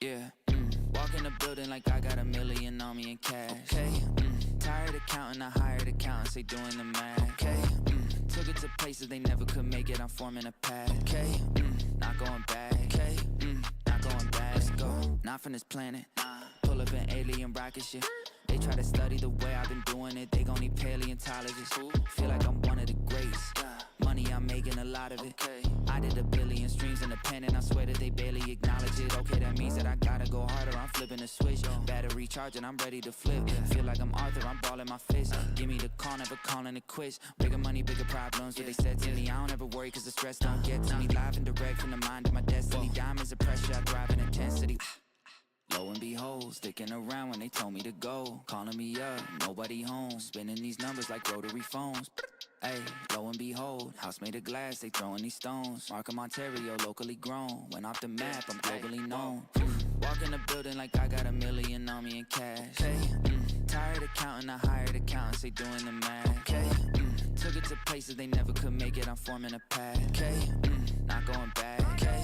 Yeah, walk in the building like I got $1 million on me in cash. Okay, tired of counting, I hired accountants, they doing the math. Okay, took it to places they never could make it, I'm forming a path. Okay, not going back. Okay, not going back. Let's go, not from this planet. Pull up an alien rocket ship. They try to study the way I've been doing it, they gon' need paleontologists. Feel like I'm one of the greats. Money, I'm making a lot of it. I did 1 billion streams independent, I swear that they barely acknowledge it. Okay, that means that I gotta go harder, I'm flipping the switch. Battery charging, I'm ready to flip. Feel like I'm Arthur, I'm balling my fist. Give me the call, never calling it quits. Bigger money, bigger problems, what they said to me. I don't ever worry, cause the stress don't get to me. Live and direct from the mind of my destiny. Diamonds of pressure, I thrive in intensity. Lo and behold, sticking around when they told me to go. Calling me up, nobody home. Spinning these numbers like rotary phones. Hey, lo and behold, house made of glass, they throwing these stones. Markham, Ontario, locally grown. Went off the map, I'm globally known. Walk in the building like I got $1 million on me in cash. Hey, tired of counting, I hired accountants, they doing the math. Okay, took it to places they never could make it, I'm forming a path. Okay, not going back. Okay,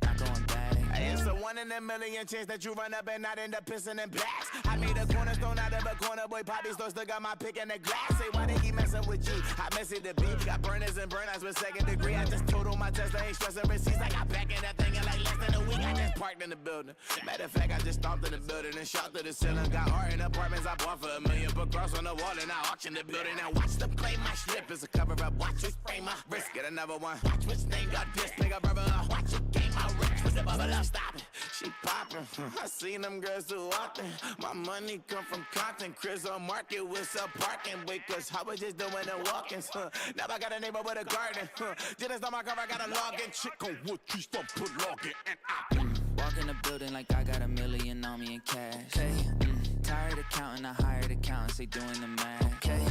not going back. It's a 1 in a million chance that you run up and not end up pissing in blacks. I made a cornerstone out of a corner, boy, Poppy still got my pick in the glass. Say, why they keep messing with G? I mess it to B. Got burners and burnouts with 2nd degree. I just total my Tesla, ain't stressing receipts. I got back in that thing in like less than a week. I just parked in the building. Matter of fact, I just stomped in the building and shot to the ceiling. Got art in apartments I bought for $1 million. Put cross on the wall and I auctioned the building. Now watch them play my slip. It's a cover up. Watch me spray my wrist. Get another one. Watch which name got pissed. Pick up rubber up. Watch it game my rich with the bubble up. Stop it. She poppin', I seen them girls too often. My money come from Compton, Chris on Market with some parking. Wait, cause I was just doing the walk-ins. Now I got a neighbor with a garden. Just on my car, I got a login. Chick on wood trees, don't put login. And walk in the building like I got $1 million on me in cash. Hey, tired of counting, I hired accountants, they doing the math. Okay,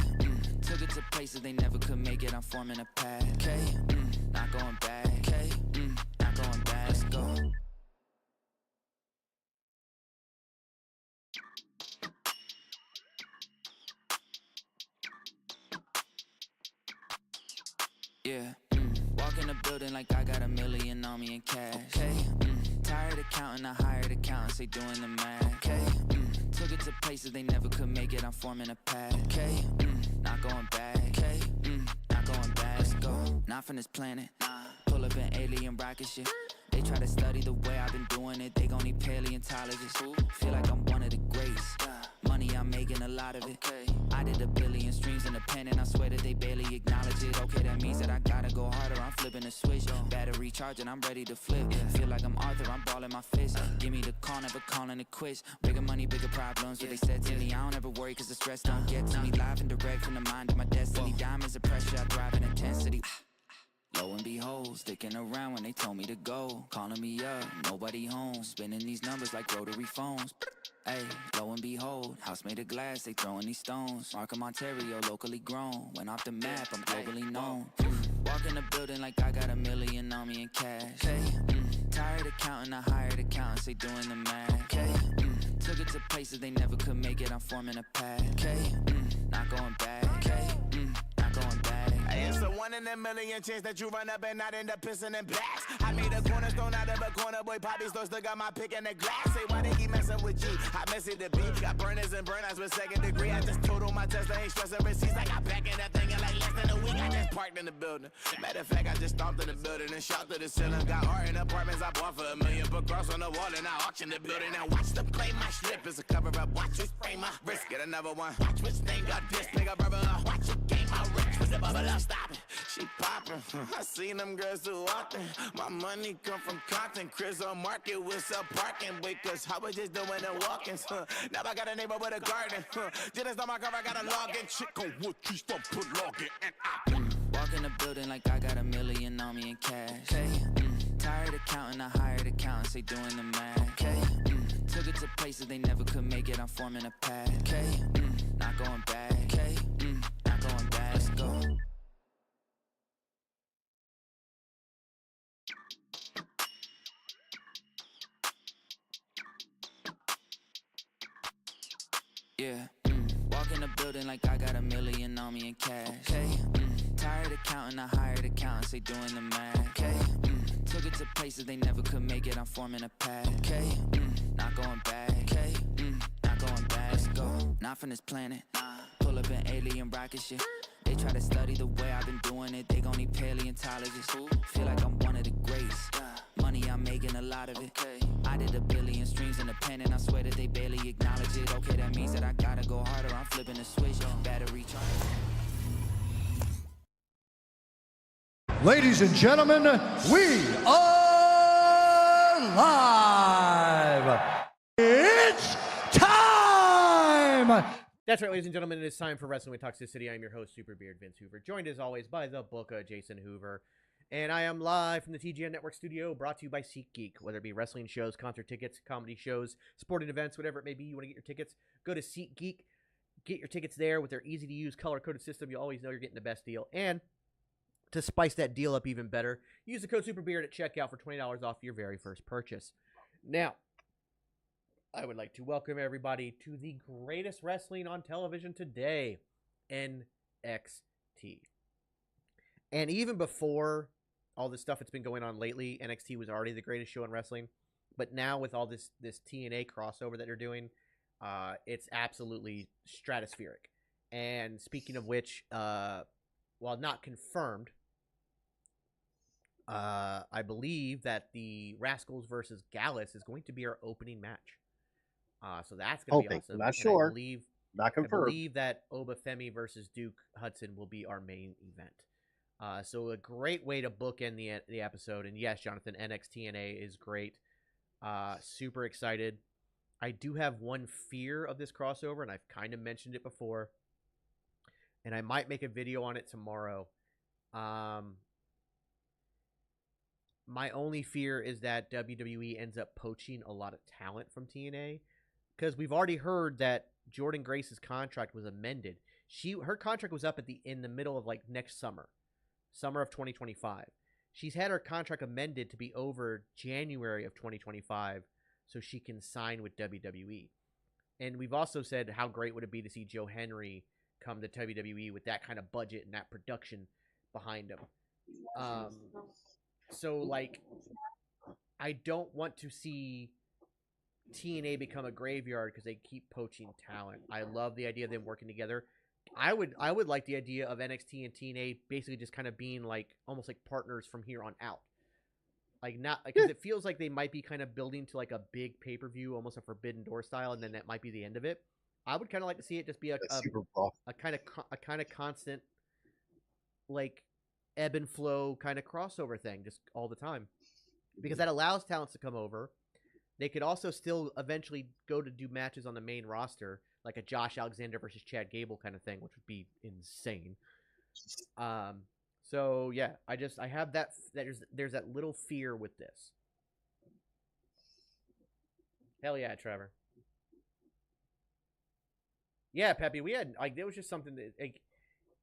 took it to places they never could make it, I'm forming a path. Okay, not going back. Okay, not going back. Let's go. Yeah, walk in the building like I got $1 million on me in cash. Okay, tired of counting, I hired accountants, they doing the math. Okay, took it to places they never could make it, I'm forming a path. Okay, not going back. Okay, not going back. Let's go, not from this planet. Pull up an alien rocket ship. They try to study the way I've been doing it, they gon' need paleontologists. Feel like I'm one of the greats. Money, I'm making a lot of it. I did 1 billion streams independent, I swear that they barely acknowledge it. Okay, that means that I gotta go harder, I'm flipping the switch. Battery charging, I'm ready to flip. Feel like I'm Arthur, I'm balling my fist. Give me the call, never calling it quits. Bigger money, bigger problems, what they said to me. I don't ever worry, cause the stress don't get to me. Live and direct from the mind of my destiny. Diamonds of pressure, I thrive in intensity. Lo and behold, sticking around when they told me to go. Calling me up, nobody home. Spinning these numbers like rotary phones. Hey, lo and behold, house made of glass, they throwing these stones. Markham, Ontario, locally grown. Went off the map, I'm globally known. Walk in the building like I got $1 million on me in cash. Hey, tired of counting, I hired accountants, they doing the math. Okay, took it to places they never could make it, I'm forming a path. Okay, not going back. Okay, not going back. it's a 1 in a million chance that you run up and not end up pissing in blacks. I made a cornerstone out of a corner, boy, Poppy still got my pick in the glass. Say, why they keep messing with G? I mess it to B. Got burners and burnouts with 2nd degree. I just total my Tesla, ain't stressing receipts. I got back in that thing in like less than a week. I just parked in the building. Matter of fact, I just stomped in the building and shot to the ceiling. Got art in apartments I bought for $1 million. Put cross on the wall and I auctioned the building. Now watch them play my slip. It's a cover up. Watch me spray my wrist. Get another one. Watch which name got pissed. Pick up rubber up. Watch it game my rich with the bubble up. Stop it. She poppin', I seen them girls too often. My money come from Compton, Chris on Market with some parking. Wait, cause I was just doing the walk-ins. Now I got a neighbor with a garden. Just on my car, I got a login. Chick on wood trees, don't put login. And walk in the building like I got $1 million on me in cash. Okay, tired of counting, I hired accountants, they doing the math. Okay, took it to places they never could make it, I'm forming a path. Okay, not going back. Okay, not going back. Let's go. Yeah, walk in the building like I got $1 million on me in cash. Okay, tired of counting, I hired accountants, they doing the math. Okay, took it to places they never could make it, I'm forming a path. Okay, not going back. Okay, not going back. Let's go, not from this planet. Pull up an alien rocket ship. They try to study the way I've been doing it. They gon' need paleontologists. Feel like I'm one of the greats. Money, I'm making a lot of it. I did 1 billion streams independent. I swear that they barely acknowledge it. Okay, that means that I gotta go harder. I'm flipping the switch. Battery charge. Ladies and gentlemen, we are live. It's time. That's right, ladies and gentlemen, it is time for Wrestling with Toxicity. I'm your host, Super Beard Vince Hoover, joined as always by the Booker, Jason Hoover. And I am live from the TGN Network studio, brought to you by SeatGeek. Whether it be wrestling shows, concert tickets, comedy shows, sporting events, whatever it may be, you want to get your tickets, go to SeatGeek. Get your tickets there with their easy-to-use, color-coded system. You always know you're getting the best deal. And to spice that deal up even better, use the code SuperBeard at checkout for $20 off your very first purchase. Now, I would like to welcome everybody to the greatest wrestling on television today, NXT. And even before all this stuff that's been going on lately, NXT was already the greatest show in wrestling. But now with all this TNA crossover that they're doing, it's absolutely stratospheric. And speaking of which, while not confirmed, I believe that the Rascals versus Gallus is going to be our opening match. So that's going to be awesome. Not sure. Not confirmed. I believe that Oba Femi versus Duke Hudson will be our main event. So a great way to bookend the episode. And yes, Jonathan, NXT is great. Super excited. I do have one fear of this crossover, and I've kind of mentioned it before. And I might make a video on it tomorrow. My only fear is that WWE ends up poaching a lot of talent from TNA. Because we've already heard that Jordynne Grace's contract was amended. Her contract was up in the middle of next summer of 2025. She's had her contract amended to be over January of 2025, so she can sign with WWE. And we've also said how great would it be to see Joe Henry come to WWE with that kind of budget and that production behind him. So I don't want to see TNA become a graveyard because they keep poaching talent. I love the idea of them working together. I would like the idea of NXT and TNA basically just kind of being almost like partners from here on out. Because it feels like they might be kind of building to a big pay-per-view, almost a Forbidden Door style, and then that might be the end of it. I would kind of like to see it just be a kind of constant ebb and flow kind of crossover thing just all the time, because that allows talents to come over. They could also still eventually go to do matches on the main roster, like a Josh Alexander versus Chad Gable kind of thing, which would be insane. So yeah, I have that there's that little fear with this. Hell yeah, Trevor. Yeah, Peppy, we had there was just something that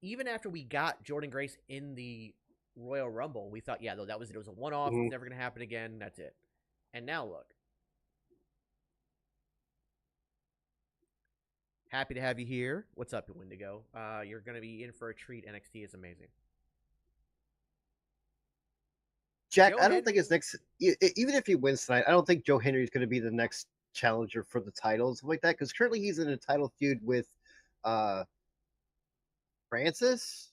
even after we got Jordynne Grace in the Royal Rumble, we thought, yeah, though that was it. It was a one-off. It's never gonna happen again. That's it. And now look. Happy to have you here. What's up, Wendigo? You're going to be in for a treat. NXT is amazing. Jack, I don't think it's next. Even if he wins tonight, I don't think Joe Henry is going to be the next challenger for the title, something like that. Because currently he's in a title feud with Francis,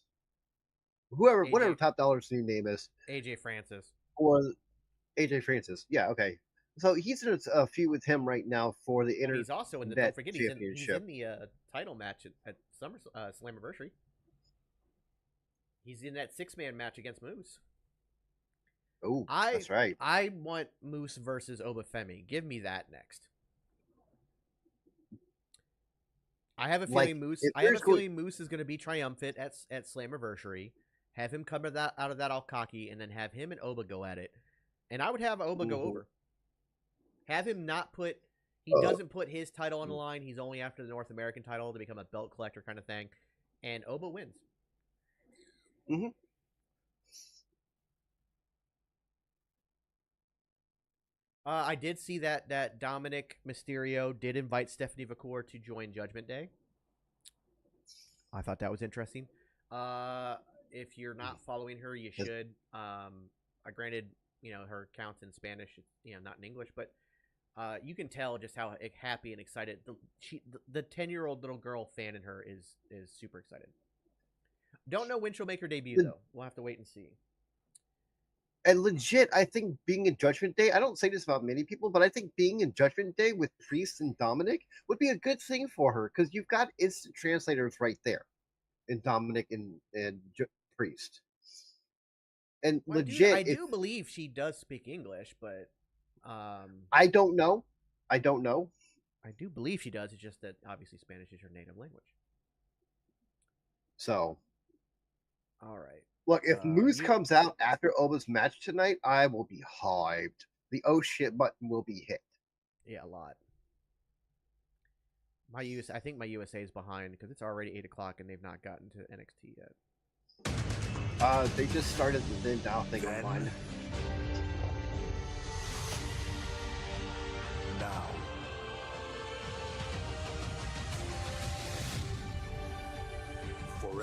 whatever Top Dollar's new name is. AJ Francis. Or AJ Francis. Yeah, okay. So he's in a feud with him right now for the Internet. He's also in the. Don't forget, he's in the title match at Slammiversary. He's in that 6-man match against Moose. Oh, that's right. I want Moose versus Oba Femi. Give me that next. I have a feeling Moose. Moose is going to be triumphant at Slammiversary. Have him come out of that all cocky, and then have him and Oba go at it. And I would have Oba go over. Have him not put. He doesn't put his title on the line. He's only after the North American title to become a belt collector kind of thing, and Oba wins. I did see that Dominic Mysterio did invite Stephanie Vacour to join Judgment Day. I thought that was interesting. If you're not following her, you should. Granted, her account's in Spanish, not in English, but You can tell just how happy and excited the 10-year-old little girl fan in her is super excited. Don't know when she'll make her debut though. We'll have to wait and see. And legit, I think being in Judgment Day, I don't say this about many people, but I think being in Judgment Day with Priest and Dominic would be a good thing for her because you've got instant translators right there in Dominic and Priest. And Well, legit, I do believe she does speak English, but I don't know. I do believe she does. It's just that obviously Spanish is her native language. So, all right. Look, if Moose comes out after Oba's match tonight, I will be hyped. The oh shit button will be hit. Yeah, a lot. I think my USA is behind because it's already 8 o'clock and they've not gotten to NXT yet. They just started the now thing on mine. Now.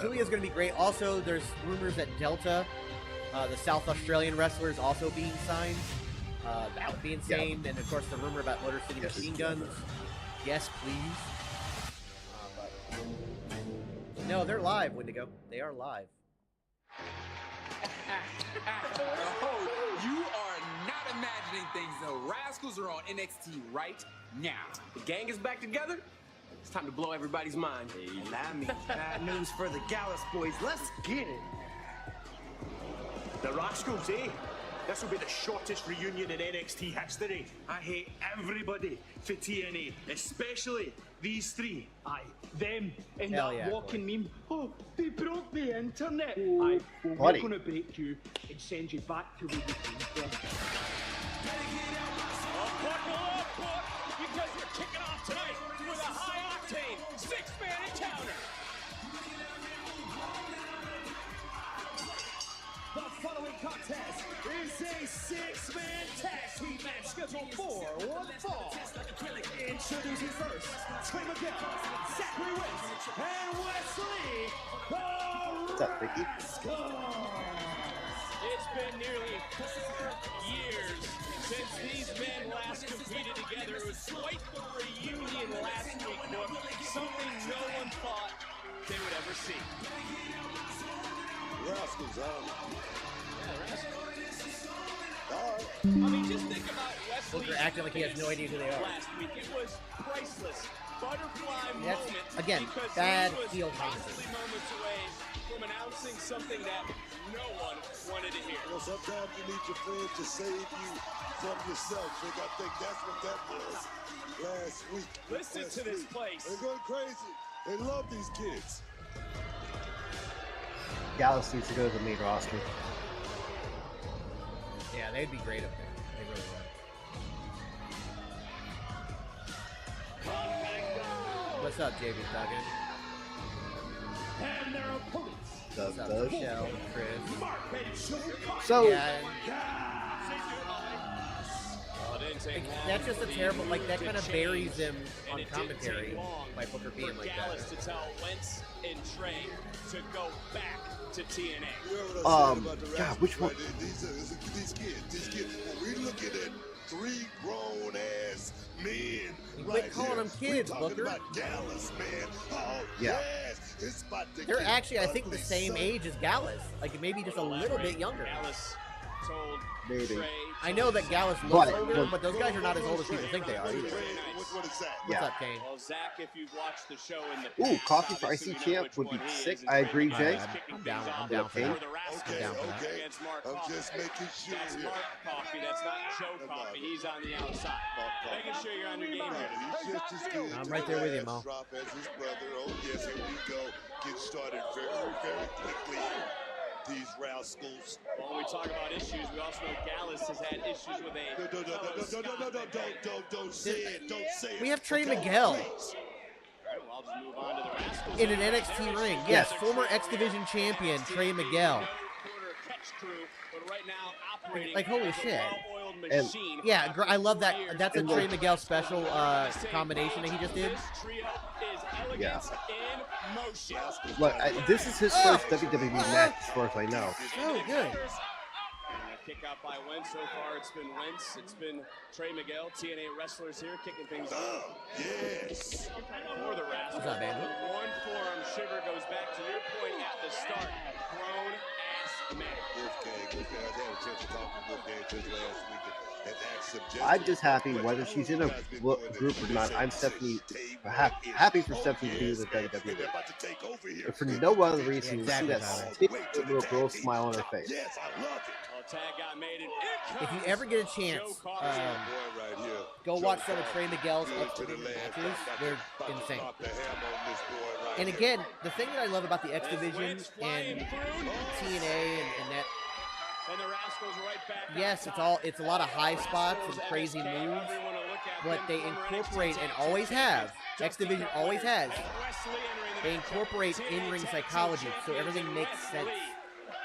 Julia's going to be great. Also, there's rumors that Delta, the South Australian wrestler, is also being signed. That would be insane. Yeah. And of course, the rumor about Motor City Machine Guns. Yes, please. No, they're live, Wendigo. They are live. Oh, you are not imagining things. The Rascals are on NXT right now. The gang is back together. It's time to blow everybody's mind. And that means bad news for the Gallus boys. Let's get it. The Rascals, eh? This will be the shortest reunion in NXT history. I hate everybody for TNA, especially these three. Aye, them and Hell that yeah, walking meme. Oh, they broke the internet. Aye, well, we're going to break you and send you back to where you came from. Buckle up, book, because we're kicking off tonight with a high-octane six-man encounter. The following contest is a six-man tag team match scheduled for one fall. Introducing first, Trey Miguel, Zachary West, and Wesley What's up, Vicky? It's been nearly 4 years since these men last competed together. It was quite the reunion last week, Nook. Something no one thought they would ever see. Rascals, huh? I mean, just think about Wesley. Booker acting like he has no idea who they are. Last week, it was priceless. Butterfly That's, moment. again, because bad he was heel possibly moments away from announcing something that no one wanted to hear. Well, sometimes you need your friend to save you from yourself. Vic, I think that's what that was last week. Listen to this place. They're going crazy. They love these kids. Gallus needs to go to the main roster. Yeah, they'd be great up there. They really would. What's up, JB Duggan? And their opponents. What's up, Doug. Michelle, Chris? Mark and Joe Cox. So, Yeah, that's just a terrible, like, that kind of buries him on commentary by Booker being like that. Gallus to tell Wentz and Trey to go back to TNA. You heard what I said about the God, Rascals, which one? right? These kids. When we looking at 3 grown-ass men Quit calling them kids, we talking Booker. about Gallus, man. Oh, Yeah. yes. It's about to They're get actually, I think, the ugly, same son. age as Gallus. Like, maybe just a little bit younger. Gallus told Maybe. Trey. I know that Gallus looks older, but those guys are not as old as people think they are either. What is that? What's up, Kane? Well, Zach, if you've watched the show in the Ooh, past, coffee for obviously IC you know champ which would be one he sick. is. I agree, Trey Jay. Miguel kicking I'm things down off for for it. the Rascals Okay, down for that. okay. against Mark I'm Coffey. just making sure That's here. Mark Coffey. That's not Joe Coffey. He's on the outside. Making sure you're on your game here. He's just as good I'm to right there the with you, last Mo. drop as his brother. Oh, yes, here we go. Get started very, very quickly. These Rascals. Well, when we talk about issues, we also know Gallus has had issues with a. Don't say it. Don't say it. We have Trey Miguel Alright, well, I'll just move on to the Rascals. in an NXT ring. Yes, former X Division champion Trey Miguel. Like, holy shit. And- Yeah, I love that. That's a Trey Miguel special combination that he just did. Yeah. Look, this is his first WWE match, as far as I know. Oh, good. Kick out by Wentz. So far, it's been Wentz. It's been Trey Miguel, TNA wrestlers here, kicking things off. Yes. For the Rascals. What's up, man? One forearm shiver goes back to your point at the start. Grown-ass man. Wolfgang, I had a chance to talk to Wolfgang just last week and ask suggestions. I'm just happy whether she's in a group or not. I'm Stephanie, happy for Stephanie to be with the WWE. And for no other reason, you see that stupid little girl smile on her face. Yes, I love it. Tag got made. If you ever get a chance, go watch some of Trey Miguel's X Division matches. They're insane. And again, the thing that I love about the X Division and TNA and that, yes, it's a lot of high spots and crazy moves, but they incorporate and always have, X Division always has, they incorporate in-ring psychology, so everything makes sense.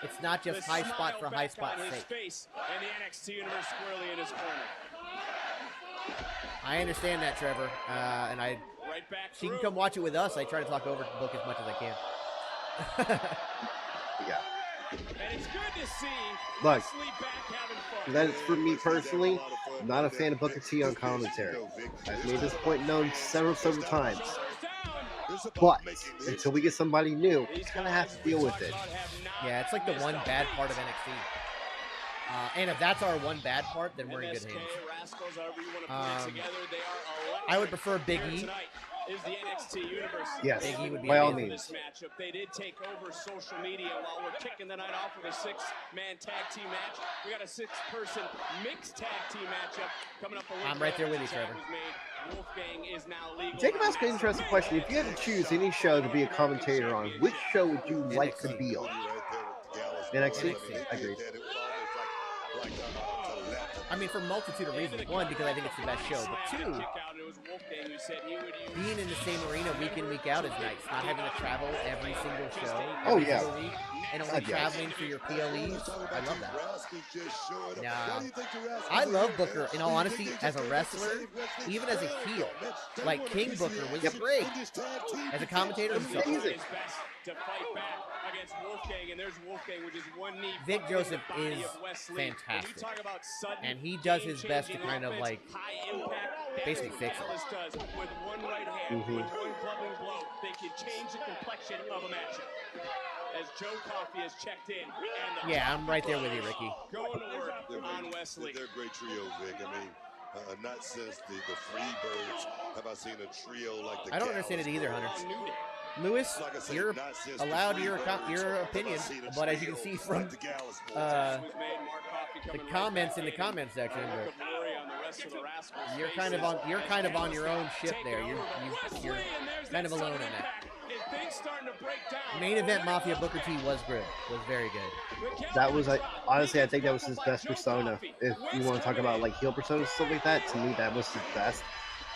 It's not just high spot for high spot's sake. And the NXT universe squarely in his corner. I understand that, Trevor, and she can come watch it with us. I try to talk over the book as much as I can. Yeah. And it's good to see Look, Wesley back having fun. that is for me personally. Not a fan of Booker T on commentary. I've made this point known several times. But until we get somebody new, we kind of have to deal with it. Yeah, it's like the one bad part of NXT. And if that's our one bad part, then we're in good hands. I would prefer Big E. Is the NXT universe. Yes, Big E would be by all amazing. means. This matchup, they did take over social media while we're kicking the night off with a 6-man tag team match. We got a 6-person mixed tag team matchup coming up. I'm right there with you, Trevor. Wolfgang is now legal. Jacob asked an interesting question. If you had to choose any show to be a commentator on, which show would you like to be on? NXT? I agree. I mean, for a multitude of reasons. One, because I think it's the best show. But two, being in the same arena week in, week out is nice. Not having to travel every single show every single week, and only traveling for your PLEs. I love that. Yeah. I love Booker, in all honesty, as a wrestler, even as a heel. Like, King Booker was great. As a commentator, he's amazing. To fight back against Wolfgang, and there's Wolfgang with his one knee. Vic Joseph is fantastic, and he does his best to kind of like basically fix it. With one right hand, with one clubbing blow, they can change the complexion of a matchup. As Joe Coffey has checked in. And yeah, I'm right there with you, Ricky. Going to work on Wesley. They're a great trio, Vic. I mean, not since the Freebirds have I seen a trio like the. I don't understand it either, Hunter. Lewis, you're allowed your opinion, but as you can see from the comments in the comment section, you're kind of on your own ship there. You're kind of alone in that. Main event Mafia Booker T was good, was very good. That was honestly, I think that was his best persona. If you want to talk about like heel personas stuff like that, to me that was his best.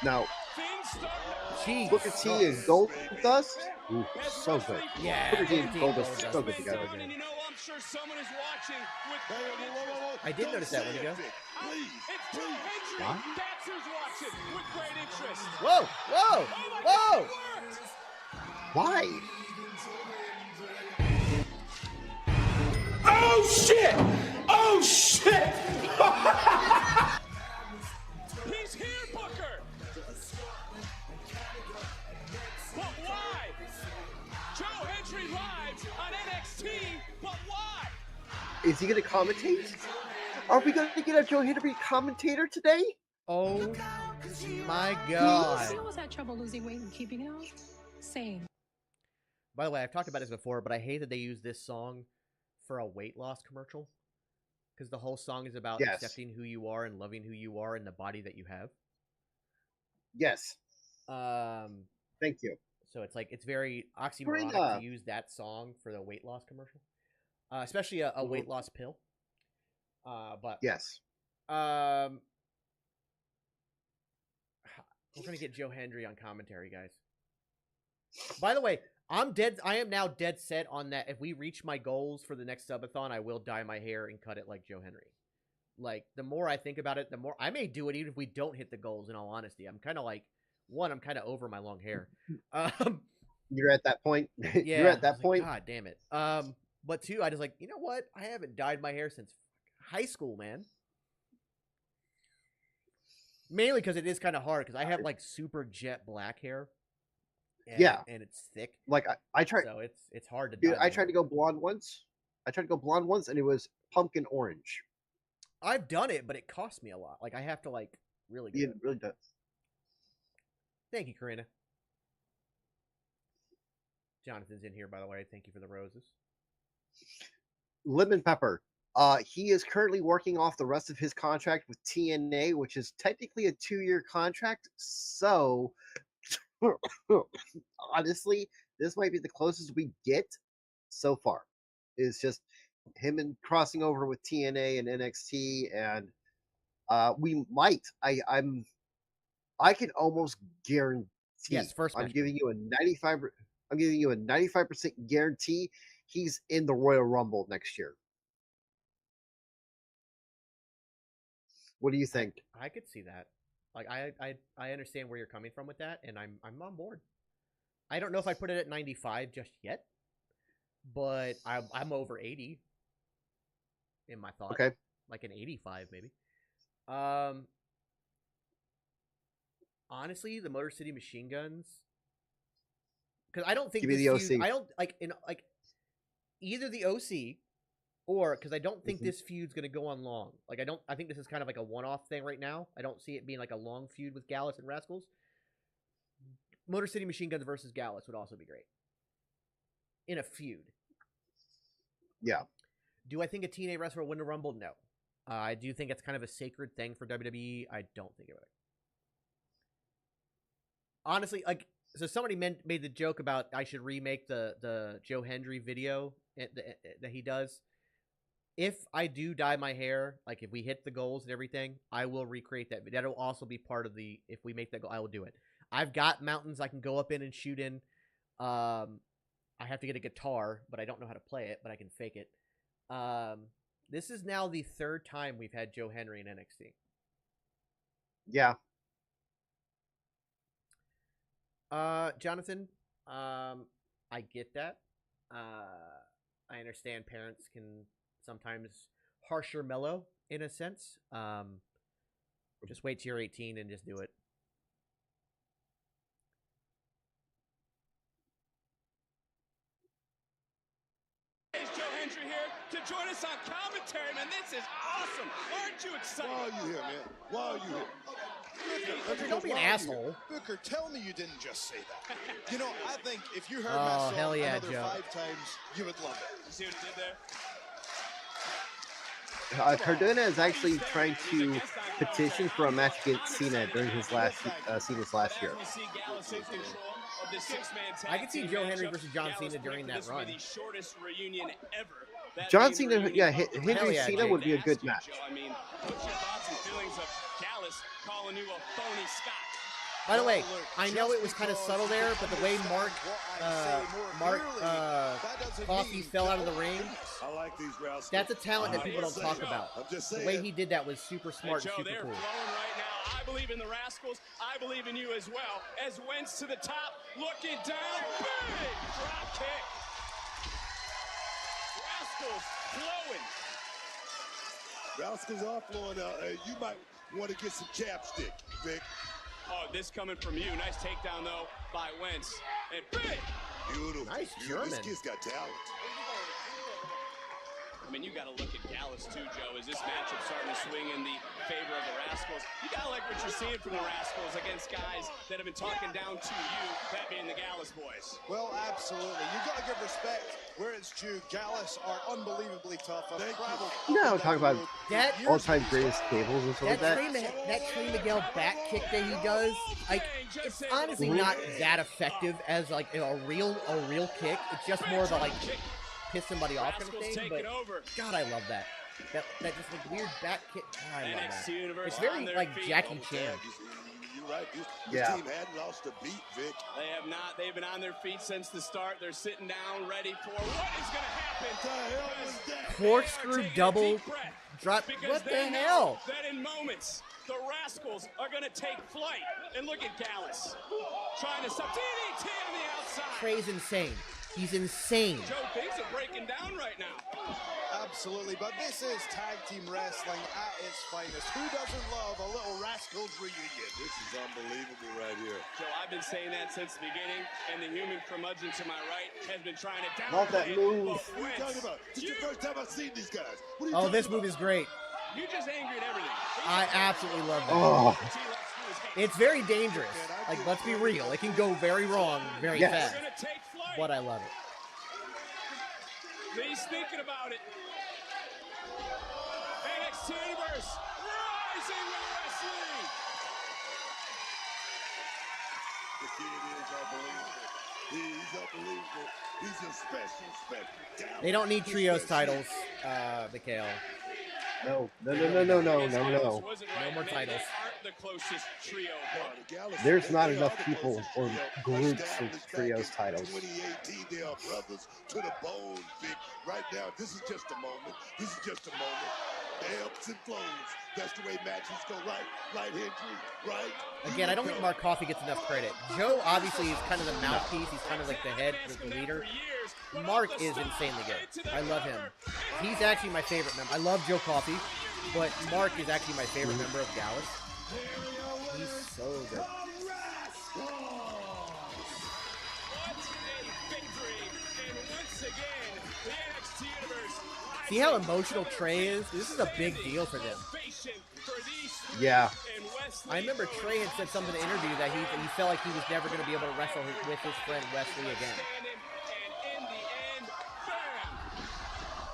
Now, Booker T and Goldust, ooh, so good. Yeah, Booker T and Goldust, so good together. I did notice that when you go. What? Whoa! Whoa! Whoa! Why? Oh shit! Oh shit! He's here, Booker! But why? Joe Hendry live on NXT, but why? Is he going to commentate? Are we going to get a Joe Hendry commentator today? Oh my God! He always had trouble losing weight and keeping it off. Same. By the way, I've talked about this before, but I hate that they use this song for a weight loss commercial. Because the whole song is about accepting who you are and loving who you are and the body that you have. Yes. Thank you. So it's like, it's very oxymoronic to use that song for the weight loss commercial. Especially a weight loss pill. But yes. We're going to get Joe Hendry on commentary, guys. By the way, I am now dead set on that. If we reach my goals for the next subathon, I will dye my hair and cut it like Joe Hendry. Like, the more I think about it, the more I may do it even if we don't hit the goals, in all honesty. I'm kind of like, I'm kind of over my long hair. You're at that point. Yeah, You're at that point. God damn it. But two, I just like, you know what? I haven't dyed my hair since high school, man. Mainly because it is kind of hard because I have like super jet black hair. And, Yeah, and it's thick. Like I tried. So it's hard to. Dude, I tried to go blonde once. And it was pumpkin orange. I've done it, but it costs me a lot. Like I have to like really. It really does. Thank you, Karina. Jonathan's in here, by the way. Thank you for the roses. Lemon Pepper. He is currently working off the rest of his contract with TNA, which is technically a 2-year contract. So, honestly, this might be the closest we get so far. It's just him and crossing over with TNA and NXT, and we might. I can almost guarantee. Yes, first match. I'm giving you a 95% guarantee he's in the Royal Rumble next year. What do you think? I could see that. Like I understand where you're coming from with that, and I'm on board. I don't know if I put it at 95 just yet, but I'm over 80 in my thought. Okay. Like an 85 maybe. Honestly, the Motor City Machine Guns, because I don't think give me the OC. I don't like either the OC or because I don't think this feud's gonna go on long. Like I think this is kind of like a one-off thing right now. I don't see it being like a long feud with Gallus and Rascals. Motor City Machine Guns versus Gallus would also be great in a feud. Yeah. Do I think a TNA wrestler will win the Rumble? No. I do think it's kind of a sacred thing for WWE. I don't think it would. Honestly, like, so somebody made the joke about I should remake the Joe Hendry video that he does. If I do dye my hair, like if we hit the goals and everything, I will recreate that. That'll also be part of the, if we make that goal, I will do it. I've got mountains I can go up in and shoot in. I have to get a guitar, but I don't know how to play it, but I can fake it. This is now the 3rd time we've had Joe Hendry in NXT. Yeah. Jonathan, I get that. I understand parents can sometimes harsher mellow in a sense. Just wait till you're 18 and just do it. Is Joe Hendry here to join us on commentary, man? This is awesome. Aren't you excited? Why are you here, man? Why are you here? Booker, don't be an asshole. Booker, tell me you didn't just say that. You know, I think if you heard Oh, my song hell yeah, another Joe. 5 times, you would love it. You see what he did there? Cardona is actually trying to petition for a match against Cena during his Cena's last year. I could see Joe Hendry versus John Cena during that run. John Cena, yeah, Hendry yeah, Cena Jake. would be a good match. I mean, what's your thoughts and feelings of Gallus calling you a phony Scott? By the way, I know it was kind of subtle there, but the way Mark Coffey fell out of the ring, I like these routes. that's a talent that people don't talk about. I'm just The saying. way he did that was super smart Joe, and super they're cool. flowing right now. I believe in the Rascals. I believe in you as well. As Wentz to the top, looking down, big drop kick. Rascals flowing. Rascals are flowing out. You might want to get some chapstick, Vic. Oh, this coming from you. Nice takedown, though, by Wentz. And big. Beautiful. Nice This German. kid's got talent. I mean, you got to look at Gallus, too, Joe. Is this matchup starting to swing in the favor of the Rascals? You got to like what you're seeing from the Rascals against guys that have been talking down to you, that being the Gallus boys. Well, absolutely. You've got to give respect where it's due. Gallus are unbelievably tough. I've traveled. You know, talk about That all-time greatest tables and stuff like that. that Trey Miguel back kick that he does, like, it's honestly not that effective as like a real kick. It's just more of a like piss somebody off kind of thing. But God, I love that. That just like weird back kick. God, I love that. It's very like Jackie Chan. You're right. This Yeah. team hadn't lost a beat, Vic. They have not. They've been on their feet since the start. They're sitting down, ready for what is going to happen. What the hell was that? Corkscrew double drop. Because What the they know hell? that in moments, the Rascals are going to take flight. And look at Gallus trying to stop DDT on the outside. Trey's insane. He's insane. Joe, things are breaking down right now. Absolutely, but this is tag team wrestling at its finest. Who doesn't love a little Rascals reunion? This is unbelievable right here. Joe, I've been saying that since the beginning, and the human curmudgeon to my right has been trying to downplay Love that move. What are you talking about? This is the first time I've seen these guys. What are you Oh, talking this about? move is great. You're just angry at everything. I absolutely love that. Oh, It's very dangerous. Like, let's be real. It can go very wrong very Yes. fast. Gonna take flight. But I love it. He's thinking about it. NXT Universe rising with wrestling. The kid is unbelievable. He's unbelievable. He's a special talent. They don't need trios titles, Mikhail. no. Was it No right? more Maybe titles. They aren't the closest trio. There's not enough people or groups with trios titles. 2018, they are brothers to the bone, Vic. Right now, this is just a moment. This is just a moment. The ebbs and flows. That's the way matches go. Right, Hendry. Right. Again, I don't think Mark Coffey gets enough credit. Joe obviously is kind of the mouthpiece. He's kind of like the head, the leader. Mark is insanely good. I love him. He's actually my favorite member. I love Joe Coffey, but Mark is actually my favorite member of Gallus. He's so good. See how emotional Trey is? This is a big deal for them. Yeah. I remember Trey had said something in an interview that he felt like he was never going to be able to wrestle with his friend Wesley again. And in the end, bam!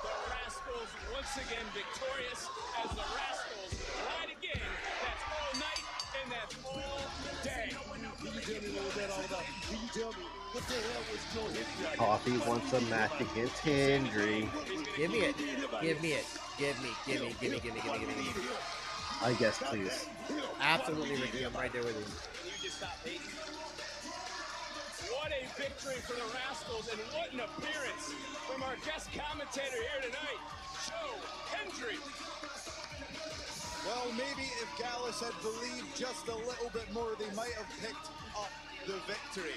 The Rascals once again victorious as the Rascals ride again. That's all night and that's all day. Can you tell me what that all about? Can you tell me what the hell was Joe Hendry? Coffee wants a match against Hendry. Give me it. Give me it. Give me. I guess, please. Absolutely, Ricky. I'm right there with you. What a victory for the Rascals, and what an appearance from our guest commentator here tonight, Joe Hendry. Well, maybe if Gallus had believed just a little bit more, they might have picked up the victory.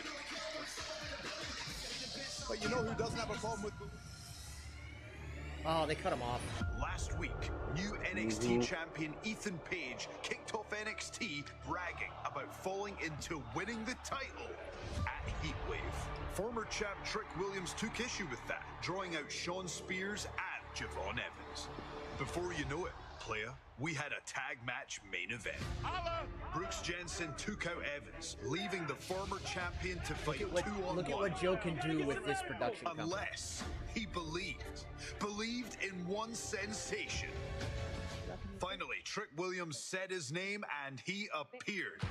But you know who doesn't have a problem with... Oh, they cut him off. Last week, new NXT champion Ethan Page kicked off NXT bragging about falling into winning the title at Heatwave. Former champ Trick Williams took issue with that, drawing out Sean Spears and Javon Evans. Before you know it, player, we had a tag match main event. Brooks Jensen took out Evans, leaving the former champion to fight two-on-one. Look at what Joe can do with this production company. Unless he believed in one sensation. Finally, Trick Williams said his name and he appeared.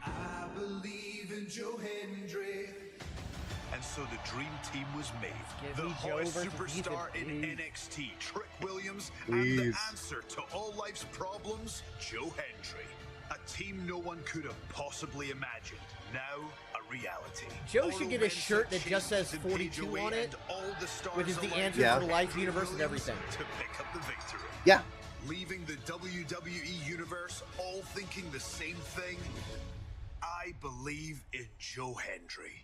I believe in Joe Hendry. And so the dream team was made. The hottest superstar in NXT, Trick Williams, and the answer to all life's problems, Joe Hendry. A team no one could have possibly imagined. Now a reality. Joe should get a shirt that just says 42 on it, which is the answer to the life universe and everything. To pick up the victory. Yeah. Leaving the WWE universe all thinking the same thing. I believe in Joe Hendry.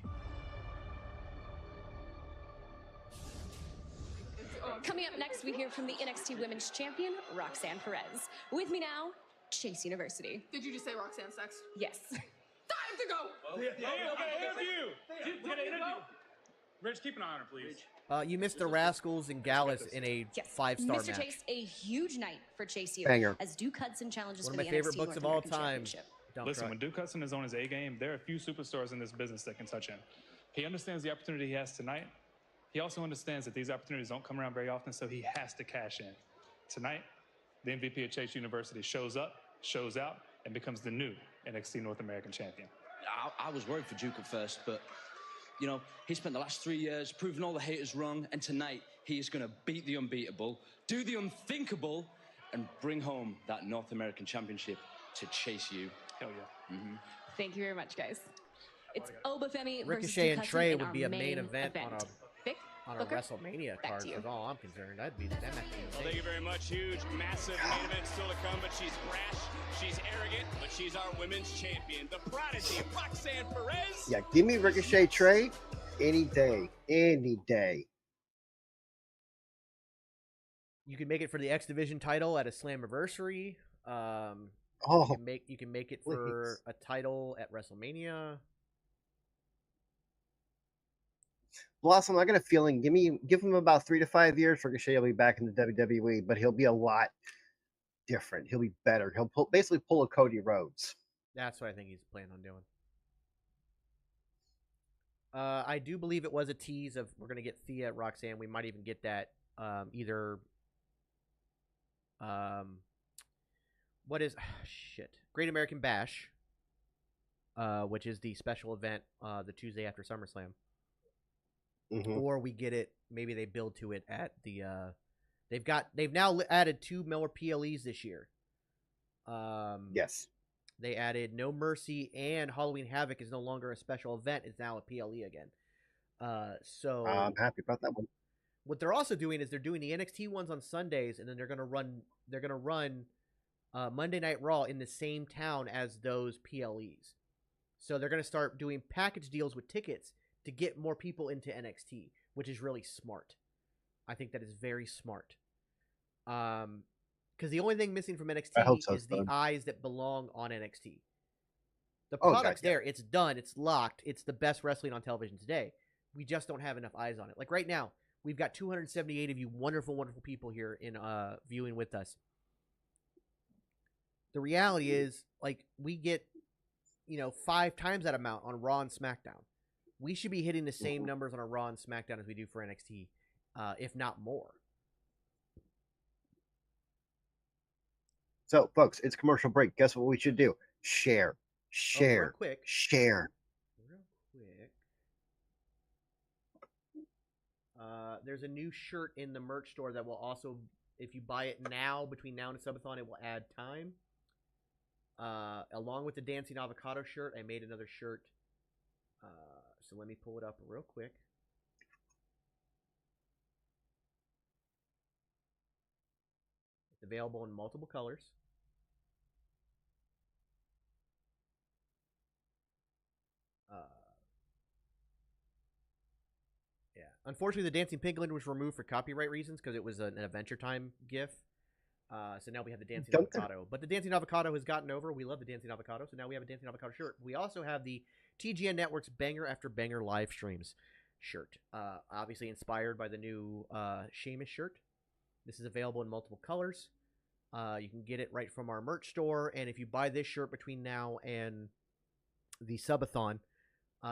Coming up next, we hear from the NXT Women's Champion, Roxanne Perez. With me now, Chase University. Did you just say Roxanne sex? Yes. Time to go! Rich, keep an eye on her, please. You missed the Rascals and Gallus in a 5-star Mr. match. Chase, a huge night for Chase U Banger. as Duke Hudson challenges One for of the my favorite NXT books North of all American time. Championship. Listen, when Duke Hudson is on his A game, there are a few superstars in this business that can touch him. He understands the opportunity he has tonight. He also understands that these opportunities don't come around very often, so he has to cash in. Tonight, the MVP of Chase University shows up, shows out, and becomes the new NXT North American champion. I was worried for Duke at first, but, you know, he spent the last 3 years proving all the haters wrong, and tonight he is going to beat the unbeatable, do the unthinkable, and bring home that North American championship to Chase U. Hell yeah. Thank you very much, guys. It's Oba Femi versus Ricochet Duke and Trey Hudson in would be our a main event Vic, on a Booker, WrestleMania back card. to you. That's all I'm concerned. That'd be that match. Well, thank you very much. Huge, massive main event still to come, but she's brash, she's arrogant, but she's our women's champion. The prodigy, Roxanne Perez. Yeah, give me Ricochet Trey. Any day. Any day. You can make it for the X Division title at a Slammiversary. Oh, you can make it for a title at WrestleMania. Blossom, I got a feeling. Give him about 3 to 5 years. Ricochet will be back in the WWE, but he'll be a lot different. He'll be better. He'll basically pull a Cody Rhodes. That's what I think he's planning on doing. I do believe it was a tease of we're going to get Thea at Roxanne. We might even get that either. What is Great American Bash, which is the special event the Tuesday after SummerSlam. Mm-hmm. Or we get it. Maybe they build to it at the. They've now added 2 more PLEs this year. Yes. They added No Mercy and Halloween Havoc is no longer a special event. It's now a PLE again. So I'm happy about that one. What they're also doing is they're doing the NXT ones on Sundays, and then they're gonna run Monday Night Raw in the same town as those PLEs. So they're gonna start doing package deals with tickets to get more people into NXT, which is really smart. I think that is very smart. Because the only thing missing from NXT is the eyes that belong on NXT. The product's there. It's done. It's locked. It's the best wrestling on television today. We just don't have enough eyes on it. Like right now, we've got 278 of you wonderful, wonderful people here in viewing with us. The reality is, like, we get, 5 times that amount on Raw and SmackDown. We should be hitting the same numbers on a Raw and SmackDown as we do for NXT, if not more. So, folks, it's commercial break. Guess what we should do? Share. Real quick. Share. Real quick. There's a new shirt in the merch store that will also, if you buy it now, between now and Subathon, it will add time. Along with the Dancing Avocado shirt, I made another shirt. So let me pull it up real quick. It's available in multiple colors. Yeah. Unfortunately, the Dancing Piglin was removed for copyright reasons because it was an Adventure Time GIF. So now we have the Dancing Avocado. But the Dancing Avocado has gotten over. We love the Dancing Avocado, so now we have a Dancing Avocado shirt. We also have the TGN Network's Banger After Banger live streams shirt. Obviously inspired by the new Sheamus shirt. This is available in multiple colors. You can get it right from our merch store. And if you buy this shirt between now and the subathon,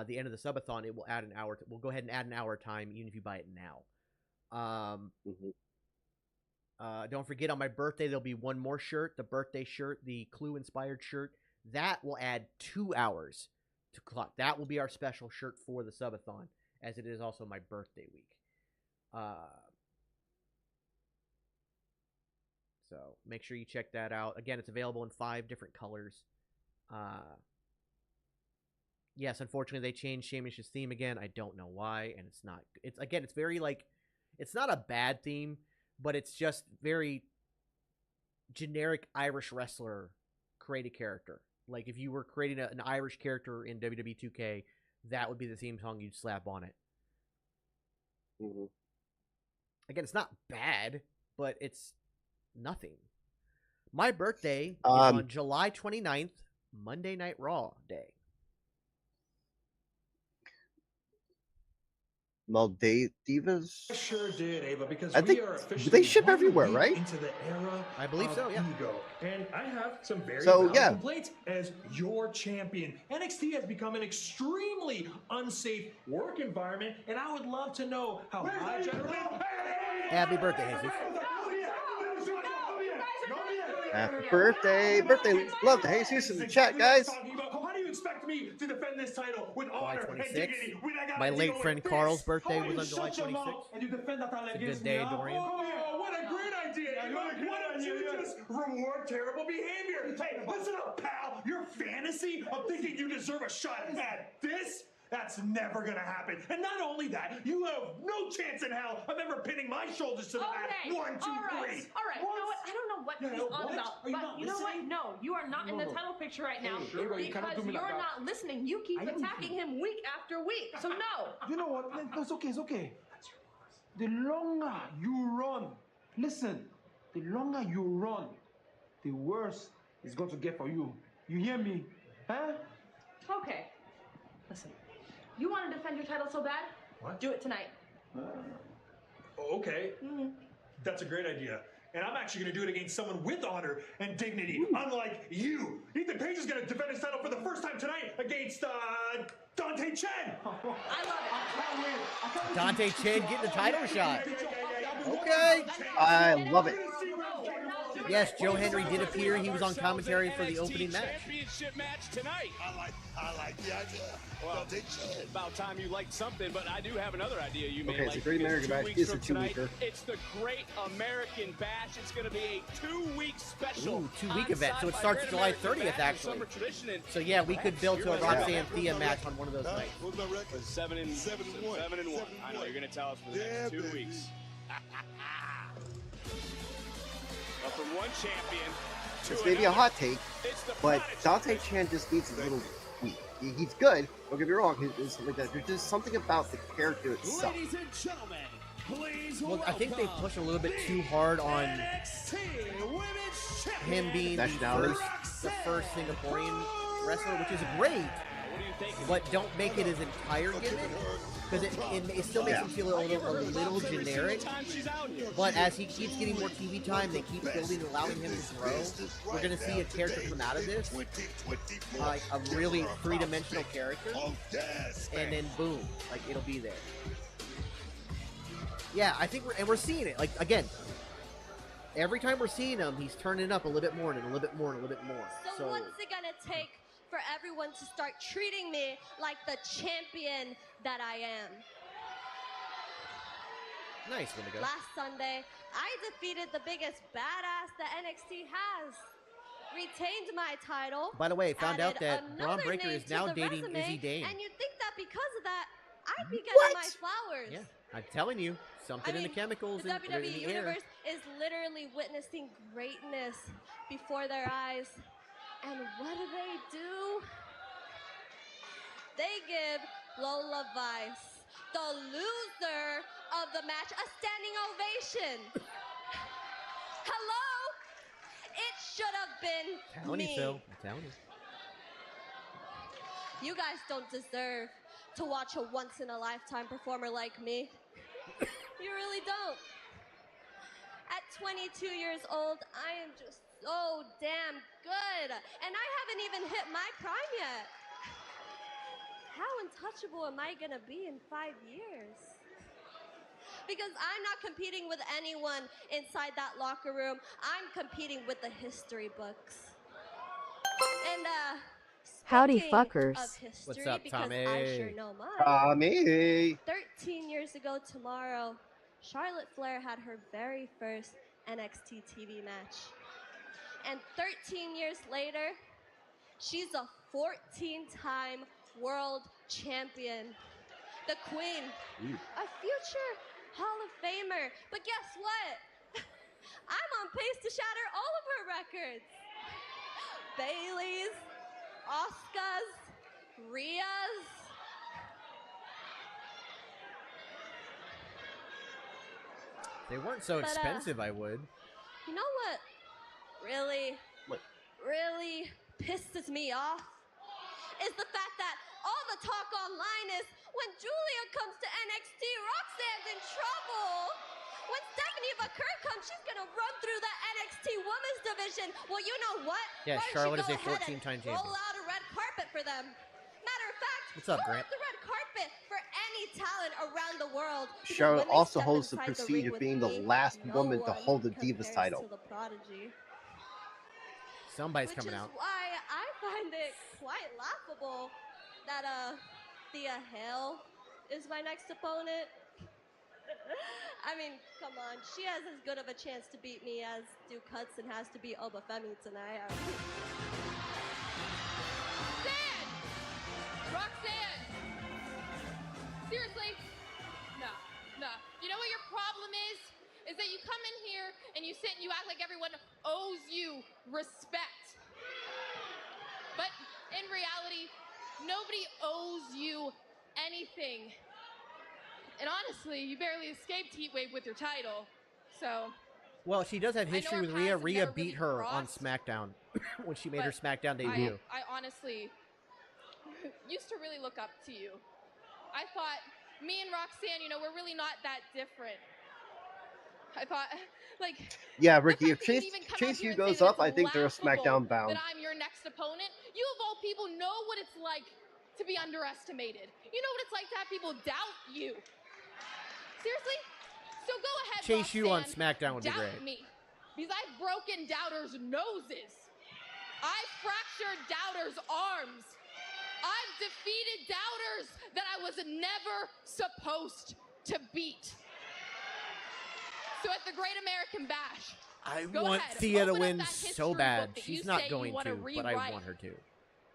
the end of the subathon, it will add an hour. We'll go ahead and add an hour time, even if you buy it now. Don't forget, on my birthday, there'll be one more shirt. The birthday shirt, the Clue-inspired shirt. That will add 2 hours to clock. That will be our special shirt for the subathon, as it is also my birthday week. So make sure you check that out. Again, it's available in 5 different colors. Yes, unfortunately, they changed Sheamus' theme again. I don't know why, and it's not. It's very it's not a bad theme, but it's just very generic Irish wrestler created character. Like if you were creating an Irish character in WWE 2K, that would be the theme song you'd slap on it. Again, it's not bad, but it's nothing. My birthday is on July 29th, Monday Night Raw Day. Maldivas? I sure did, Ava, because I think they ship everywhere, right? Into the era I believe so, yeah. Ego. And I have some very So, valid complaints as your champion. NXT has become an extremely unsafe work environment, and I would love to know how my generation... Happy birthday, Jesus. Happy birthday. Birthday love to Jesus in the chat, guys. How do you expect me to defend this title with honor and dignity? My late friend Carl's birthday was on July 26th. It's a good day, Dorian. Oh, what a great idea! Why don't you just reward terrible behavior? Hey, listen up, pal. Your fantasy of thinking you deserve a shot at this That's never gonna happen. And not only that, you have no chance in hell of ever pinning my shoulders to the mat. 1, 2, 3. All right. You know what? I don't know what he's on about, but you know what? No, you are not in the title picture right now because you're not listening. You keep attacking him week after week. So no. You know what? It's okay. It's okay. The longer you run, listen. The longer you run, the worse it's going to get for you. You hear me? Huh? Okay. Listen. You want to defend your title so bad? What? Do it tonight. Okay. That's a great idea. And I'm actually going to do it against someone with honor and dignity, unlike you. Ethan Page is going to defend his title for the first time tonight against Dante Chen. I love it. Dante Chen getting the title shot. Okay. I love it. Yes, Joe Henry did appear. He was on commentary for the opening match. Championship match tonight. I like the idea. Well, about time you liked something, but I do have another idea you may Okay, like. it's a Great American Bash. It's a 2-weeker. It's the Great American Bash. It's going to be a 2-week special. Ooh, 2-week event. So it starts July 30th, actually. So yeah, we could build to a Roxanne Thea match on one of those nights. What's my record? 7-1. I know you're going to tell us for the next 2 weeks. But from one champion to This may be a hot take, but Dante Chan just needs a little tweak. He's good, don't get me wrong, he's something like that. There's just something about the character itself. Ladies and gentlemen, please Well, I think they push a little bit too hard on him being the first Singaporean wrestler, which is great, but don't make it his entire gimmick, because it still makes him feel a little generic. But as he keeps getting more TV time, they keep building and allowing him to grow. We're going to see a character come out of this, like a really three-dimensional character, and then boom, like it'll be there. Yeah, I think we're seeing it. Like, again, every time we're seeing him, he's turning up a little bit more and a little bit more and a little bit more. So what's it gonna take for everyone to start treating me like the champion that I am? Nice, Wendigo. Last Sunday, I defeated the biggest badass that NXT has. Retained my title. By the way, found out that Braun another Breaker name is to now the dating resume, Izzy Dane. And you'd think that because of that, I'd be getting my flowers. Yeah, I'm telling you, something in the chemicals the and in WWE the air. universe is literally witnessing greatness before their eyes. And what do? They give Lola Vice, the loser of the match, a standing ovation. Hello? It should have been me. I'm telling you. You guys don't deserve to watch a once-in-a-lifetime performer like me. You really don't. At 22 years old, I am just so damn good. And I haven't even hit my prime yet. How untouchable am I gonna be in 5 years? Because I'm not competing with anyone inside that locker room. I'm competing with the history books. And howdy fuckers. of history, What's up, because Tommy? I sure know mine. Tommy. 13 years ago tomorrow, Charlotte Flair had her very first NXT TV match. And 13 years later, she's a 14-time world champion. The Queen, a future Hall of Famer. But guess what? I'm on pace to shatter all of her records. Bailey's, Asuka's, Rhea's. They weren't so expensive, I would. You know what really pisses me off? Is the fact that all the talk online is when Julia comes to NXT, Roxanne's in trouble. When Stephanie Vaquer comes, she's gonna run through the NXT Women's Division. Well, you know what? Yeah, Why don't Charlotte you is a go ahead 14-time and champion. roll out a red carpet for them. Matter of fact, What's up, roll Grant? out the red carpet for any talent around the world. Because Charlotte when they also step holds the inside prestige ring of being with the me, last no woman to one hold the Divas compares title. to the Prodigy. Somebody's Which coming is out. why I find it quite laughable that Thea Hale is my next opponent. I mean, come on. She has as good of a chance to beat me as Duke Hudson has to beat Oba Femi tonight. Roxanne! reality, nobody owes you anything. And honestly, you barely escaped Heatwave with your title. So. Well, she does have history with Rhea. Rhea beat her on crossed, SmackDown when she made her SmackDown debut. I honestly used to really look up to you. I thought me and Roxanne, you know, we're really not that different. I thought, like, yeah, Ricky, if Chase U goes up, I think they're a SmackDown bound. That I'm your next opponent. You of all people know what it's like to be underestimated. You know what it's like to have people doubt you. Seriously? So go ahead, Chase U on Roxanne, SmackDown would be great. doubt me, because I've broken doubters' noses. I've fractured doubters' arms. I've defeated doubters that I was never supposed to beat. So at the Great American Bash, I go want ahead, Thea to open up win that so history bad. book that She's you not say going you want to, but I rewrite, want her to.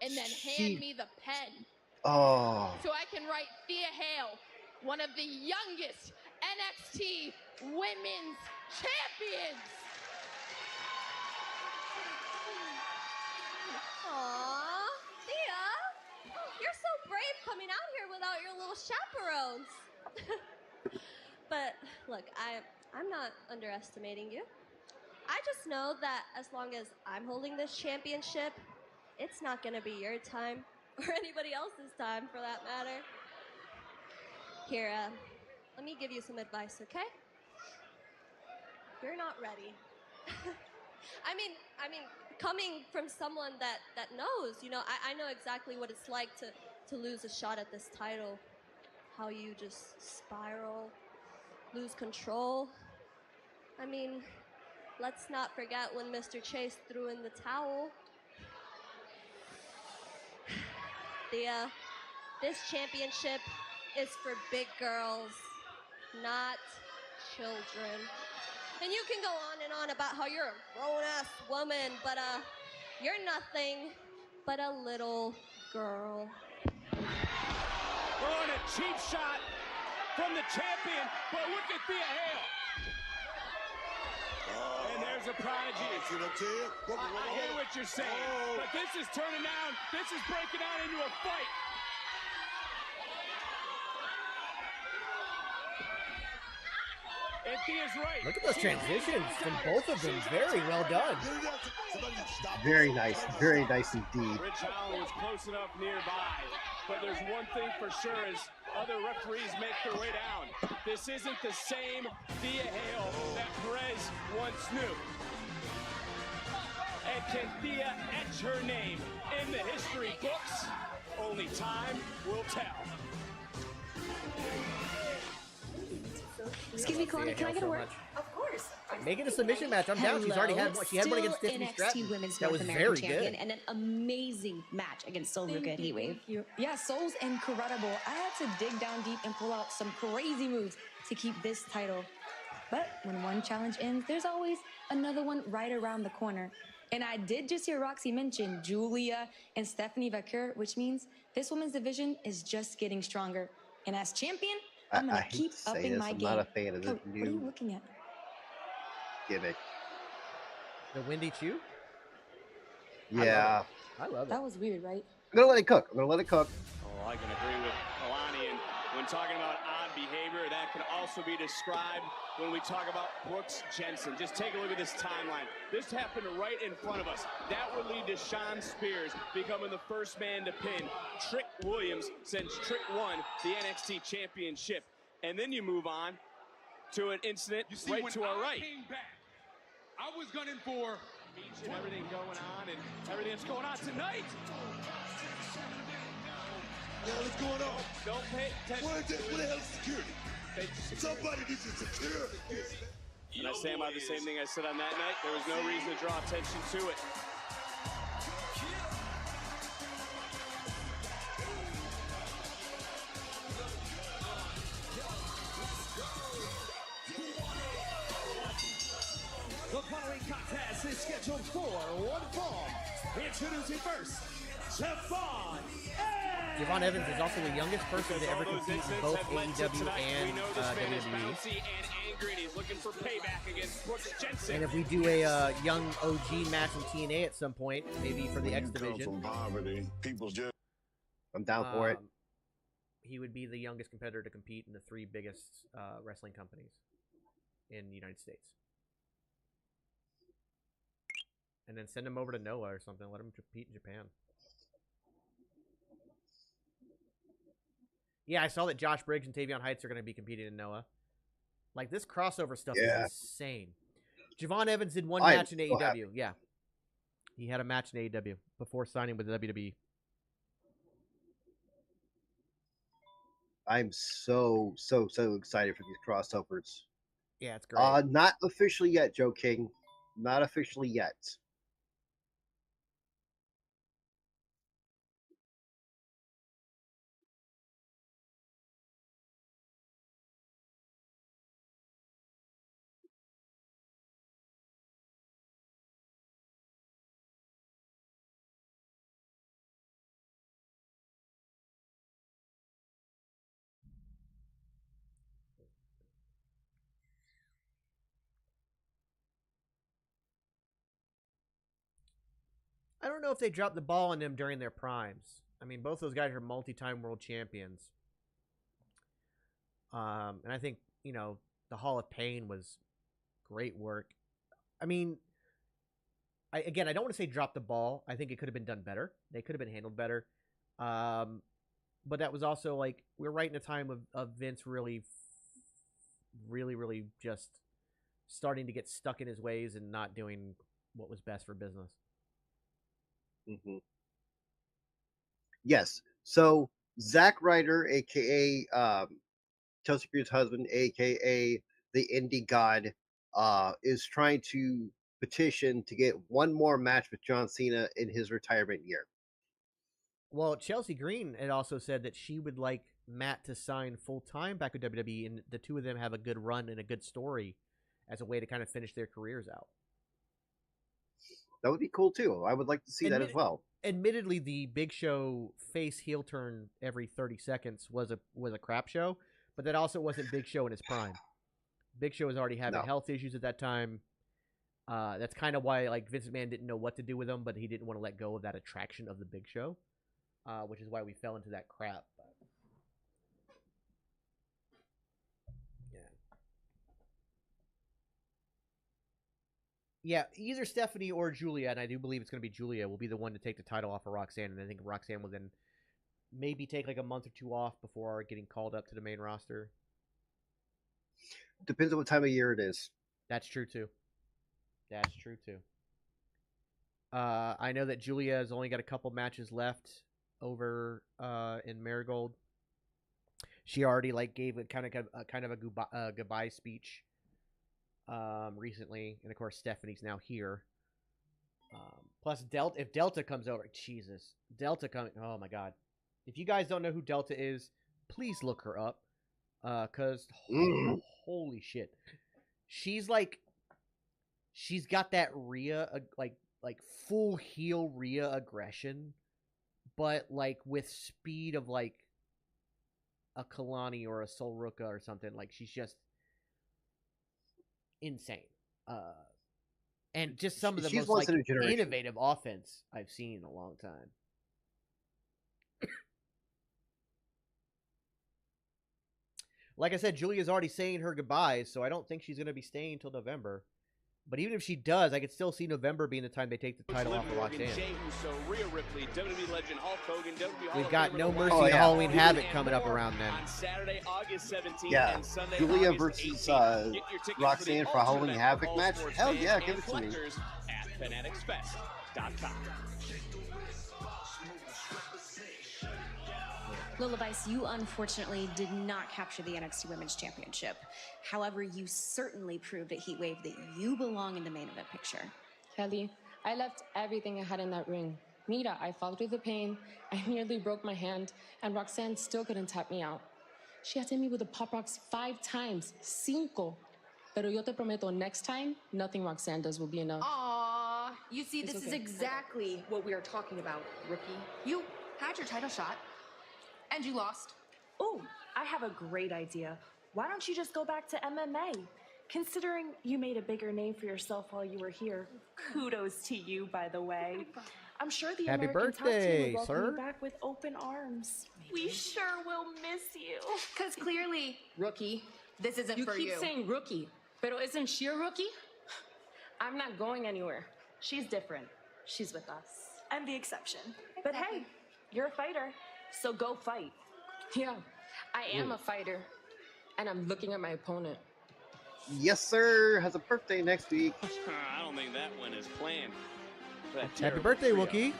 and then hand me the pen. Oh. So I can write Thea Hale, one of the youngest NXT Women's Champions. Aww, Thea, you're so brave coming out here without your little chaperones. But look, I'm not underestimating you. I just know that as long as I'm holding this championship, it's not gonna be your time or anybody else's time for that matter. Here, let me give you some advice, okay? You're not ready. I mean, coming from someone that knows, you know, I know exactly what it's like to lose a shot at this title. How you just spiral, lose control. I mean, let's not forget when Mr. Chase threw in the towel. This championship is for big girls, not children. And you can go on and on about how you're a grown-ass woman, but you're nothing but a little girl. We're on a cheap shot from the champion, but look at Thea Hale. And there's a prodigy. I hear what you're saying, but this is turning down, this is breaking out into a fight. And Thea's right. Look at those transitions from both of them. Very well done. Very nice indeed. Watchalong was close enough nearby, but there's one thing for sure as other referees make their way down. This isn't the same Thea Hale that Perez once knew. And can Thea etch her name in the history books? Only time will tell. Excuse me, Kalani, can I get a word? Of course. Make it a submission match. I'm down. She's already had one. She had one against Tiffany Stratton. NXT Women's That was North American very Champion good. and an amazing match against Soul Ruka and Heatwave. Yeah, Soul's incredible. I had to dig down deep and pull out some crazy moves to keep this title. But when one challenge ends, there's always another one right around the corner. And I did just hear Roxy mention Julia and Stephanie Vaquer, which means this women's division is just getting stronger. And as champion, I'm I gonna hate keep to say upping this, my I'm game. not a fan of this Cody, what are you new looking at? gimmick. The Wendy Chu? Yeah. I love it. That was weird, right? I'm gonna let it cook. Oh, I can agree with Kalani. And when talking about odd behavior, that can also be described when we talk about Brooks Jensen. Just take a look at this timeline. This happened right in front of us. That would lead to Shawn Spears becoming the first man to pin Trick Williams since Trick won the NXT Championship. And then you move on to an incident right to our right. Came back, I was gunning for And everything going on and everything that's going on tonight. What's going on? Don't pay attention. What the hell is security? Somebody needs to secure this. And I stand by the same thing I said on that night. There was no reason to draw attention to it. The following contest is scheduled for one fall. Introducing first, Javon Javon Evans is also the youngest person to ever compete in both AEW and WWE. And if we do a young OG match in TNA at some point, maybe for the X Division, I'm down for it. He would be the youngest competitor to compete in the 3 biggest wrestling companies in the United States. And then send him over to Noah or something. Let him compete in Japan. Yeah, I saw that Josh Briggs and Tavion Heights are going to be competing in Noah. Like, this crossover stuff is insane. Javon Evans did one match in AEW. Happy. Yeah. He had a match in AEW before signing with the WWE. I'm so excited for these crossovers. Yeah, it's great. Not officially yet, Joe King. Not officially yet. I don't know if they dropped the ball on them during their primes. I mean, both those guys are multi-time world champions. And I think, you know, the Hall of Pain was great work. I mean, I don't want to say drop the ball. I think it could have been done better. They could have been handled better. But that was also, like, we're right in a time of Vince really just starting to get stuck in his ways and not doing what was best for business. Mm-hmm. Yes. So Zack Ryder, aka Chelsea Green's husband, aka the Indie God, is trying to petition to get one more match with John Cena in his retirement year. Well, Chelsea Green had also said that she would like Matt to sign full time back with WWE, and the two of them have a good run and a good story as a way to kind of finish their careers out. That would be cool too. I would like to see that as well. Admittedly, the Big Show face heel turn every 30 seconds was a crap show, but that also wasn't Big Show in his prime. Big Show was already having health issues at that time. That's kind of why like Vince McMahon didn't know what to do with him, but he didn't want to let go of that attraction of the Big Show, which is why we fell into that crap. Yeah, either Stephanie or Julia, and I do believe it's going to be Julia, will be the one to take the title off of Roxanne, and I think Roxanne will then maybe take like a month or two off before getting called up to the main roster. Depends on what time of year it is. That's true, too. That's true, too. I know that Julia has only got a couple matches left over in Marigold. She already like gave it kind of a goodbye speech recently, and of course Stephanie's now here. Plus Delta, if Delta comes over, Jesus, Delta coming. Oh my God! If you guys don't know who Delta is, please look her up. Cause holy shit, she's got that Rhea like full heel Rhea aggression, but like with speed of like a Kalani or a Sol Ruka or something. Like she's just insane. And just some of the most like innovative offense I've seen in a long time. Like I said, Julia's already saying her goodbyes, so I don't think she's going to be staying until November. But even if she does, I could still see November being the time they take the title off of Roxanne. We've got No Mercy and Halloween Havoc coming up around then. On Saturday, August 17th, yeah, and Sunday, Julia August versus 18th. Roxanne for Halloween Havoc match? Hell yeah, give it to me. At fanaticsfest.com. Lola Vice, you unfortunately did not capture the NXT Women's Championship. However, you certainly proved at Heatwave that you belong in the main event picture. Kelly, I left everything I had in that ring. Mira, I fought through the pain, I nearly broke my hand, and Roxanne still couldn't tap me out. She had hit me with the Pop Rocks 5 times. 5. Pero yo te prometo, next time, nothing Roxanne does will be enough. Aww, you see, It's this is okay. exactly what we are talking about, rookie. You had your title shot. And you lost. Oh, I have a great idea. Why don't you just go back to MMA? Considering you made a bigger name for yourself while you were here. Kudos to you, by the way. I'm sure the Happy American top team birthday, will welcome sir. you back with open arms. We sure will miss you. Because clearly, rookie, this isn't for you. You keep saying rookie, pero isn't she a rookie? I'm not going anywhere. She's different. She's with us. I'm the exception. But hey, you're a fighter, so go fight. Yeah, I am a fighter, and I'm looking at my opponent. Yes, sir. Has a birthday next week. I don't think that one is planned. Happy birthday, Wookie.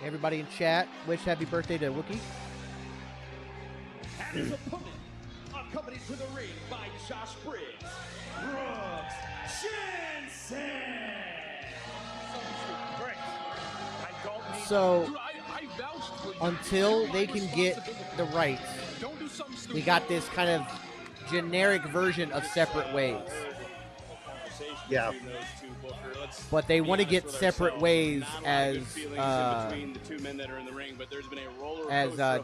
Everybody in chat, wish happy birthday to Wookie. And his opponent, accompanied to the ring by Josh Briggs, Brooks Jensen. So, until they can get the rights, we got this kind of generic version of Separate Ways. Yeah. But they want to get Separate Ways as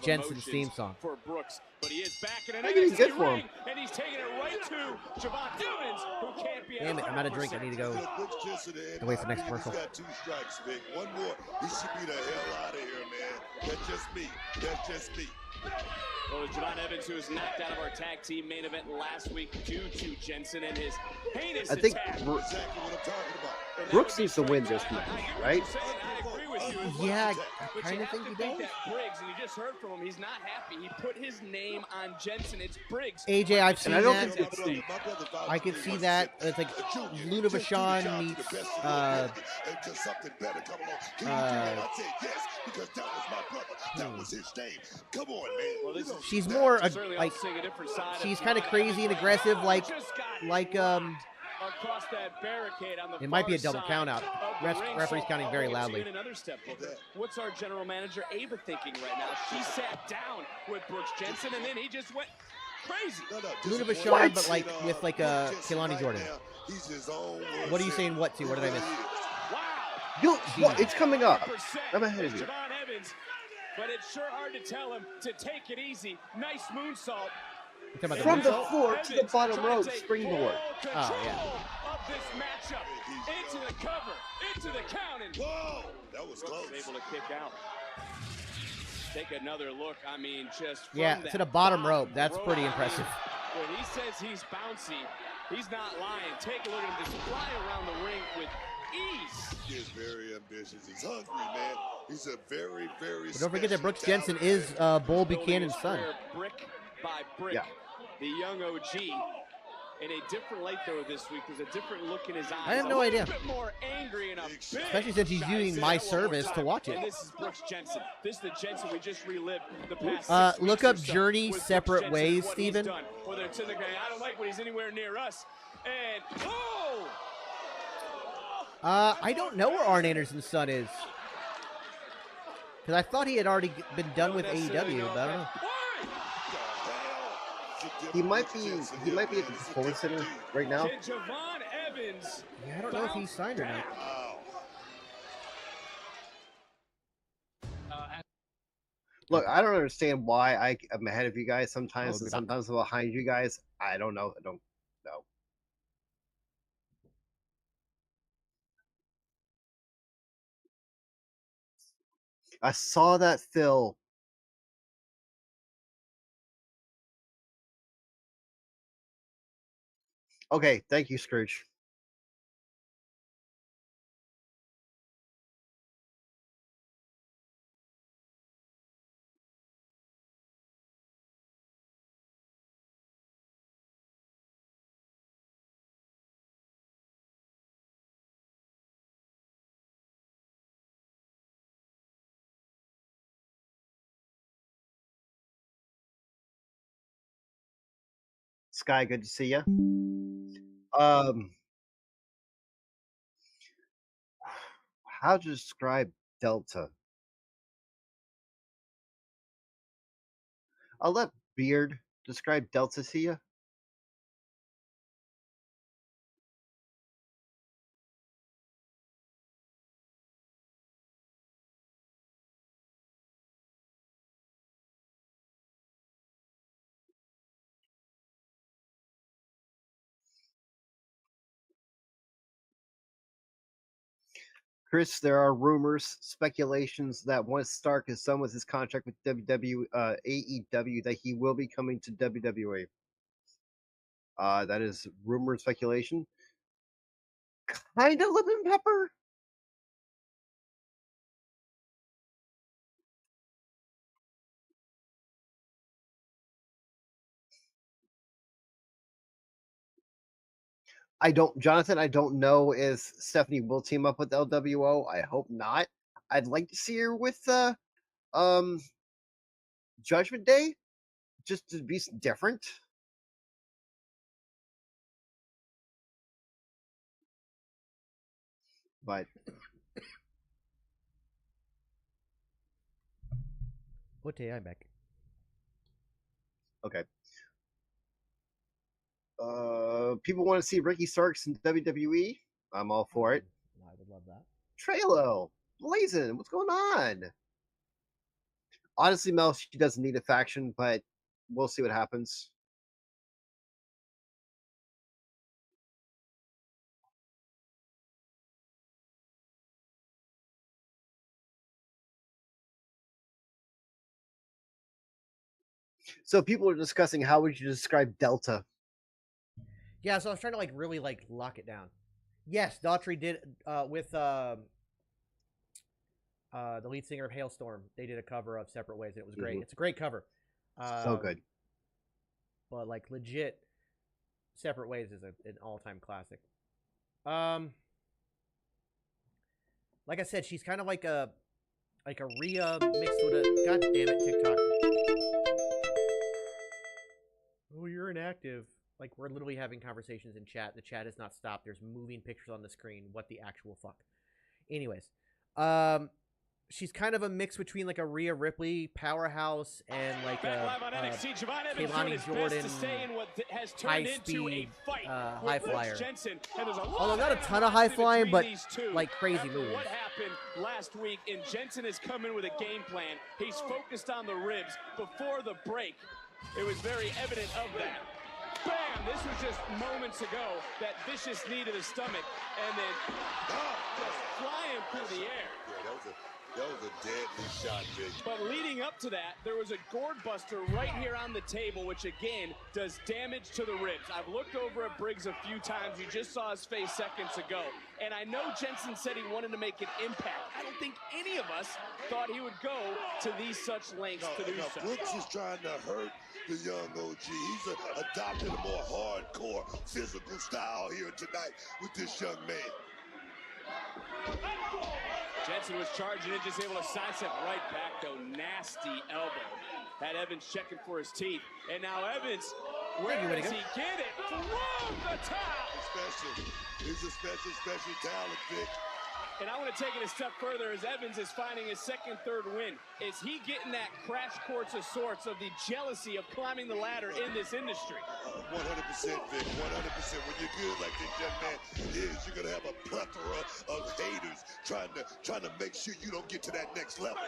Jensen's theme song. For Brooks, but he is back in an I think he's good NXT for him. ring, and he's taking it right to Javon Evans, who can't be. Damn it, I'm out of drink. I need to go wait for the next commercial. He's got 2 strikes, Vic. One more. He should be the hell out of here, man. That's just me. That's just me. Well, Javon Evans, who was knocked out of our tag team main event last week due to Jensen and his heinous I think attack. Brooks needs to win this match, right? Yeah, But I you kind of have think to he think does. that Briggs, and you just heard from him, he's not happy. He put his name on Jensen. It's Briggs. AJ, I've seen And I don't that. think I can see that. It's like Luna Vachon meets Until something better come along. Can you do that? I said yes, because that was my brother. That was his name. Come on, man. Well, this is she's more certainly like all seeing a different side of she's kind of crazy and aggressive, like across that barricade on the it might be a far double side count out. of the ring. Referee's So, counting very it's loudly. even another step, Booker. What's our general manager Ava thinking right now? She sat down with Brooks Jensen, and then he just went crazy. Luna Vachon, but like with like a Kehlani Jordan. He's his own. What are you saying? What to? What did I miss? Yo, what? It's coming up. I'm ahead of you. Javon Evans, but it's sure hard to tell him to take it easy. Nice moonsault. From the floor to the bottom rope, springboard. Oh, yeah. Of this matchup, into the cover, into the count, and whoa, that was close. Able to kick out. Take another look. I mean, just from Yeah, that to the bottom rope. That's pretty impressive. When he says he's bouncy, he's not lying. Take a look at him just fly around the ring with ease. He is very ambitious. He's hungry, man. He's a very, very. But don't forget that Brooks Jensen is Bull Buchanan's son. Brick by brick. Yeah. The young OG in a different light though this week. There's a different look in his eyes. I have no idea. A bit more angry and a bit Especially since he's using my service to watch it. And this is Brooks Jensen. This is the Jensen we just relived the past 6 look weeks up or so Journey with Brooks Separate Jensen, Ways, what he's Steven. done. Whether it's in the ground, I don't like when he's anywhere near us. And oh! I don't know where Arn Anderson's son is. Because I thought he had already been done with AEW, but I don't know. He might be at the Performance Center right now. Javon Evans. Yeah, I don't know if he's signed or not. Look, I don't understand why I'm ahead of you guys sometimes, Oh, and good. sometimes I'm behind you guys. I don't know. I don't know. I saw that, Phil. Okay, thank you, Scrooge. Sky, good to see you. How to describe Delta? I'll let Beard describe Delta to you. Chris, there are rumors, speculations that once Stark is done with his contract with AEW, that he will be coming to WWE. That is rumor and speculation. Kind of lemon pepper. Jonathan, I don't know if Stephanie will team up with LWO. I hope not. I'd like to see her with Judgment Day, just to be different. But okay, I'm back. Okay. People want to see Ricky Starks in WWE. I'm all for it. I would love that. Trelo, Blazin, what's going on? Honestly, Mel, she doesn't need a faction, but we'll see what happens. So people are discussing how would you describe Delta? Yeah, so I was trying to like really like lock it down. Yes, Daughtry did with the lead singer of Hailstorm. They did a cover of Separate Ways, and it was great. Mhm. It's a great cover. So good. But like legit, Separate Ways is an all-time classic. Like I said, she's kind of like a Rhea mixed with a god damn it TikTok. Oh, you're inactive. Like we're literally having conversations in chat. The chat has not stopped. There's moving pictures on the screen. What the actual fuck? Anyways, she's kind of a mix between like a Rhea Ripley powerhouse and like a Kehlani Jordan high speed high flyer. Although not a ton of high flying, but like crazy moves. What happened last week? And Jensen has come in with a game plan. He's focused on the ribs. Before the break, it was very evident of that. Bam! This was just moments ago. That vicious knee to the stomach, and then just flying through the air. Yeah, that was a deadly shot, Vic. But leading up to that, there was a gourd buster right here on the table, which again does damage to the ribs. I've looked over at Briggs a few times. You just saw his face seconds ago. And I know Jensen said he wanted to make an impact. I don't think any of us thought he would go to these such lengths to do so. Brooks is trying to hurt the young OG. He's adopted a more hardcore physical style here tonight with this young man. Jensen was charging in, just able to sidestep right back, though. Nasty elbow. Had Evans checking for his teeth. And now Evans, where does he get it? From the top! He's a special talent, Vic. And I want to take it a step further as Evans is finding his second, third win. Is he getting that crash course of sorts of the jealousy of climbing the ladder in this industry? 100%, Vic, 100%. When you're good like this young man is, you're going to have a plethora of haters trying to make sure you don't get to that next level.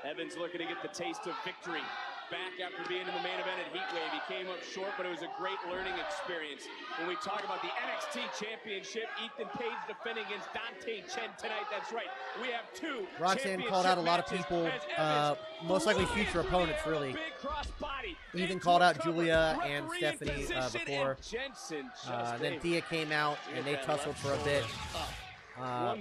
Evans looking to get the taste of victory. Back after being in the main event at Heatwave. He came up short, but it was a great learning experience. When we talk about the NXT Championship, Ethan Page defending against Dante Chen tonight. That's right. We have two. Roxanne called out a lot of people, most likely future opponents, really. Even called out Julia and Stephanie before. Then Thea came out, and they tussled for a bit.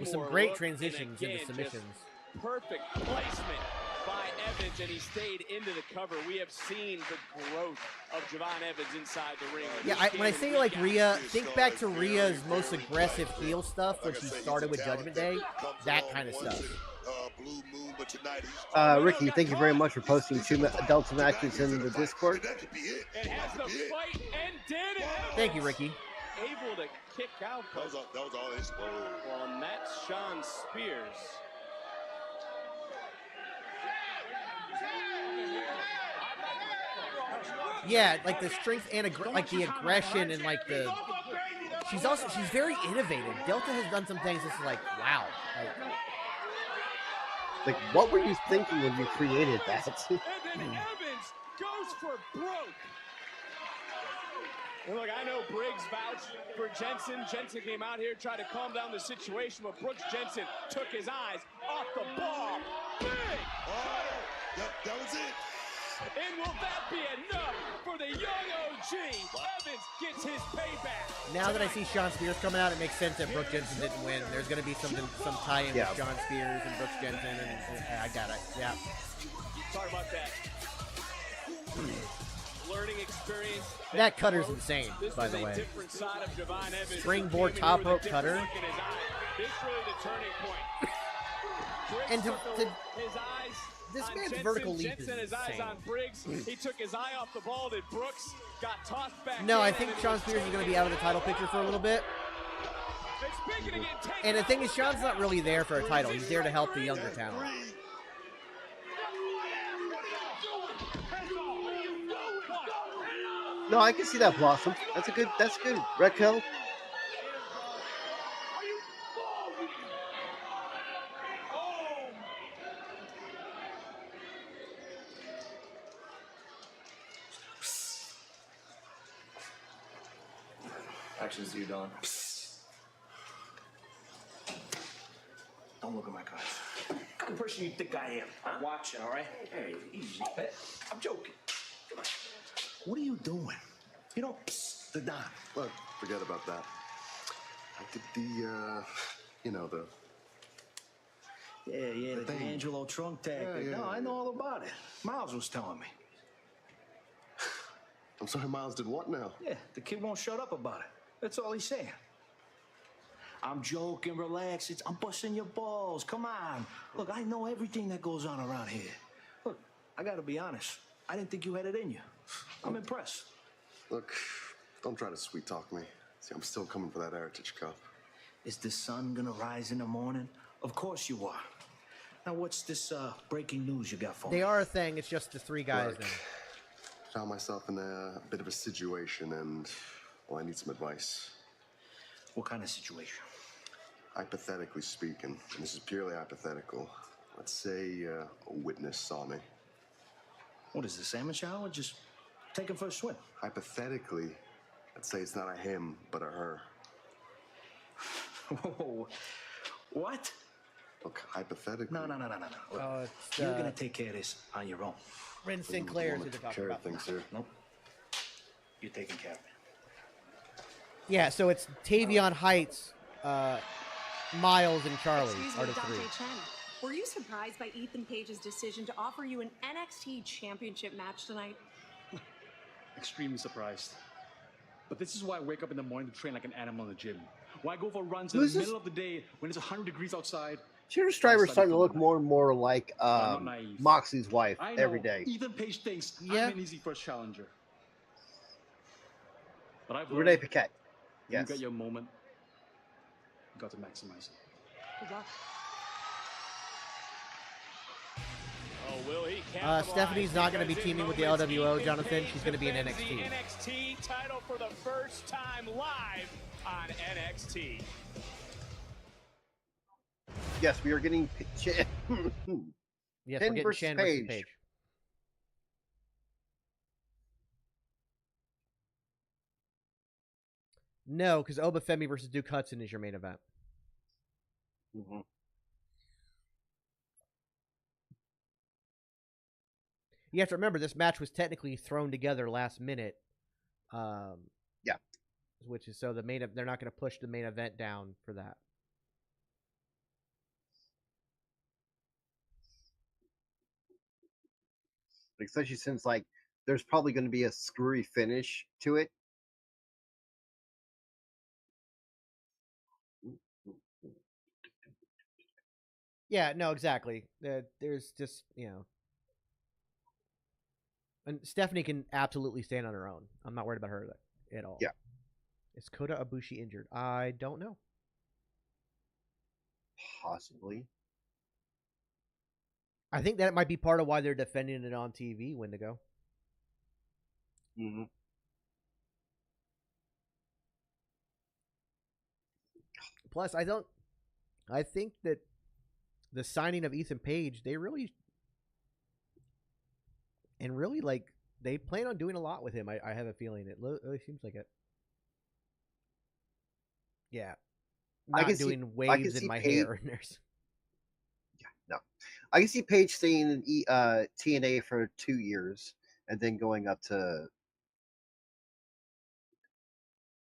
With some great transitions into submissions. Perfect placement by Evans, and he stayed into the cover. We have seen the growth of Javon Evans inside the ring. Yeah, when I say like Rhea, think back to Rhea's most aggressive heel stuff when she started with Judgment Day. That kind of stuff. Ricky, thank you very much for posting 2 Delta matches in the Discord. Thank you, Ricky. Able to kick out. That was all exposed. Well, and that's Sean Spears. Yeah, like the strength and like the aggression and like the. She's very innovative. Delta has done some things that's like, wow. Like, what were you thinking when you created that? And then Evans goes for broke. And look, I know Briggs vouched for Jensen. Jensen came out here, tried to calm down the situation, but Brooks Jensen took his eyes off the ball. Big! That was it. And will that be enough for the young OG? Evans gets his payback. Now that I see Sean Spears coming out, it makes sense that Brooke Jensen didn't win. There's going to be some tie-in with Sean Spears and Brooks Jensen, and I got it. Yeah. Sorry about that. Learning experience. That cutter's insane, by the way. Springboard top rope cutter. This really the turning point. And to his eyes. This man's vertical leap is his eyes on Briggs. He took his eye off the ball. That Brooks got tossed back. No, I think Sean Spears is going to be out of the title picture for a little bit. And the thing is, Sean's not really there for a title. He's there to help the younger talent. No, I can see that, Blossom. That's good. Raquel. Actions you, Don. Don't look at my cards. What kind of person you think I am? Huh? I'm watching, all right? Hey, easy, pet. I'm joking. Come on. What are you doing? You know, the Don. Look, forget about that. I did the, the... Yeah, the D'Angelo trunk tactic. Yeah. No, I know all about it. Miles was telling me. I'm sorry, Miles did what now? Yeah, the kid won't shut up about it. That's all he's saying. I'm joking, relax. I'm busting your balls. Come on. Look, I know everything that goes on around here. Look, I gotta be honest. I didn't think you had it in you. I'm impressed. Look, don't try to sweet talk me. See, I'm still coming for that Heritage Cup. Is the sun gonna rise in the morning? Of course you are. Now, what's this breaking news you got for me? They are a thing. It's just the three guys Look, now. Found myself in a bit of a situation, and, well, I need some advice. What kind of situation? Hypothetically speaking, and this is purely hypothetical, let's say a witness saw me. What is this, amateur hour? Just take him for a swim. Hypothetically, let's say it's not a him, but a her. Whoa. What? Look, hypothetically. No. Look, it's, you're gonna take care of this on your own. Ren Sinclair is who they're talking about. Things here. Nope. You're taking care of it. Yeah, so it's Tavion Heights, Miles, and Charlie Excuse are me, the three. Dante Chen. Were you surprised by Ethan Page's decision to offer you an NXT championship match tonight? Extremely surprised. But this is why I wake up in the morning to train like an animal in the gym. Why I go for runs in the middle of the day when it's 100 degrees outside. Shooter Striver's starting to look more and more like Moxley's wife I know every day. Ethan Page thinks I'm an easy first challenger. But I've Renee learned Paquette. when Yes. you got your moment, you got to maximize it. Good luck. Oh, will he capitalize? Stephanie's not going to be Because in teaming with the moments, LWO, Ethan Jonathan. Page She's going to be in defends NXT. the NXT title for the first time live on NXT. Yes, we are getting Yes, we're Penn getting versus Shan Page. versus Page. No, because Oba Femi versus Duke Hudson is your main event. Mm-hmm. You have to remember, this match was technically thrown together last minute. Yeah. Which is so they're not going to push the main event down for that. Especially since there's probably going to be a screwy finish to it. Yeah, no, exactly. There's just, and Stephanie can absolutely stand on her own. I'm not worried about her at all. Yeah. Is Kota Ibushi injured? I don't know. Possibly. I think that might be part of why they're defending it on TV, Wendigo. Mm-hmm. Plus, I think that the signing of Ethan Page, they really they plan on doing a lot with him. I have a feeling it really seems like it. Yeah, not doing waves in my hair. Yeah, no, I can see Paige staying in TNA for 2 years and then going up to.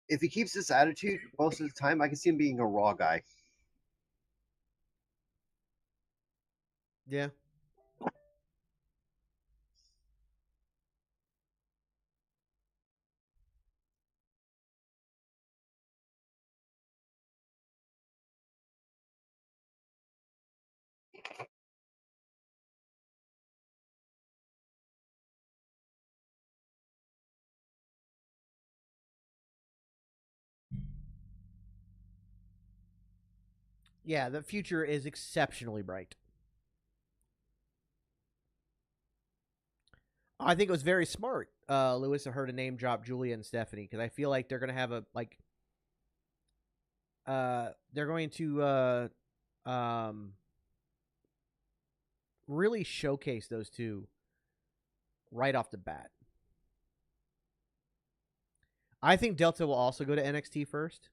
If he keeps this attitude most of the time, I can see him being a Raw guy. Yeah. Yeah, the future is exceptionally bright. I think it was very smart, Lewis, of her to name drop Julia and Stephanie, because I feel like they're going to have a, like, they're going to really showcase those two right off the bat. I think Delta will also go to NXT first.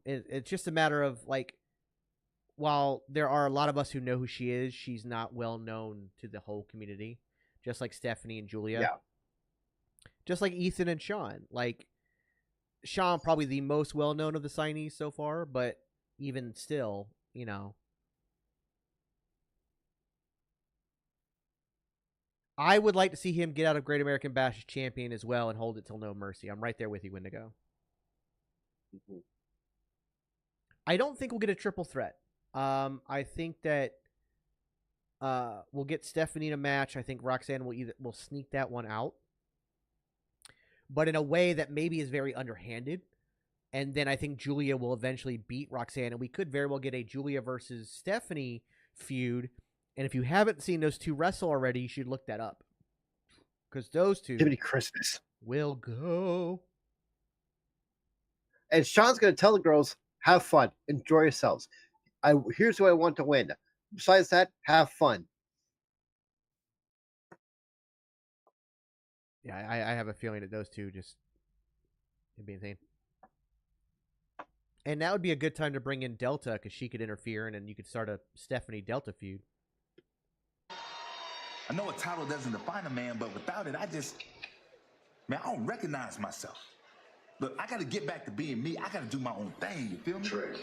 It's just a matter of, like, while there are a lot of us who know who she is, she's not well known to the whole community, just like Stephanie and Julia. Yeah. Just like Ethan and Sean. Like, Sean probably the most well known of the signees so far, but even still, you know. I would like to see him get out of Great American Bash as champion as well and hold it till No Mercy. I'm right there with you, Wendigo. Mm-hmm. I don't think we'll get a triple threat. I think that we'll get Stephanie in a match. I think Roxanne will sneak that one out, but in a way that maybe is very underhanded. And then I think Julia will eventually beat Roxanne, and we could very well get a Julia versus Stephanie feud. And if you haven't seen those two wrestle already, you should look that up, because those two Jiminy Christmas will go. And Sean's going to tell the girls, have fun, enjoy yourselves. Here's who I want to win. Besides that, have fun. Yeah, I have a feeling that those two just it'd be insane. And that would be a good time to bring in Delta, because she could interfere, and then you could start a Stephanie Delta feud. I know a title doesn't define a man, but without it, I don't recognize myself. Look, I got to get back to being me. I got to do my own thing. You feel me? Trick,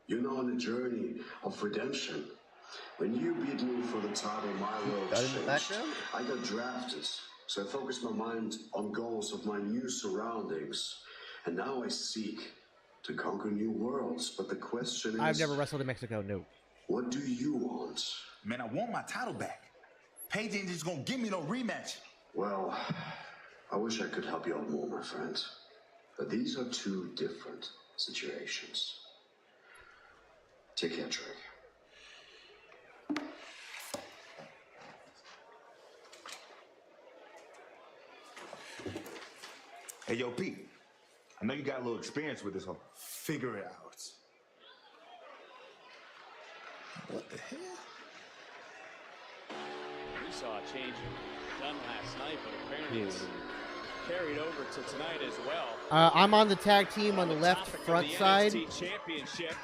you're now on a journey of redemption. When you beat me for the title, my world changed. I got drafted, so I focused my mind on goals of my new surroundings. And now I seek to conquer new worlds. But the question is... I've never wrestled in Mexico, no. What do you want? Man, I want my title back. Paige ain't just gonna give me no rematch. Well, I wish I could help you out more, my friend. But these are two different situations. Take care, Trick. Hey, yo, Pete. I know you got a little experience with this one. Figure it out. What the hell? We saw a change done last night, but apparently it's carried over to tonight as well. I'm on the tag team on the left front side. NXT Championship.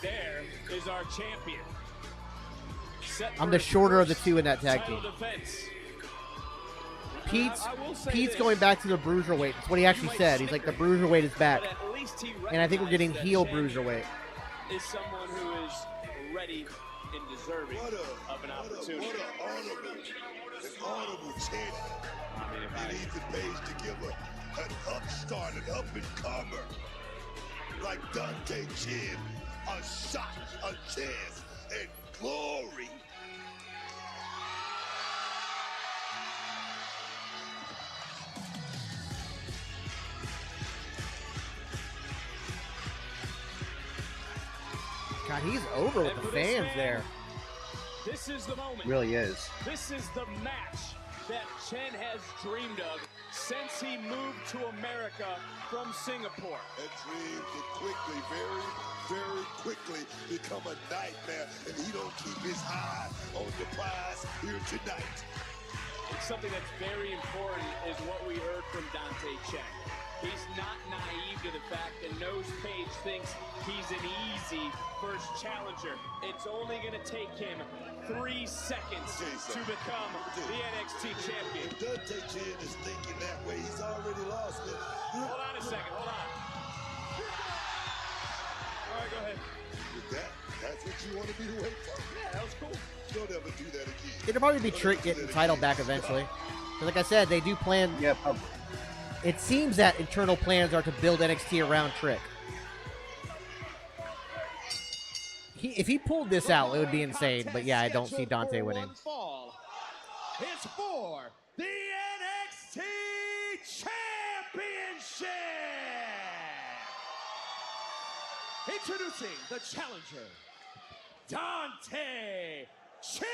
There is our champion. I'm the shorter of the two in that tag team. Pete's going back to the bruiserweight. That's what he actually said. He's like, the bruiserweight is back. And I think we're getting heel bruiserweight. Is someone who is ready and deserving of an opportunity. An honorable champion. It even pays to give an upstart, an up-and-comer like Dante Jim a shot, a chance, and glory. God, he's over with the fans there. This is the moment. Really is. This is the match that Chen has dreamed of since he moved to America from Singapore. That dream could quickly, very, very quickly become a nightmare, and he don't keep his eye on the prize here tonight. something that's very important is what we heard from Dante Chen. He's not naive to the fact that knows Page thinks he's an easy first challenger. It's only going to take him 3 seconds to become the NXT champion. If Dante Chen is thinking that way, he's already lost it. Hold on a second, hold on. All right, go ahead. That's what you want to be the way for? Yeah, that was cool. Don't ever do that again. It'll probably be Trick getting the title back eventually. But like I said, they do plan. Yeah, probably. It seems that internal plans are to build NXT around Trick. If he pulled this out, it would be insane. But yeah, I don't see Dante winning. It's for the NXT Championship. Introducing the challenger, Dante Chen.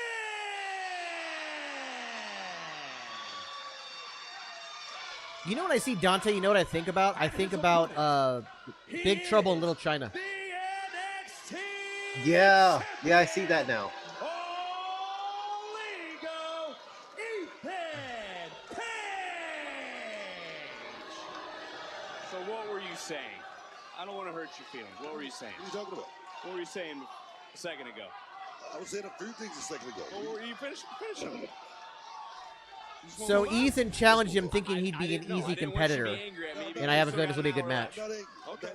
You know when I see Dante, you know what I think about? I think about Big Trouble in Little China. Yeah, I see that now. So what were you saying? I don't want to hurt your feelings. What were you saying? What are you talking about? What were you saying a second ago? I was saying a few things a second ago. Well, you finish them. So Ethan challenged him thinking he'd be an easy competitor. And I have a feeling this will be a good match. Not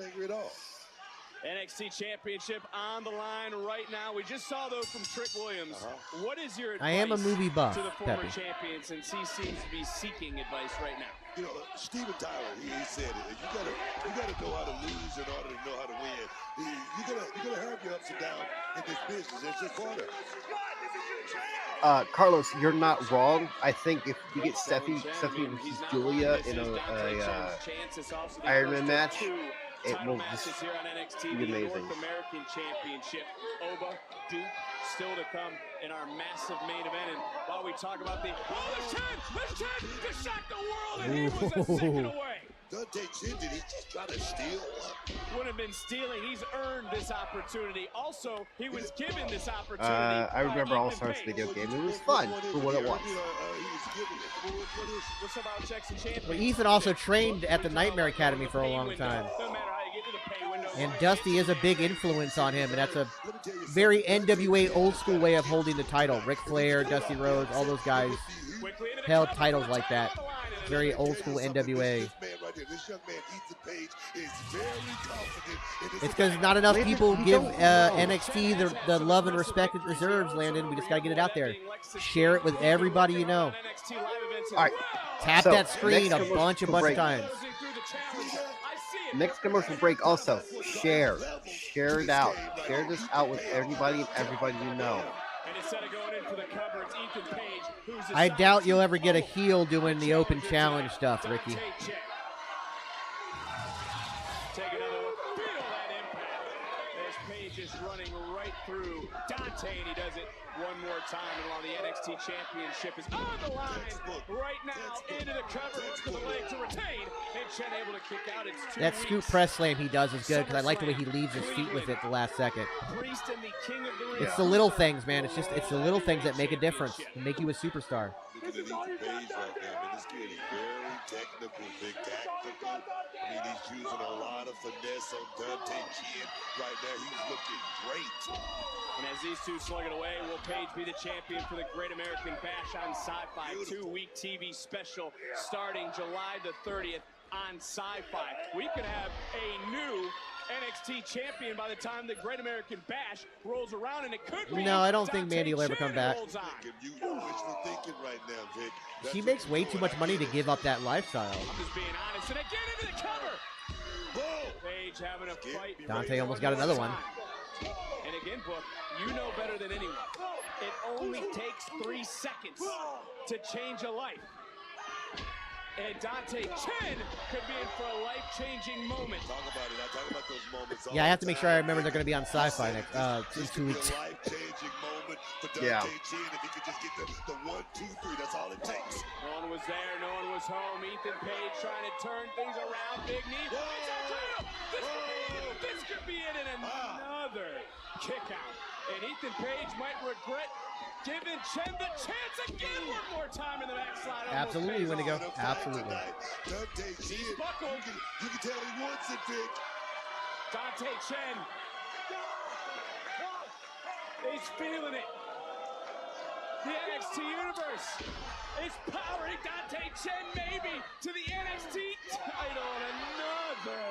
angry at all. NXT Championship on the line right now. We just saw those from Trick Williams. What is your advice I am a movie buff, to the former Peppy. champion, since he seems to be seeking advice right now? You know, Steven Tyler, he said it. You gotta know how to lose in order to know how to win. You're gonna have your ups and downs in this business. It's just part of it. Carlos, you're not wrong. I think if we get Stephanie versus Julia in a Iron Man match, it will just be amazing. North American Championship. Oba, Duke, still to come in our massive main event. And while we talk about the there's 10 to shock the world, and he was a second away. Dante Chen, did he just try to steal? Wouldn't have been stealing. He's earned this opportunity. Also, he was given this opportunity. I remember All Stars video game. It was fun for what it was. What's about checks and champions? Well, Ethan also trained at the Nightmare Academy for a long time. And Dusty is a big influence on him, and that's a very NWA old school way of holding the title. Ric Flair, Dusty Rhodes, all those guys held titles like that. Very old school NWA. It's because not enough people give NXT the love and respect it deserves, Landon. We just got to get it out there. Share it with everybody you know. All right. Tap that screen a bunch of times. Next commercial break, also, share it out. Share this out with everybody you know. I doubt you'll ever get a heel doing the open challenge stuff, Ricky. Take another look. Feel that impact. As Page is running right through Dante, and he does it one more time. And while the NXT Championship is on the line right now, into the cover to the leg to retain, and Chen able to kick out. It's that scoop press slam he does is good, because I like the way he leaves his feet with it the last second. It's the little things, man. It's the little things that make a difference and make you a superstar. Look at Ethan Page right there, man. This kid is very technical, big tactical. I mean, he's using a lot of finesse on Dante Chen right now. He's looking great. And as these two slug it away, will Page be the champion for the Great American Bash on Sci-Fi? 2-week TV special starting July the 30th on Sci-Fi. We could have a new NXT champion by the time the Great American Bash rolls around, and it could be. No, I don't think Mandy will ever come back. She makes way too much money to give up that lifestyle. I'm just being honest, and again into the cover. Page having a fight. Dante almost got another one. And again, Book, you know better than anyone. It only takes 3 seconds to change a life. And Dante Chen could be in for a life-changing moment. Talk about it. I talk about those moments. Yeah, I have to make sure I remember they're going to be on Sci-Fi next in 2 weeks. Life-changing moment for Yeah. Dante Chen. If he could just get the 1, 2, 3, that's all it takes. No one was there. No one was home. Ethan Page trying to turn things around. Big knee. This could be it in another kick out. And Ethan Page might regret giving Chen the chance again one more time in the backslide. Absolutely, Wendigo. Absolutely. He's buckled. You can tell he wants it, Vic. Dante Chen. He's feeling it. The NXT Universe is powering Dante Chen maybe to the NXT title. Another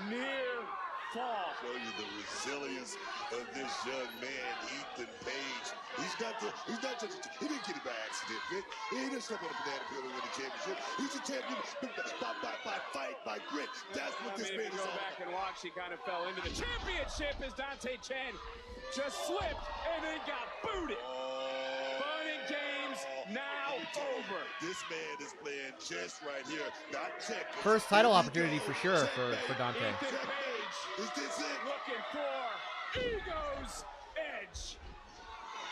near fall. Show you the resilience of this young man, Ethan Page. He didn't get it by accident, Vic. He didn't step on a banana peel and win the championship. He's a champion by fight, by grit. That's what this man is all about. If you go back and watch, he kind of fell into the championship as Dante Chen just slipped and then got booted. Fun and games now over. This man is playing chess right here, not check. First title opportunity for sure for Dante. Ethan Page is this it? Looking for Ego's edge.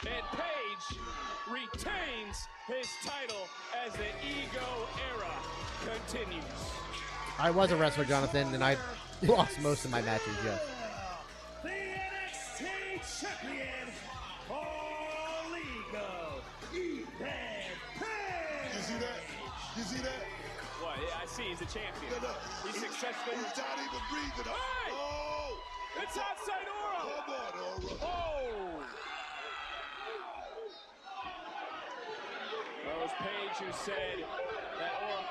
And Page retains his title as the Ego era continues. I was a wrestler, Jonathan, and I lost most of my matches, yes. The NXT champion, All Ego, Ethan Page. You see that? You see that? What? I see he's a champion. No. He's successful. He's not even breathing. Hey! Oh! It's outside Oro. Come on, Oro. Oh! Well, it was Page who said that Oro...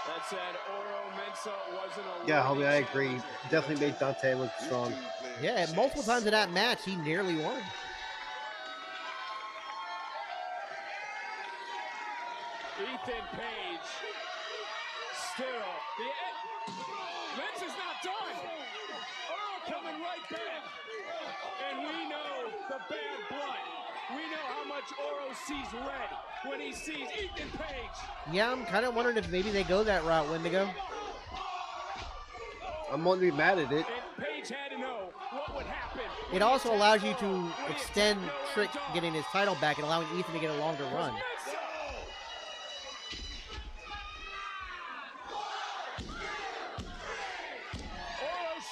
That said, Oro Mensah wasn't a... Yeah, homie, I agree. Definitely made Dante look strong. Yeah, multiple times in that match, he nearly won. Ethan Page still Mensah's not done. Earl coming right back, and we know the bad blood. We know how much Oro sees red when he sees Ethan Page. Yeah, I'm kind of wondering if maybe they go that route, Wendigo. I'm going to be mad at it. And Page had to know what would happen. It also allows you to extend Trick getting his title back and allowing Ethan to get a longer run.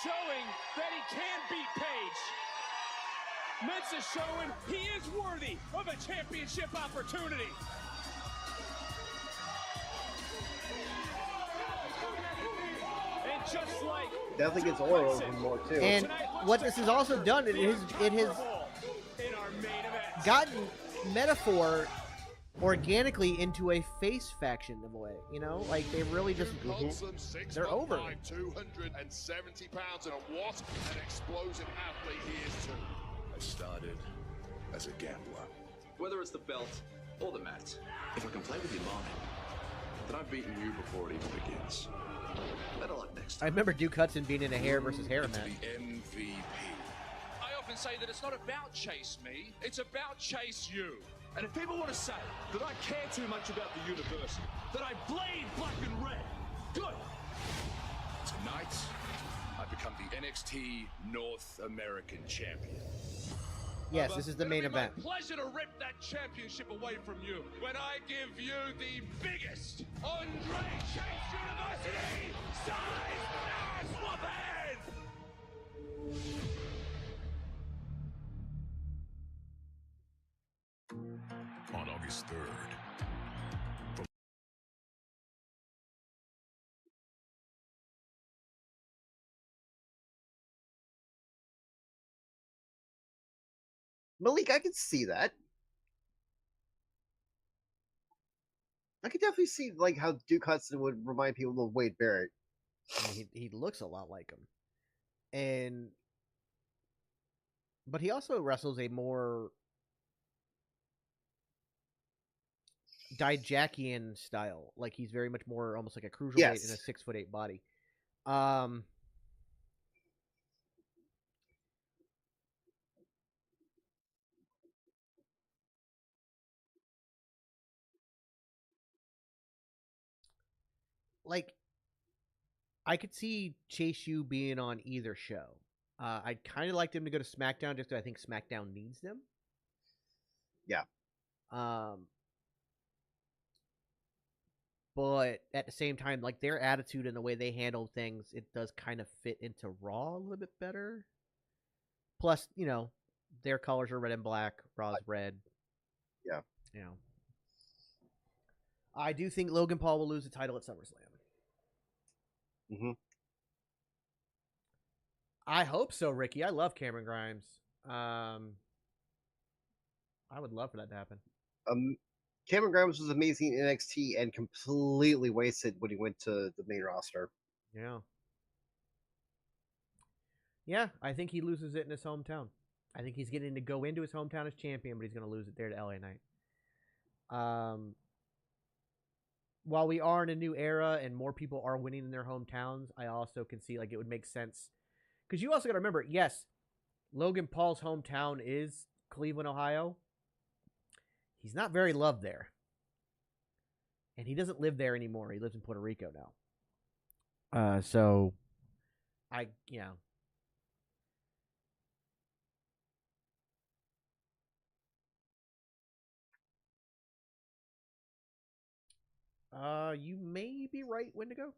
Showing that he can beat Page. Mensah showing he is worthy of a championship opportunity. And just like Definitely gets Oro over more too. And what this has also done, it has gotten Metaphor organically into a face faction of a way, you know, like they really just they're over. 270 pounds, and what an explosive athlete he is too. I started as a gambler. Whether it's the belt or the mat, if I can play with your mind, then I've beaten you before it even begins. Better luck next time. I remember Duke Hudson being in a hair versus hair match. The MVP. I often say that it's not about chase me, it's about chase you. And if people want to say that I care too much about the universe, that I bleed black and red, good. Tonight, I become the NXT North American champion. Yes, this is the main event. It's my pleasure to rip that championship away from you when I give you the biggest Andre Chase University size ass whooping! On August 3rd. Malik, I can see that. I could definitely see like how Duke Hudson would remind people of Wade Barrett. I mean, he looks a lot like him, but he also wrestles a more Dijakian style. Like he's very much more almost like a cruiserweight in a 6'8" body. Like I could see Chase U being on either show. I'd kind of like them to go to SmackDown just because I think SmackDown needs them. Yeah. but at the same time, like their attitude and the way they handle things, it does kind of fit into Raw a little bit better. Plus, you know, their colors are red and black. Raw's red. Yeah. You know, I do think Logan Paul will lose the title at SummerSlam. Mm-hmm. I hope so, Ricky. I love Cameron Grimes. I would love for that to happen. Cameron Grimes was amazing in NXT and completely wasted when he went to the main roster. Yeah. Yeah, I think he loses it in his hometown. I think he's getting to go into his hometown as champion, but he's going to lose it there to LA Knight. While we are in a new era and more people are winning in their hometowns, I also can see like it would make sense. Because you also got to remember, yes, Logan Paul's hometown is Cleveland, Ohio. He's not very loved there. And he doesn't live there anymore. He lives in Puerto Rico now. So, you may be right, Wendigo.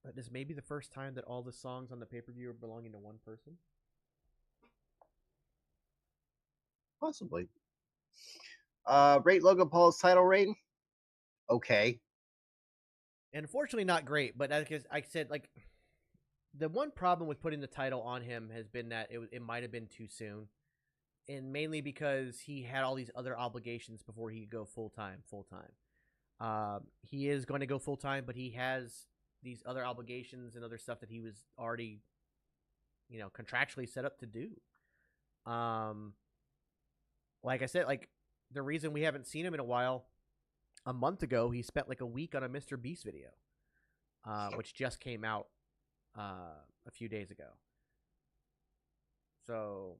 But this may be the first time that all the songs on the pay-per-view are belonging to one person. Possibly. Rate Logan Paul's title reign? Okay. And unfortunately not great, but like I said, like, the one problem with putting the title on him has been that it might have been too soon. And mainly because he had all these other obligations before he could go full-time. He is going to go full-time, but he has these other obligations and other stuff that he was already, you know, contractually set up to do. Like I said, like, the reason we haven't seen him in a while, a month ago, he spent like a week on a Mr. Beast video, which just came out a few days ago. So,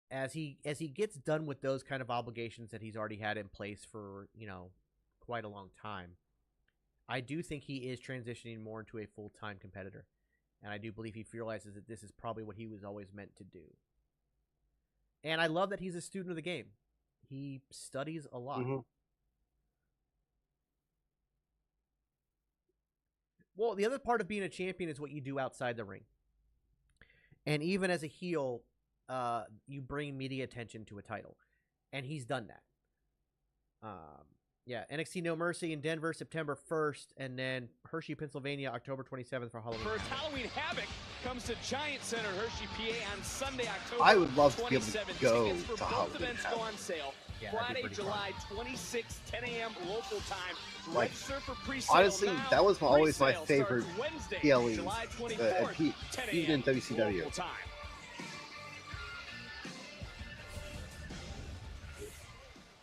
as he gets done with those kind of obligations that he's already had in place for, you know, quite a long time, I do think he is transitioning more into a full-time competitor. And I do believe he realizes that this is probably what he was always meant to do. And I love that he's a student of the game. He studies a lot. Mm-hmm. Well, the other part of being a champion is what you do outside the ring. And even as a heel, you bring media attention to a title. And he's done that. Yeah, NXT No Mercy in Denver, September 1st, and then Hershey, Pennsylvania, October 27th for Halloween. First Halloween Havoc comes to Giant Center, Hershey, PA on Sunday, October 27th. I would love to be able to go Tickets for to both Halloween events Havoc. go on sale. Yeah, Friday, July 26th, 10 a.m. local time. Like, Register for pre-sale honestly, now. that was always my Pre-sale favorite starts Wednesday, PLEs, July 24th, 10 even in a.m. WCW. local time.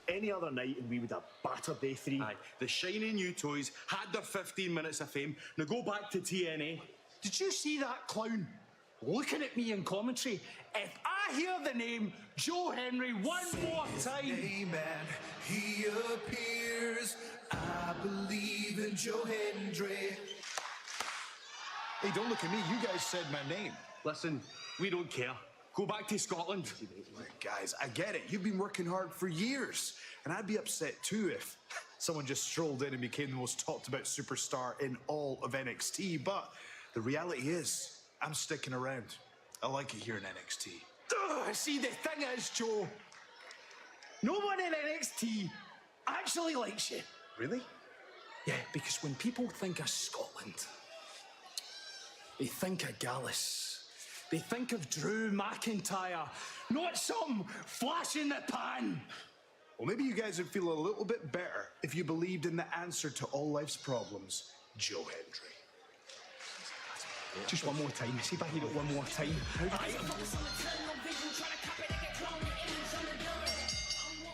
Any other night and we would have battered day 3. Aye, the shiny new toys had their 15 minutes of fame. Now go back to TNA. Did you see that clown looking at me in commentary? If I hear the name Joe Henry one more time. Amen. He appears. I believe in Joe Hendry. Hey, don't look at me. You guys said my name. Listen, we don't care. Go back to Scotland. Guys, I get it. You've been working hard for years. And I'd be upset too if someone just strolled in and became the most talked about superstar in all of NXT. But the reality is, I'm sticking around. I like it here in NXT. See, the thing is, Joe, no one in NXT actually likes you. Really? Yeah, because when people think of Scotland, they think of Gallus. They think of Drew McIntyre, not some flash in the pan. Well, maybe you guys would feel a little bit better if you believed in the answer to all life's problems, Joe Hendry. Just one more time. See if I hear it one more time.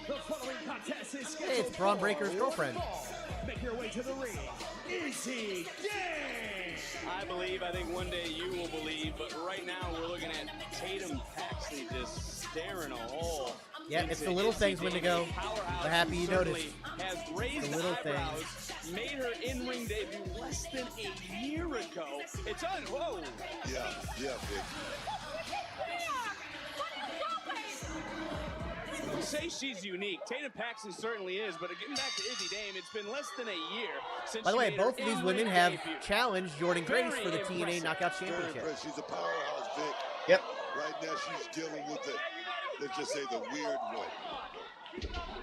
The following contest is scheduled Hey, it's Braun Breaker's girlfriend. Make your way to the ring. Easy Gang! I think one day you will believe, but right now we're looking at Tatum Paxley just staring a hole. Yeah, it's the little things, Wendigo. I'm happy you noticed. Has raised The little eyebrows things. made her in-ring debut less than a year ago. It's on. Whoa. Yeah, Vic. You say she's unique. Tatum Paxton certainly is, but getting back to Izzy Dame, it's been less than a year since. By the way, she made both her of these in-ring women have debut. challenged Jordan Grace for the TNA impressive. Knockouts Very Championship. impressive. She's a powerhouse, Vic. Yep. Right now, she's dealing with the, let's just say, the weird one.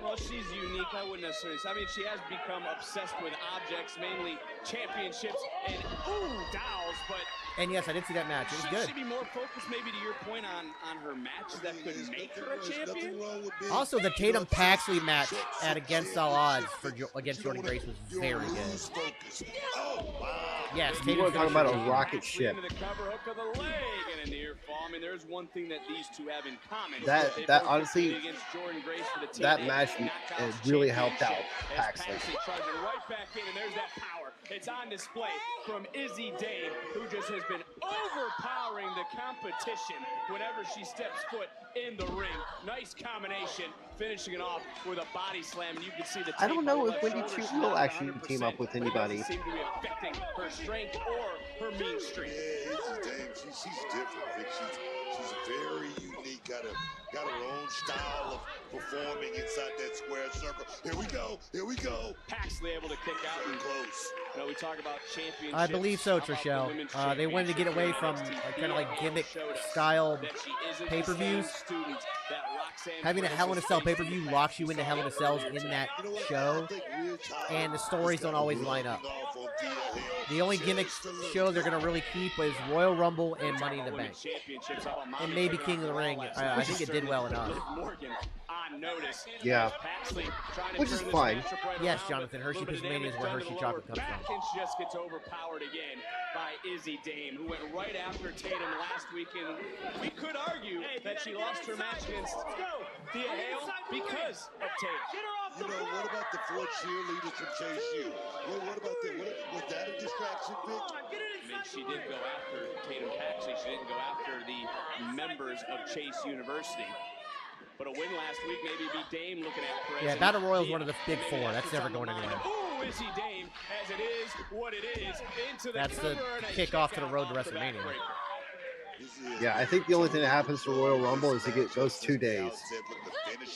Well, she's unique. I wouldn't necessarily say. I mean, she has become obsessed with objects, mainly championships and dolls, but. And yes, I did see that match. It was good. Should she be more focused, maybe to your point, on her matches that could make her a champion? Also, the Tatum Paxley match at Against All Odds against Jordan Grace was very good. Yes, You Tatum want to talk about a rocket ship. Into the cover hook of the leg and a near fall. I mean, there's one thing that these two have in common. That They both honestly, competed against Jordan Grace for the that TNA match Knockouts really helped out Championship. Paxley. As Paxley charging right back in, and there's that power. It's on display from Izzy Dame, who just has been overpowering the competition whenever she steps foot in the ring. Nice combination, finishing it off with a body slam. And you can see the I don't know tape on if the Wendy left Chu shoulder. She's will not actually 100%, team up with but it anybody. doesn't seem to be affecting her strength or her mean streak. Yeah, Izzy Dame, she's different, Vic. She's very unique, got her own style of performing inside that square circle. Here we go. Paxley able to kick out and close. You know, we talk about championships. I believe so, How about the Trishelle. women's They wanted to get away from kind of like gimmick style that she isn't pay-per-views. the same student that Roxanne Having a Hell in a Cell pay-per-view locks you into Hell in a Cells in that show, and the stories don't always line up. The only gimmick show they're going to really keep is Royal Rumble and Money in the Bank. And maybe King of the Ring. I think it did well enough. Yeah. Which is fine. Yes, Jonathan. Hershey Pennsylvania is where Hershey chocolate comes Back from. and she just gets overpowered again by Izzy Dame, who went right after Tatum last weekend. We could argue that she lost her match against Thea Hale because of Tatum. You know, what about the 4 cheerleaders from Chase U? What about that? Was that a distraction, Vic? I mean, she did go after Tatum Paxley. She didn't go after the members of Chase University. But a win last week, maybe be Dame looking at Perez. Yeah, Battle Royal is one of the big 4. That's never going anywhere. Ooh, Izzy Dame, as it is what it is. Into the That's the cover and a kickoff to the kickout road to off the WrestleMania. backbreaker. Yeah, I think the only thing that happens for Royal Rumble is it goes 2 days.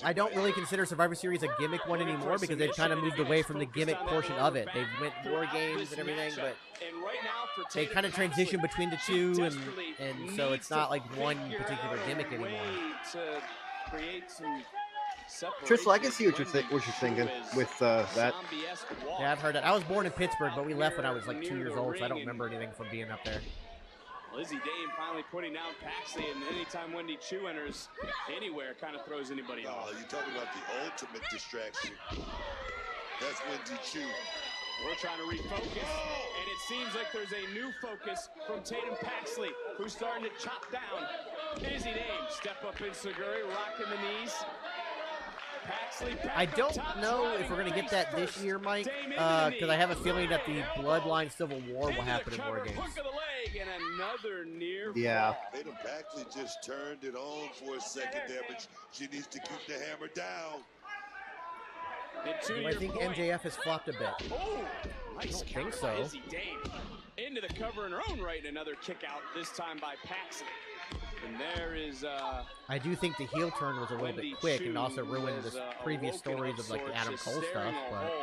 I don't really consider Survivor Series a gimmick one anymore because they've kind of moved away from the gimmick portion of it. They've went War Games and everything, but they kind of transition between the two, and so it's not like one particular gimmick anymore. Tristan, I can see what you're thinking with that. Yeah, I've heard that. I was born in Pittsburgh, but we left when I was like 2 years old, so I don't remember anything from being up there. Izzy Dame finally putting down Paxley, and anytime Wendy Chu enters anywhere, kind of throws anybody off. You're talking about the ultimate distraction. That's Wendy Chu. We're trying to refocus, and it seems like there's a new focus from Tatum Paxley, who's starting to chop down Izzy Dame. Step up in Seguri, rocking the knees. Paxley I don't know if we're going to get that this year, Mike, because I have a feeling that the Bloodline Civil War will happen in War Games. And another near Yeah. Tatum Paxley just turned it on for a second there, but she needs to keep the hammer down. I think MJF has flopped a bit. Oh, nice I don't think counter by so. Izzy Dame. Into the cover in her own right, and another kick out, this time by Paxley. And there is I do think the heel turn was a little bit quick and also ruined the previous stories of like the Adam Cole stuff, but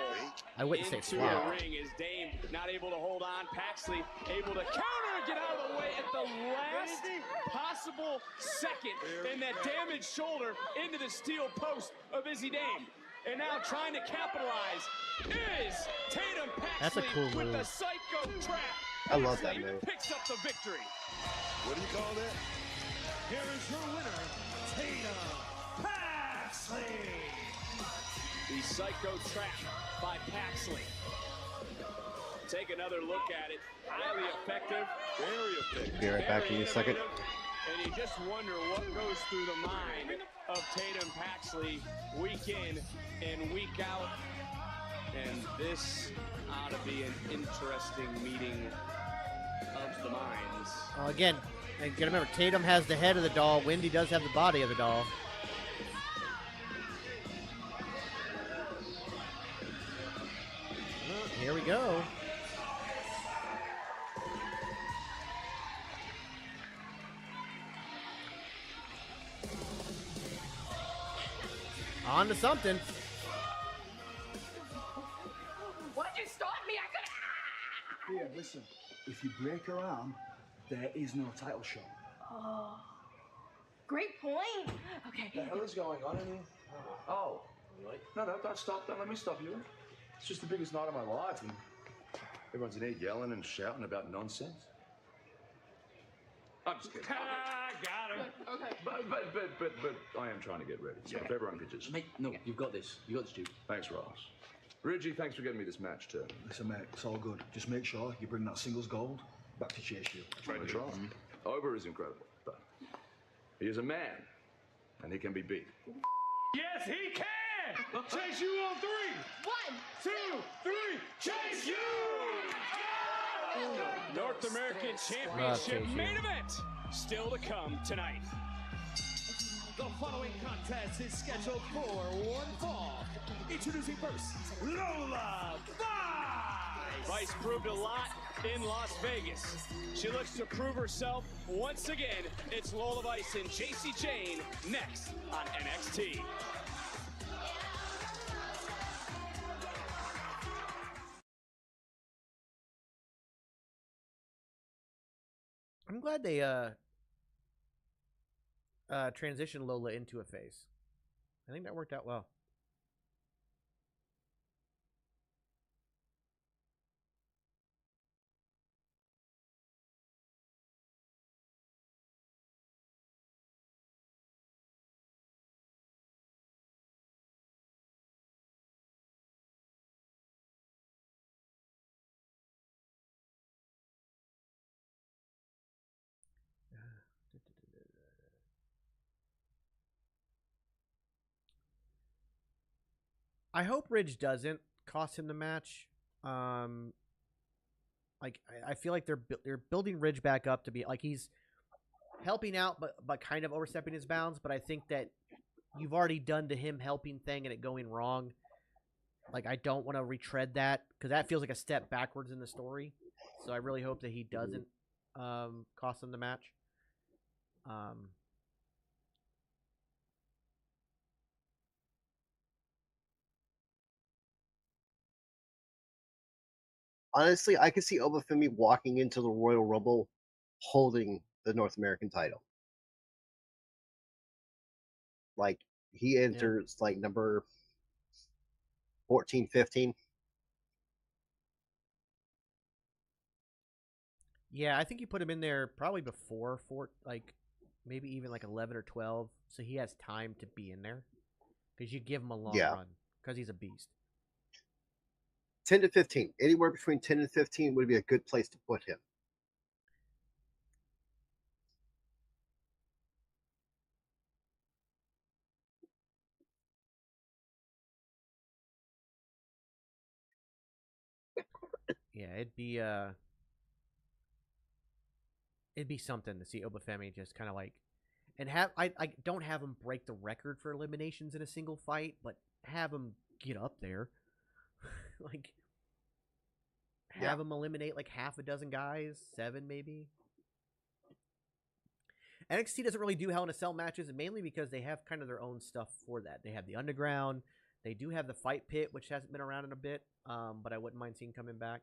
I wouldn't say into flop. the ring is Dame not able to hold on. Paxley able to counter and get out of the way at the last possible second. And that damaged shoulder into the steel post of Izzy Dame. And now trying to capitalize is Tatum Paxley That's a cool with move. the psycho trap. I love that Paxley move. picks up the victory. What do you call that? Here is your winner, Tatum Paxley. The psycho trap by Paxley. Take another look at it. Highly effective. Very effective. Be right back in a second. And you just wonder what goes through the mind of Tatum Paxley week in and week out. And this ought to be an interesting meeting of the minds. Again, you gotta remember, Tatum has the head of the doll. Wendy does have the body of the doll. here we go. On to something. Why'd you stop me? I could. Here, listen. If you break her arm, there is no title shot. Oh, great point. Okay. What the hell is going on in here? Oh, really? No, don't stop. Don't let me stop you. It's just the biggest night of my life, and everyone's in here yelling and shouting about nonsense. I'm just kidding. Got him. Okay. But I am trying to get ready. So if everyone could just... Mate, no, you've got this. You got this, Duke. Thanks, Ross. Reggie, thanks for getting me this match, too. Listen, mate, it's all good. Just make sure you bring that singles gold back to Chase you. That's right. Oba is incredible, but he is a man, and he can be beat. Yes, he can! Chase you on 3. 1, 2, 3, Chase you! North American Championship main event still to come tonight. The following contest is scheduled for one fall. Introducing first, Lola Vice. Vice proved a lot in Las Vegas. She looks to prove herself once again. It's Lola Vice and JC Jane next on NXT. I'm glad they transitioned Lola into a face. I think that worked out well. I hope Ridge doesn't cost him the match. Like I feel like they're building Ridge back up to be like he's helping out, but kind of overstepping his bounds. But I think that you've already done the him helping thing and it going wrong. Like I don't want to retread that because that feels like a step backwards in the story. So I really hope that he doesn't cost him the match. Honestly, I could see Oba Femi walking into the Royal Rumble holding the North American title. Like, he enters, like, number 14, 15. Yeah, I think you put him in there probably before like maybe even like 11 or 12, so he has time to be in there because you give him a long run because he's a beast. 10 to 15. Anywhere between 10 and 15 would be a good place to put him. Yeah, it'd be something to see Oba Femi just kind of like, and I don't have him break the record for eliminations in a single fight, but have him get up there, like have him eliminate like half a dozen guys, 7 maybe. NXT doesn't really do Hell in a Cell matches, mainly because they have kind of their own stuff for that. They have the Underground, they do have the Fight Pit, which hasn't been around in a bit, but I wouldn't mind seeing coming back.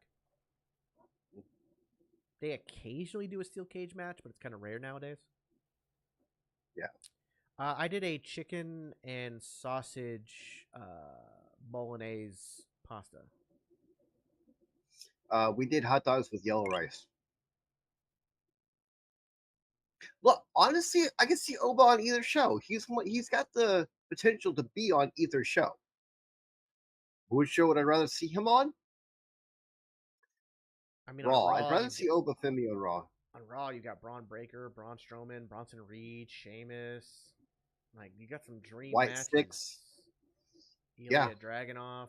They occasionally do a steel cage match, but it's kind of rare nowadays. Yeah. I did a chicken and sausage bolognese pasta. We did hot dogs with yellow rice. Look, honestly, I can see Oba on either show. He's got the potential to be on either show. Which show would I rather see him on? I mean, Raw. on Raw I'd rather see Oba Femi on Raw. On Raw, you got Braun Breaker, Braun Strowman, Bronson Reed, Sheamus. Like, you got some dream White matches. Sticks. Ilya Dragunov.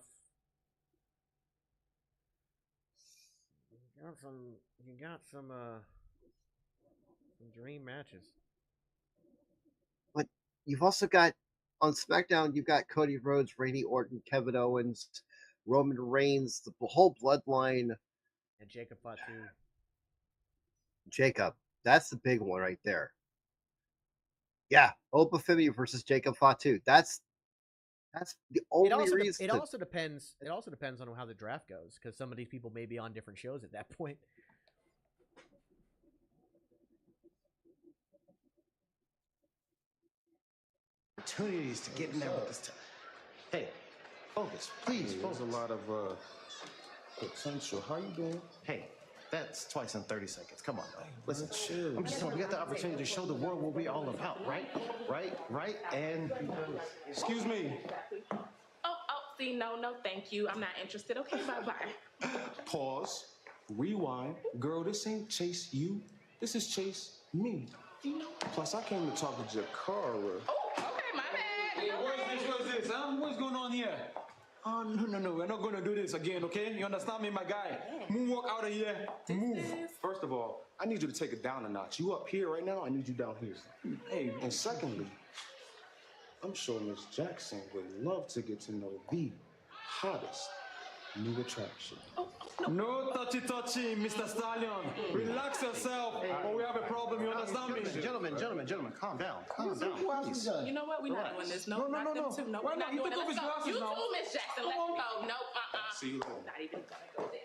You got some dream matches. But you've also got on SmackDown, you've got Cody Rhodes, Randy Orton, Kevin Owens, Roman Reigns, the whole bloodline. And Jacob Fatu. Jacob, that's the big one right there. Yeah, Oba Femi versus Jacob Fatu. That's the only reason. It also depends. It also depends on how the draft goes, because some of these people may be on different shows at that point. Opportunities to get in there with this time. Hey, focus, please. There's a lot of potential. How you doing? Hey, that's twice in 30 seconds. Come on, now. Listen, I'm just saying, we got the opportunity to show the world what we're all about, right? Right? And excuse me. See, no, thank you. I'm not interested. Okay, bye-bye. Pause. Rewind. Girl, this ain't chase you. This is chase me. Plus, I came to talk to Jakara. Oh, okay, my bad. Hey, what's this, huh? What's going on here? Oh, no. We're not going to do this again, okay? You understand me, my guy? Moonwalk out of here. Move. First of all, I need you to take it down a notch. You up here right now, I need you down here. Hey, and secondly, I'm sure Miss Jackson would love to get to know the hottest new attraction. No touchy, Mr. Stallion. Relax yourself, or we have a problem. You understand me? Gentlemen, calm down. Calm down, please. You know what? We're not doing this. No, not them too. No, we're not doing it. Let's go. You too, Miss Jackson. Let's go. No, See you later. Not even gonna go there.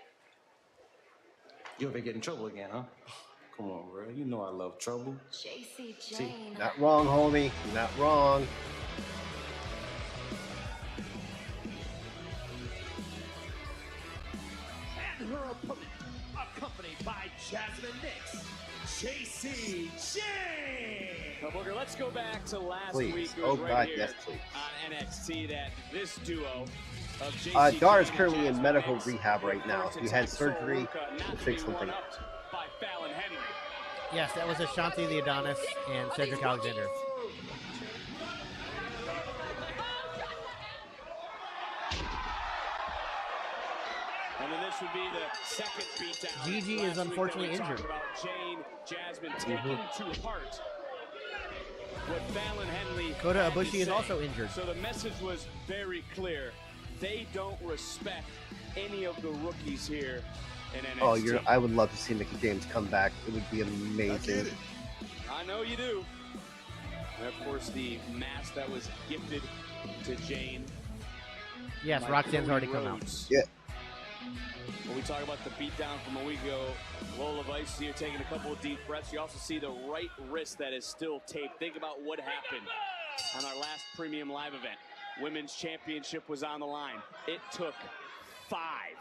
You ever get in trouble again, huh? Come on, bro. You know I love trouble. JC See, Jane. not wrong, homie. You're not wrong. And her opponent, accompanied by Jasmine Nix, JC Jane. Now, Booker, let's go back to last Please. week. It Oh, was right God, here yes, please. on NXT that this duo of JC Dar is Jane currently and in Jasmine medical Nix rehab right now. first He had attacked surgery Soroka to not to fix be something. one-upped by Fallon Henley. Yes, that was Ashanti the Adonis and Cedric Alexander. And then this would be the second beatdown. Gigi is unfortunately injured. About Jane, Jasmine taking to heart what Fallon Henley Kota had to Ibushi is say. also injured. So the message was very clear. They don't respect any of the rookies here in NXT. Oh, I would love to see Mickey James come back. It would be amazing. I know you do. And of course, the mask that was gifted to Jane. Yes, by Roxanne's Cody already come out. Rhodes. Yeah. When we talk about the beatdown from a week ago, Lola Vice here taking a couple of deep breaths. You also see the right wrist that is still taped. Think about what happened on our last Premium Live event. Women's Championship was on the line. It took five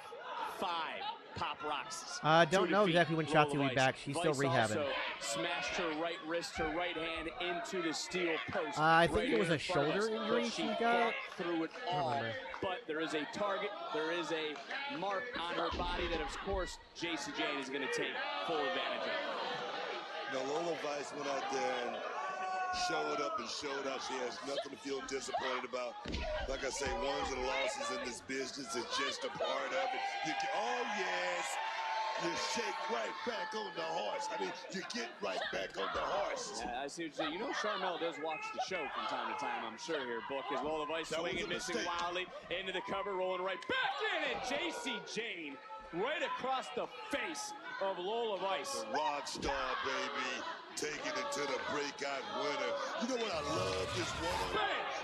Pop Rocks. Don't know exactly when Shotzi will be back. She's still rehabbing. Also smashed her right wrist, her right hand into the steel post. I think it was in a front of shoulder us, injury but she fought got. through it all. But there is a target, there is a mark on her body that, of course, JC Jane is going to take full advantage of. Now, Lola Vice went out there and showed up and showed out. She has nothing to feel disappointed about. Like I say, wins and losses in this business is just a part of it. Oh, yes. You shake right back on the horse. I mean, you get right back on the horse. Yeah, I see what you're saying. You know Charmel does watch the show from time to time, I'm sure, here, Book. As Lola Vice swinging, missing wildly, into the cover, rolling right back in, and JC Jane right across the face of Lola Vice. The rock star, baby, taking it to the breakout winner. You know what I love? This one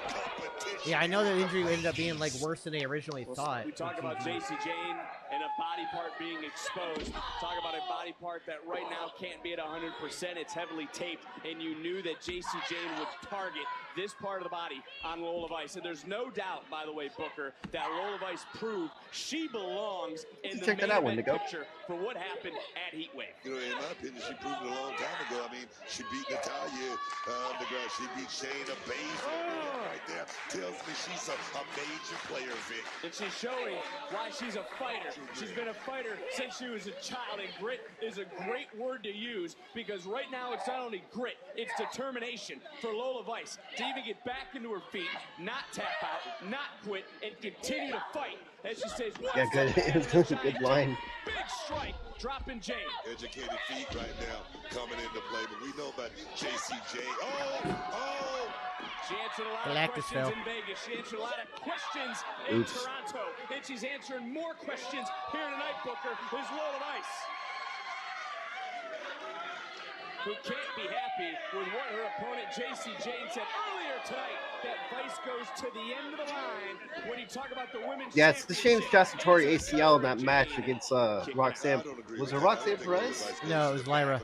competition. Yeah, I know that injury ended up being like worse than they originally thought. We talk about JC Jane and a body part being exposed. Talk about a body part that right now can't be at 100%. It's heavily taped, and you knew that JC Jane would target this part of the body on Lola Vice. And there's no doubt, by the way, Booker, that Lola Vice proved she belongs in the main event picture for what happened at Heatwave. You know, in my opinion, she proved it a long time ago. I mean, she beat Natalya on the ground. She beat Shayna Baszler right there. Tells me she's a major player, Vic. And she's showing why she's a fighter. She's been a fighter since she was a child, and grit is a great word to use because right now it's not only grit, it's determination for Lola Vice to even get back into her feet, not tap out, not quit, and continue to fight as she says, Yeah, good. It was a good line. big strike, dropping Jane. Educated feet right now coming into play, but we know about JC Jane. She answered a lot of questions in Vegas. She answered a lot of questions in Toronto. And she's answering more questions here tonight, Booker, is Lola Vice, who can't be happy with what her opponent, JC Jane, said earlier tonight, that Vice goes to the end of the line when you talk about the women's Yeah, it's the shame Justin tore ACL in that match against Roxanne. Was it Roxanne Perez? No, it was Lyra.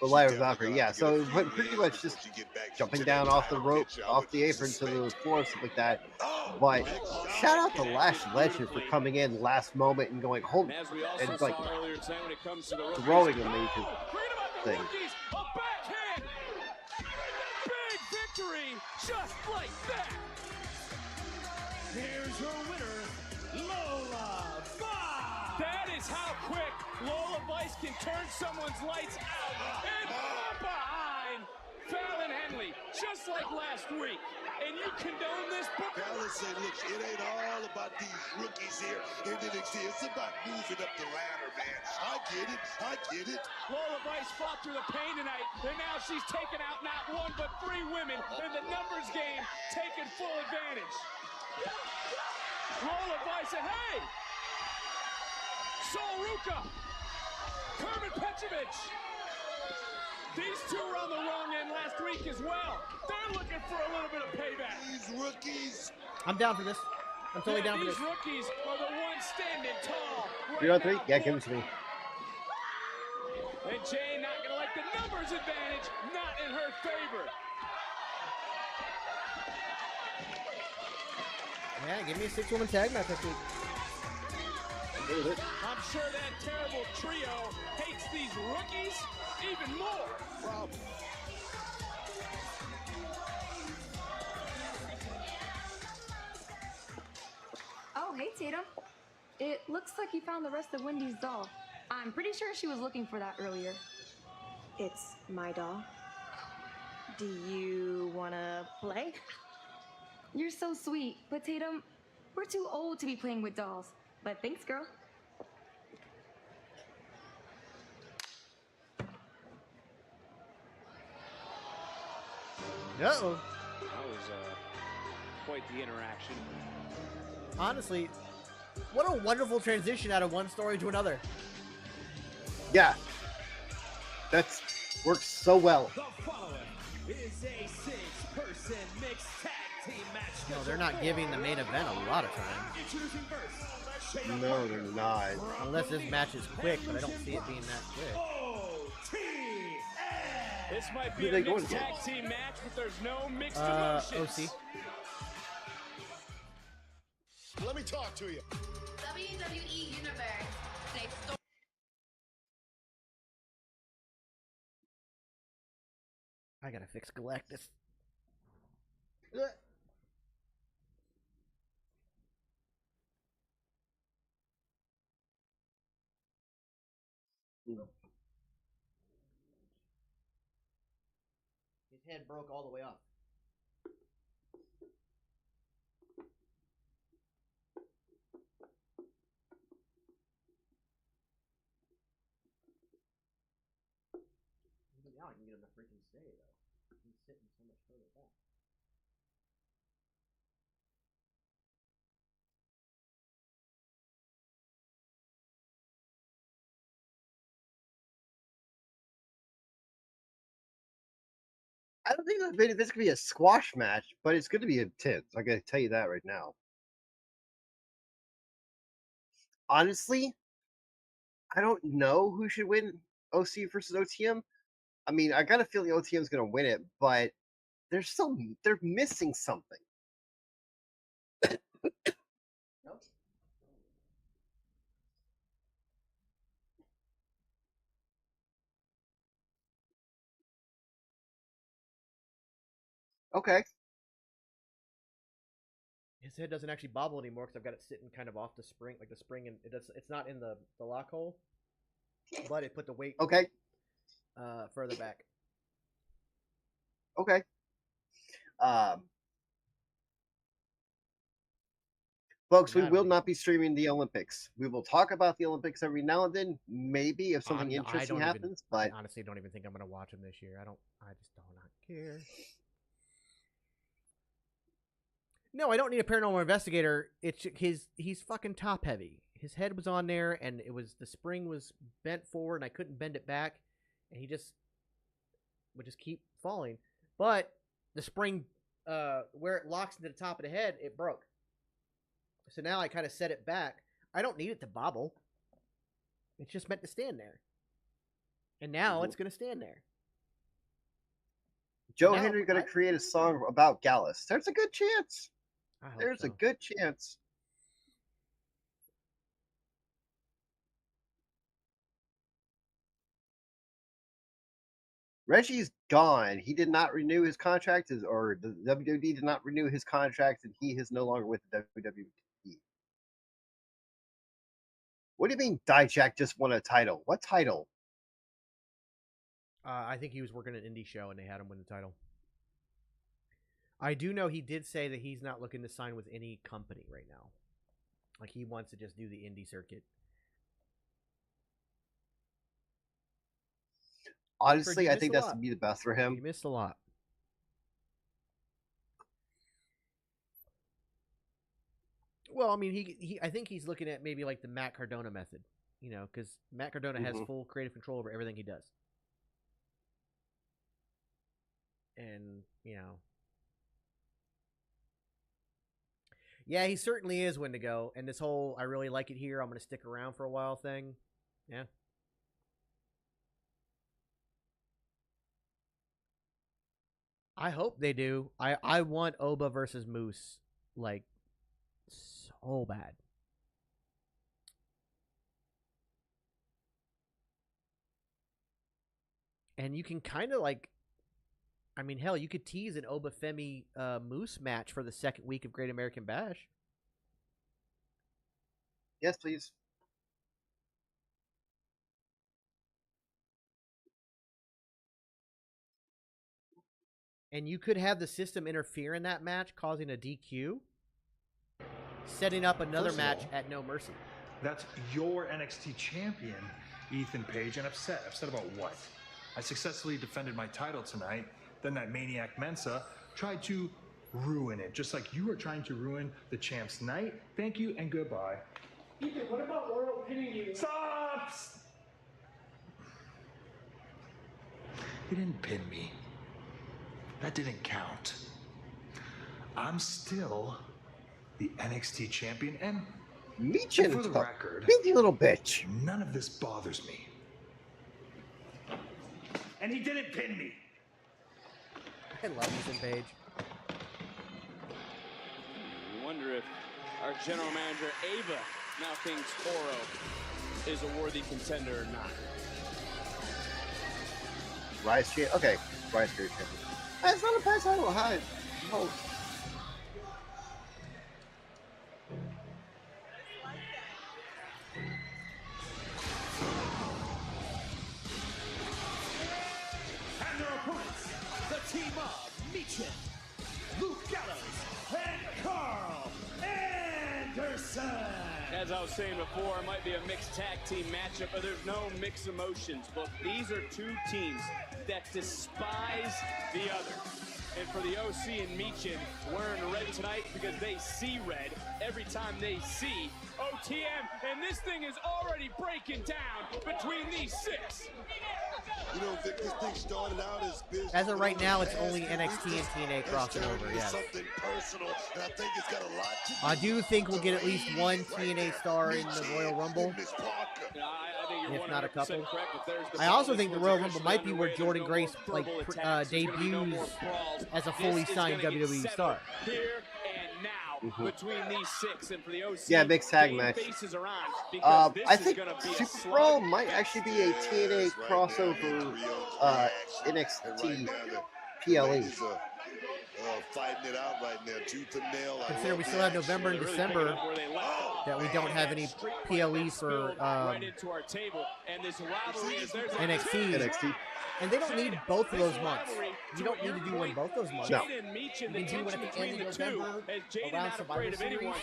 But Lyra Valkyrie, yeah. So pretty much just jumping down off the rope, off the apron to the floor, stuff like that. But shout out to Lash Legend for coming in last moment and going home and like throwing a major thing. Big victory, just like that. Here's your winner, Lola Vice. That is how quick Lola Vice can turn someone's lights out and from behind Fallon Henley, just like last week. And you condone this, Booker? Fallon said, look, it ain't all about these rookies here in NXT. It's about moving up the ladder, man. I get it. Lola Vice fought through the pain tonight, and now she's taken out not one but three women in the numbers game, taking full advantage. Lola Vice said, hey! Sol Ruka, Carmen Petrovic. These two were on the wrong end last week as well. They're looking for a little bit of payback. These rookies. I'm down for this. I'm totally down for this. These rookies are the ones standing tall. 3-on-3? Yeah, give it to me. And Jane not going to like the numbers advantage, not in her favor. Yeah, give me a 6-woman tag match next week. I'm sure that terrible trio hates these rookies even more. Problem. Oh, hey, Tatum. It looks like you found the rest of Wendy's doll. I'm pretty sure she was looking for that earlier. It's my doll. Do you want to play? You're so sweet, but Tatum, we're too old to be playing with dolls. But thanks, girl. Uh-oh. That was quite the interaction. Honestly, what a wonderful transition out of one story to another. Yeah. That's works so well. The following is a 6-person mixed tag team match. No, they're not giving the main event a lot of time. Introducing first, No, they're not. Unless this match is quick, but I don't see it being that quick. This might be a mixed tag team match, but there's no mixed emotions. OC. Let me talk to you. WWE Universe. I gotta fix Galactus. His head broke all the way off. Now I can get him to freaking stay, though. He's sitting so much further back. I don't think that this could be a squash match, but it's going to be intense. I got to tell you that right now. Honestly, I don't know who should win OC versus OTM. I mean, I got a feeling OTM is going to win it, but they're missing something. Okay. His head doesn't actually bobble anymore because I've got it sitting kind of off the spring, like the spring, and it's not in the lock hole, but it put the weight further back. Okay. Folks, we will not be streaming the Olympics. We will talk about the Olympics every now and then, maybe if something interesting happens. But I honestly don't even think I'm going to watch them this year. I just do not care. No, I don't need a paranormal investigator. He's fucking top heavy. His head was on there, and the spring was bent forward, and I couldn't bend it back, and he would just keep falling. But the spring, where it locks into the top of the head, it broke. So now I kind of set it back. I don't need it to bobble. It's just meant to stand there. And now it's going to stand there. Joe Henry going to create a song about Gallus. There's a good chance. There's a good chance. Reggie's gone. He did not renew his contract, or the WWE did not renew his contract, and he is no longer with the WWT. What do you mean Dijak just won a title? What title? I think he was working an indie show, and they had him win the title. I do know he did say that he's not looking to sign with any company right now. Like, he wants to just do the indie circuit. Honestly, I think that's to be the best for him. You missed a lot. Well, I mean, I think he's looking at maybe like the Matt Cardona method, you know, because Matt Cardona has full creative control over everything he does. And, you know, yeah, he certainly is when to go. And this whole, I really like it here, I'm going to stick around for a while thing. Yeah. I hope they do. I want Oba versus Moose, like, so bad. And you can kind of, like, I mean, hell, you could tease an Oba Femi Moose match for the second week of Great American Bash. Yes, please. And you could have the system interfere in that match, causing a DQ, setting up another match at No Mercy. That's your NXT champion, Ethan Page, and upset. Upset about what? I successfully defended my title tonight. Then that maniac Mensa tried to ruin it, just like you were trying to ruin the champ's night. Thank you and goodbye. Ethan, what about Laurel pinning you? Stop! You didn't pin me. That didn't count. I'm still the NXT champion, and for the record, busy little bitch. None of this bothers me. And he didn't pin me. I love Ethan Page. I wonder if our general manager Ava now thinks Oro is a worthy contender or not. Rise champion. Okay, Rise champion. That's not a bad title. Hi. Oh. And their opponents, the team of Michin, Luke Gallows, and Carl Anderson. As I was saying before, it might be a mixed tag team matchup, but there's no mixed emotions. But these are two teams that despise the other. And for the OC and Michin wearing red tonight because they see red every time they see OTM. And this thing is already breaking down between these six. You know, Vic, this thing started out as business. As of right now, it's only NXT and TNA crossing over, yes. Something personal, and I think it's got a lot to do. I do think we'll get at least one TNA star in the Royal Rumble, if not a couple. I also think the Royal Rumble might be where Jordan Grace debuts as a fully signed WWE star. Here and now between these six, and for the OC, yeah, mixed tag match. I think Super Brawl might actually be a TNA crossover NXT PLE. Fighting it out right now, tooth and nail. Consider we still have November and December that we don't have any PLEs for NXT. And they don't need both of those months. You don't need to do one both those months. No. You can do one at the end of November around Survivor Series.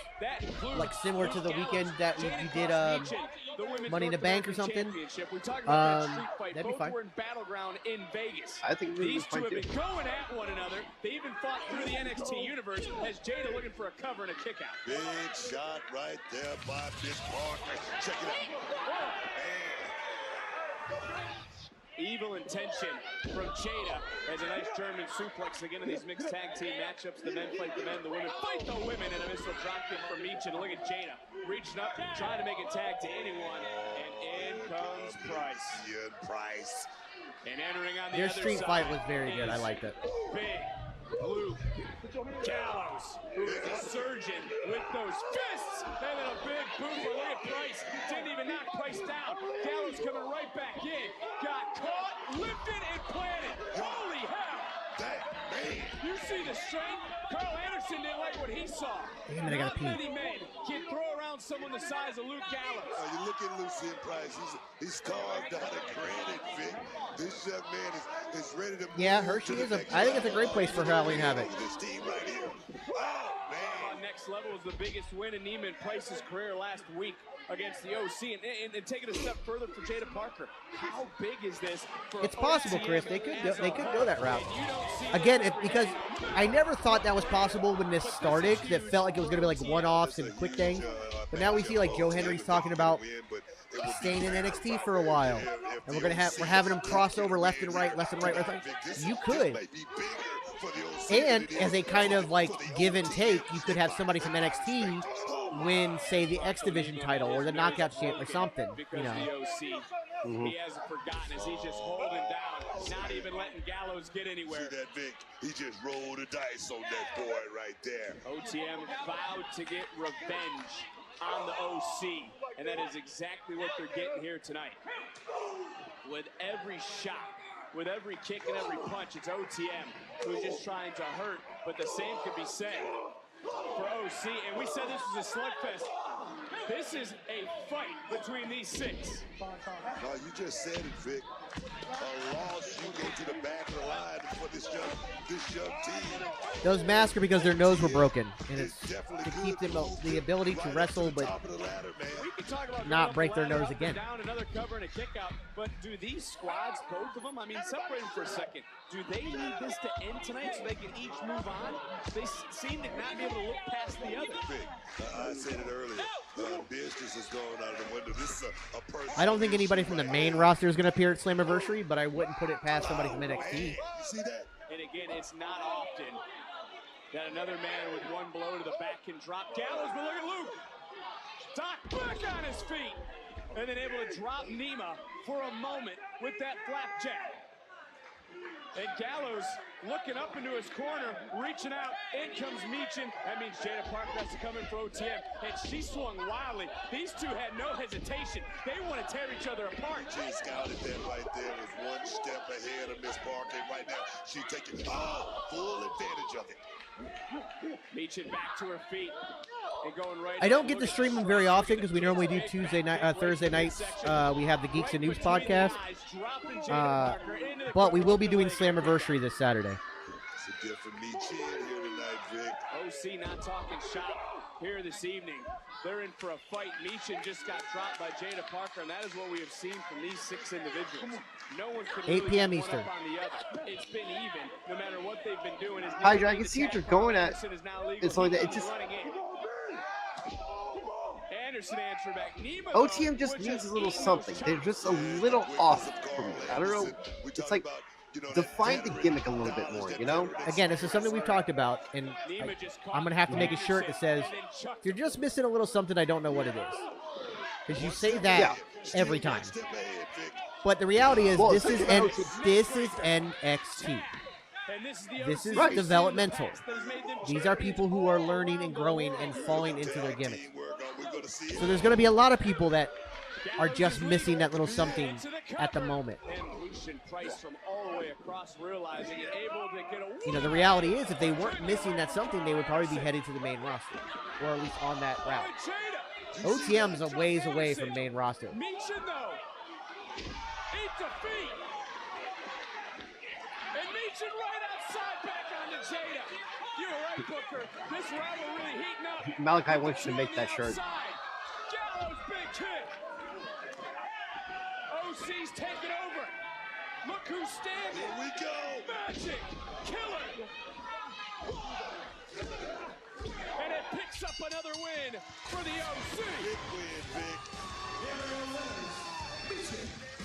Like similar to the weekend that we did Money in the Bank or something. That'd be fine. Battleground in Vegas. I think these two have been going at one another. They even fought through the NXT universe as Jada looking for a cover and a kick out. Big shot right there by Miss Parker. Check it out. Evil intention from Jada as a nice German suplex again in these mixed tag team matchups. The men fight the men, the women fight the women, and a missile dropkick from Meechin. Look at Jada reaching up, trying to make a tag to anyone, and in comes Price. Ian Price. And entering on the Their other street side fight was very good. I liked it. Big Luke Gallows, who is a surgeon with those fists, and then a big boot for look at Price. Didn't even knock Price down. Gallows coming right back in. Got caught, lifted, and planted. Holy hell! You see the strength? Carl Anderson didn't like what he saw. Damn it, I gotta Not pee. many men can throw around someone the size of Luke Gallows. You look at Lucien Price. He's carved out of granite, Vic. This young man is ready to. Yeah, Hershey is I think it's a great place for Halloween Havoc. This team right here. On next level was the biggest win in Neiman Price's career last week against the OC, and take it a step further for Jada Parker. How big is this? For It's possible, OTM Chris. They could go that route. And you don't see Again, because I never thought that was possible when this started. That felt like it was going to be like one-offs and quick things. But now we see like Joe Henry's talking about staying in NXT for a while, and we're having them cross over left and right. You could. And as a kind of like give and take, you could have somebody from NXT win, say, the X Division title or the Knockout champ or something. You know. He hasn't forgotten as he's just holding down, not even letting Gallows get anywhere. See that, Vic? He just rolled the dice on that boy right there. OTM vowed to get revenge on the OC, and that is exactly what they're getting here tonight. With every shot, with every kick and every punch, it's OTM who's just trying to hurt, but the same could be said for OC, and we said this was a slugfest. This is a fight between these six. No, you just said it, Vic. A loss, you go to the back of the line for this young team. Those masks are because their nose were broken, and it's to keep them the ability to wrestle, but not break their nose again. Down another cover and a kick out, but do these squads, both of them, I mean, separate them for a second. Do they need this to end tonight so they can each move on? They seem to not be able to look past the other. I said it earlier. Business is going out of the window. This is a person. I don't think anybody from the main roster is going to appear at Slammiversary, but I wouldn't put it past somebody from NXT. See that? And again, it's not often that another man with one blow to the back can drop Gallows, but look at Luke. Doc back on his feet, and then able to drop Nima for a moment with that flapjack. And Gallows looking up into his corner, reaching out. In comes Meechin. That means Jada Parker has to come in for OTM. And she swung wildly. These two had no hesitation. They want to tear each other apart. She scouted that right there, was one step ahead of Miss Parker. Right now, she's taking full advantage of it. Meechin back to her feet. And going right. I don't get to stream them very often because we normally do Thursday nights. We have the Geeks and Noobs podcast. But we will be doing Slammiversary this Saturday. It's a different Meechin here tonight, Vic. OC not talking shop here this evening. They're in for a fight. Meechin just got dropped by Jada Parker, and that is what we have seen from these six individuals. No one could 8 p.m. really Eastern. up on the other. It's been even, no matter what they've been doing. Hydra, I can see what you're going at. It's like that. It just. Anderson answered back. Nima, OTM just needs a little something. They're just a little off for me. I don't know. It's like define the gimmick a little bit more, you know? Again, this is something we've talked about, and I'm going to have to make a shirt that says, if you're just missing a little something, I don't know what it is. Because you say that every time. But the reality is, this is NXT. This is developmental. These are people who are learning and growing and falling into their gimmick. So there's going to be a lot of people that are just missing that little something at the moment. You know, the reality is, if they weren't missing that something, they would probably be headed to the main roster, or at least on that route. OTM is a ways away from main roster. Action right outside, back onto Jada. You're right, Booker. This rivalry heating up. Malachi wants you to make that shirt. Gallows big kick. OC's taking over. Look who's standing. Here we go. Magic Killer. And it picks up another win for the OC. Big win, Big.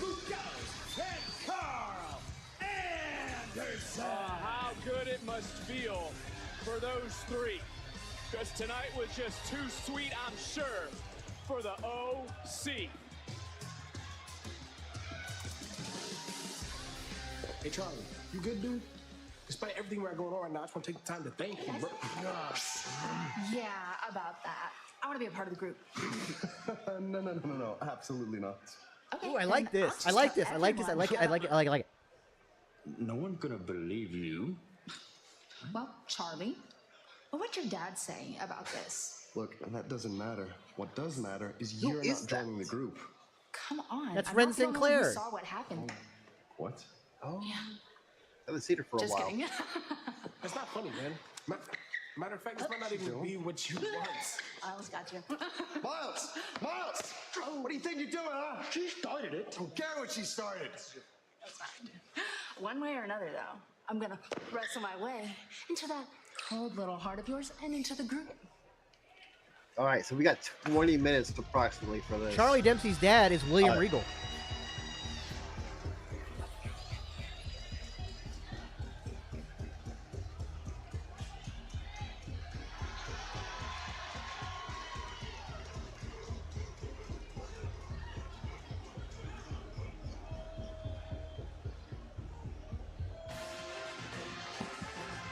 Luke Gallows and Carl Anderson. How good it must feel for those three. Because tonight was just too sweet, I'm sure, for the OC. Hey, Charlie, you good, dude? Despite everything we got going on right now, I just want to take the time to thank you, bro. Yeah, about that. I want to be a part of the group. No, absolutely not. Okay, Ooh, I like then this. I'll I like just this. tell I like this. I like it. I like it. I like it. I like it. No one's gonna believe you. Well, Charlie, what'd your dad say about this? Look, that doesn't matter. What does matter is Who you're is not that? joining the group. Come on. That's I'm Ren not the only one Sinclair. who saw what happened. What? Oh, Yeah. I haven't seen her for a Just while. kidding. That's not funny, man. Matter of fact, this might not even be what you want. I almost got you. Miles! What do you think you're doing, huh? She started it. Don't care what she started. That's fine. One way or another, though, I'm gonna wrestle my way into that cold little heart of yours and into the group. All right, so we got 20 minutes approximately for this. Charlie Dempsey's dad is William Regal.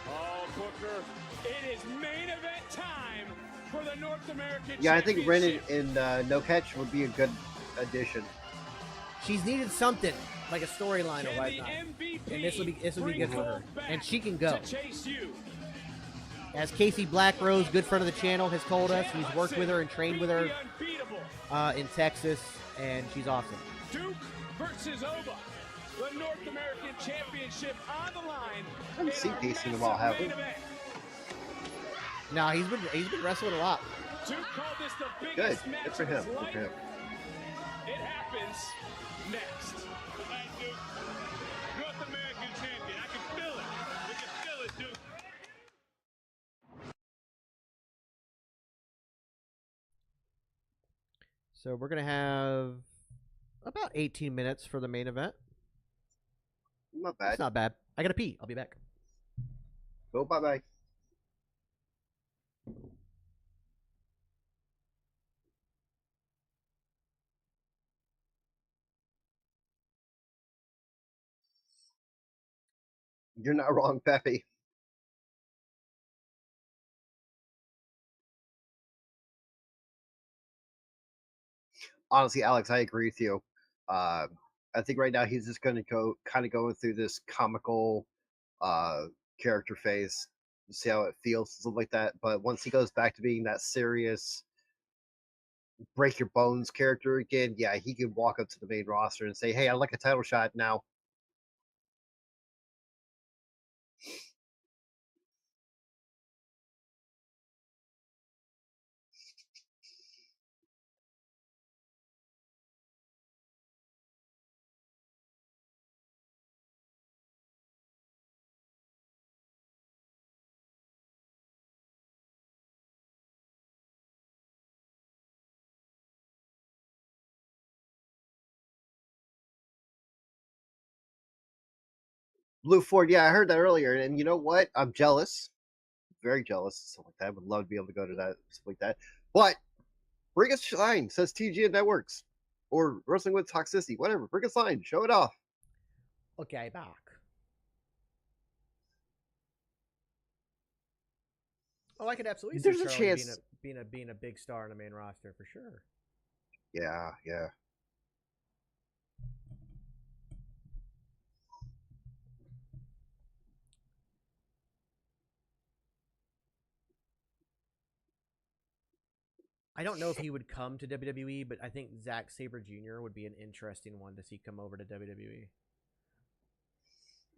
Oh, Booker, it is main event time for the North American Yeah, I think Ren Championship. and No Catch would be a good addition. She's needed something like a storyline or Can the whatnot, MVP and this will be bring good for her. gold back And she can go. to chase you? As Casey Blackrose, good friend of the channel, has told us, he's worked with her and trained with her The unbeatable in Texas, and she's awesome. Duke versus Oba. The North American Championship on the line. I haven't seen Casey in a while, have we? No, he's been wrestling a lot. Duke called this the Good. biggest Good match for of him. his Good life. for him. It happens next. North American champion. I can feel it. We can feel it, Duke. So we're gonna have about 18 minutes for the main event. Not bad. It's not bad. I gotta pee. I'll be back. Go bye-bye. You're not wrong, Peppy. Honestly, Alex, I agree with you. I think right now he's just going to go kind of going through this comical character phase, see how it feels, stuff like that. But once he goes back to being that serious, break your bones character again, yeah, he can walk up to the main roster and say, "Hey, I'd like a title shot now." Blue Ford, yeah, I heard that earlier, and you know what? I'm jealous, very jealous, stuff like that. I would love to be able to go to that, stuff like that. But bring a sign, says TGN Networks, or Wrestling with Toxicity, whatever. Bring a sign, show it off. Okay, back. Oh, I could absolutely see There's a Charlie chance. being a big star in the main roster for sure. Yeah, yeah. I don't know if he would come to WWE, but I think Zack Sabre Jr. would be an interesting one to see come over to WWE.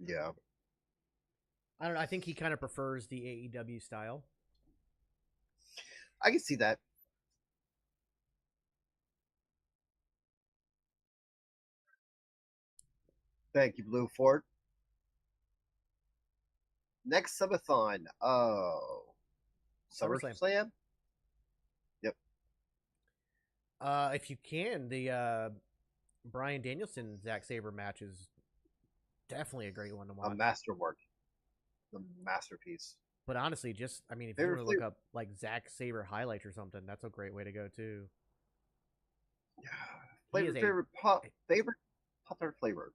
Yeah. I don't know. I think he kind of prefers the AEW style. I can see that. Thank you, Blue Fort. Next subathon. Oh, SummerSlam. Yep. If you can, the Bryan Danielson Zack Sabre match is definitely a great one to watch. A masterwork. The masterpiece. But honestly, just if you were to look up like Zack Sabre highlights or something, that's a great way to go too. Yeah. Favorite popular flavor.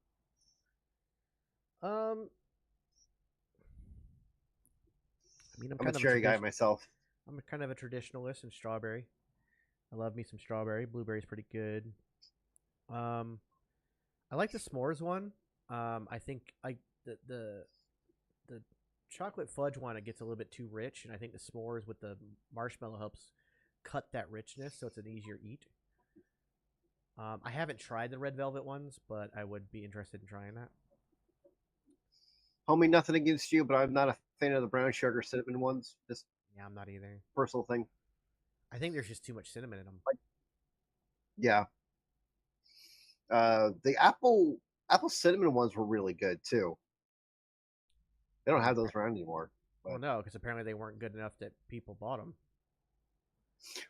I'm a cherry guy myself. I'm kind of a traditionalist in strawberry. I love me some strawberry. Blueberry's pretty good. I like the s'mores one. I think the chocolate fudge one, it gets a little bit too rich, and I think the s'mores with the marshmallow helps cut that richness, so it's an easier eat. I haven't tried the red velvet ones, but I would be interested in trying that. Homie, nothing against you, but I'm not a fan of the brown sugar cinnamon ones. Just I'm not either. Personal thing. I think there's just too much cinnamon in them. Yeah. The apple cinnamon ones were really good too. They don't have those around anymore. But... Well, no, because apparently they weren't good enough that people bought them.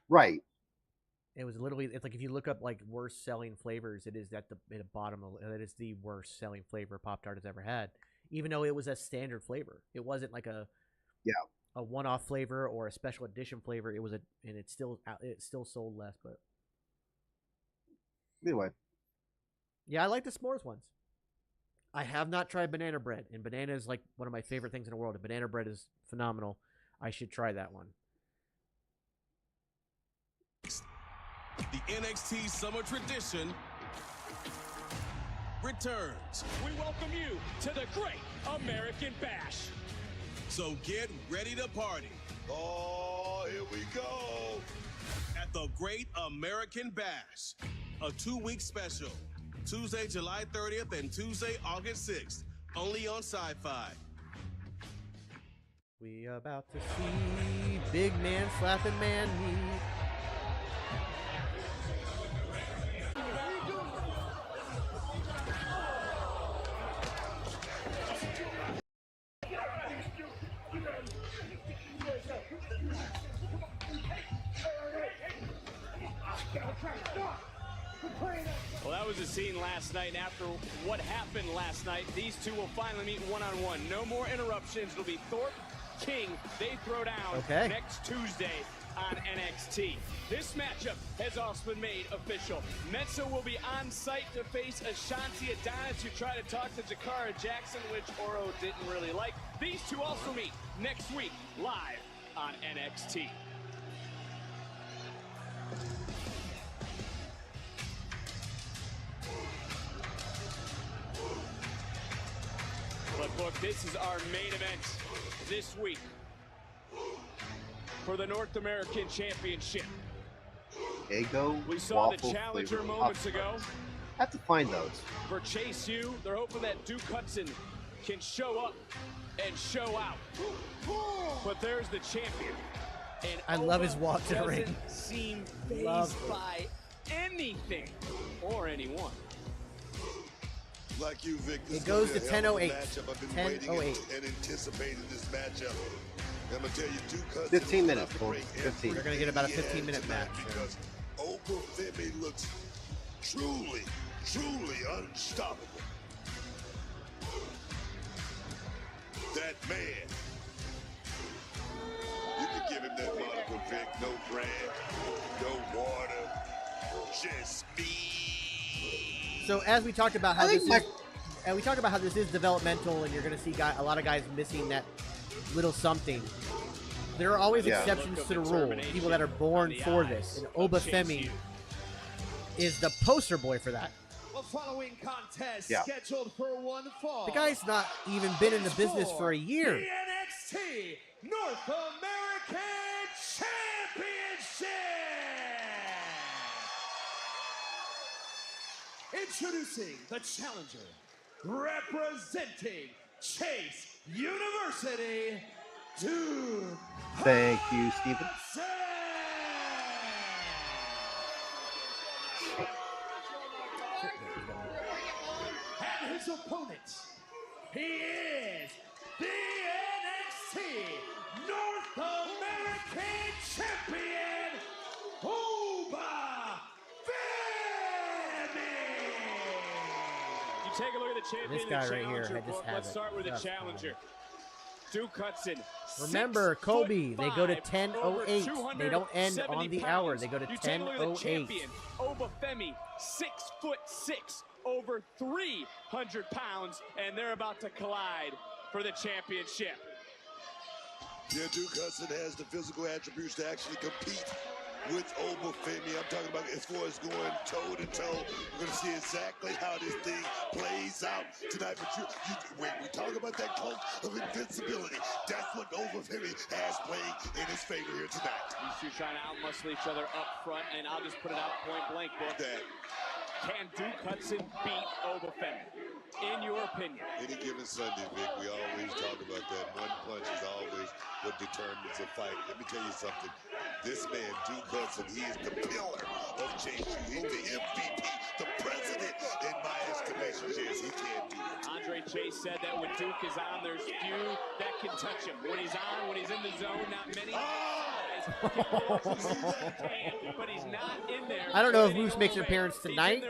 Right. It was literally, it's like if you look up like worst selling flavors, it is at the bottom of it is the worst selling flavor Pop-Tart has ever had. Even though it was a standard flavor, it wasn't like a one-off flavor or a special edition flavor. It was and it still sold less. But anyway, yeah, I like the s'mores ones. I have not tried banana bread, and banana is like one of my favorite things in the world. And banana bread is phenomenal. I should try that one. The NXT Summer Tradition returns. We welcome you to the Great American Bash. So get ready to party. Oh, here we go. At the Great American Bash, a 2-week special. Tuesday, July 30th and Tuesday, August 6th. Only on Sci-Fi. We about to see big man slapping man meat. Well, that was a scene last night. And after what happened last night, these two will finally meet one-on-one. No more interruptions. It'll be Thorpe, King. They throw down next Tuesday on NXT. This matchup has also been made official. Mensa will be on site to face Ashanti Adonis, who tried to talk to Jakara Jackson, which Oro didn't really like. These two also meet next week live on NXT. But look, this is our main event this week for the North American Championship. We saw the challenger moments ago. I have to find those. For Chase U, they're hoping that Duke Hudson can show up and show out. But there's the champion. And I love his walk to the ring. Doesn't seem fazed by anything or anyone. Like you, Vic, it goes to 10:08. I've been waiting and anticipating this matchup. I'm gonna tell you, Duke Hudson 15 minutes, 15. They're gonna get about a 15-minute match. Because Oba Femi looks truly unstoppable. That man. You can give him that moniker, Vic. No brand, no water, just speed. So as we talked about how this is developmental, and you're going to see a lot of guys missing that little something. There are always exceptions to the rule. People that are born for this, and Oba Femi is the poster boy for that. The following contest scheduled for one fall. The guy's not even been in the business for a year. The NXT North American Championship. Introducing the challenger, representing Chase University, Duke Thank you, Stephen. Hudson. And his opponent, he is the NXT North American Champion, Oba Femi. You take a look at the champion. This guy the right here, challenger I just book. have Let's it. start with the That's challenger. Duke Hudson. Remember, Kobe, they go to 6'5", 10:08. They don't end on the hour. They go to You take a look at the 10:08. champion, Oba Femi, 6'6", over 300 pounds, and they're about to collide for the championship. Yeah, Duke Hudson has the physical attributes to actually compete with Oba Femi. I'm talking about as far as going toe-to-toe. We're going to see exactly how this thing plays out tonight. But when we talk about that cloak of invincibility, that's what Oba Femi has playing in his favor here tonight. These two trying to outmuscle each other up front, and I'll just put it out point blank, book. Can Duke Hudson beat Oba Femi? In your opinion? Any given Sunday, Vic, we always talk about that. One punch is always what determines a fight. Let me tell you something. This man, Duke Hudson, he is the pillar of JSU. He's the MVP, the president, in my estimation. Yes, he can do it. Andre Chase said that when Duke is on, there's few that can touch him. When he's on, when he's in the zone, not many guys can, but he's not in there. I don't know if Moose makes an appearance tonight,